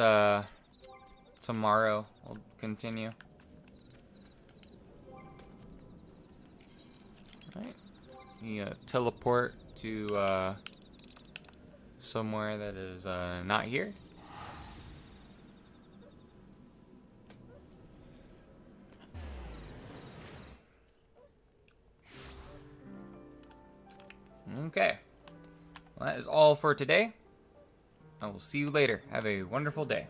tomorrow. We'll continue. Alright. You teleport to somewhere that is not here. Okay. Well, that is all for today. I will see you later. Have a wonderful day.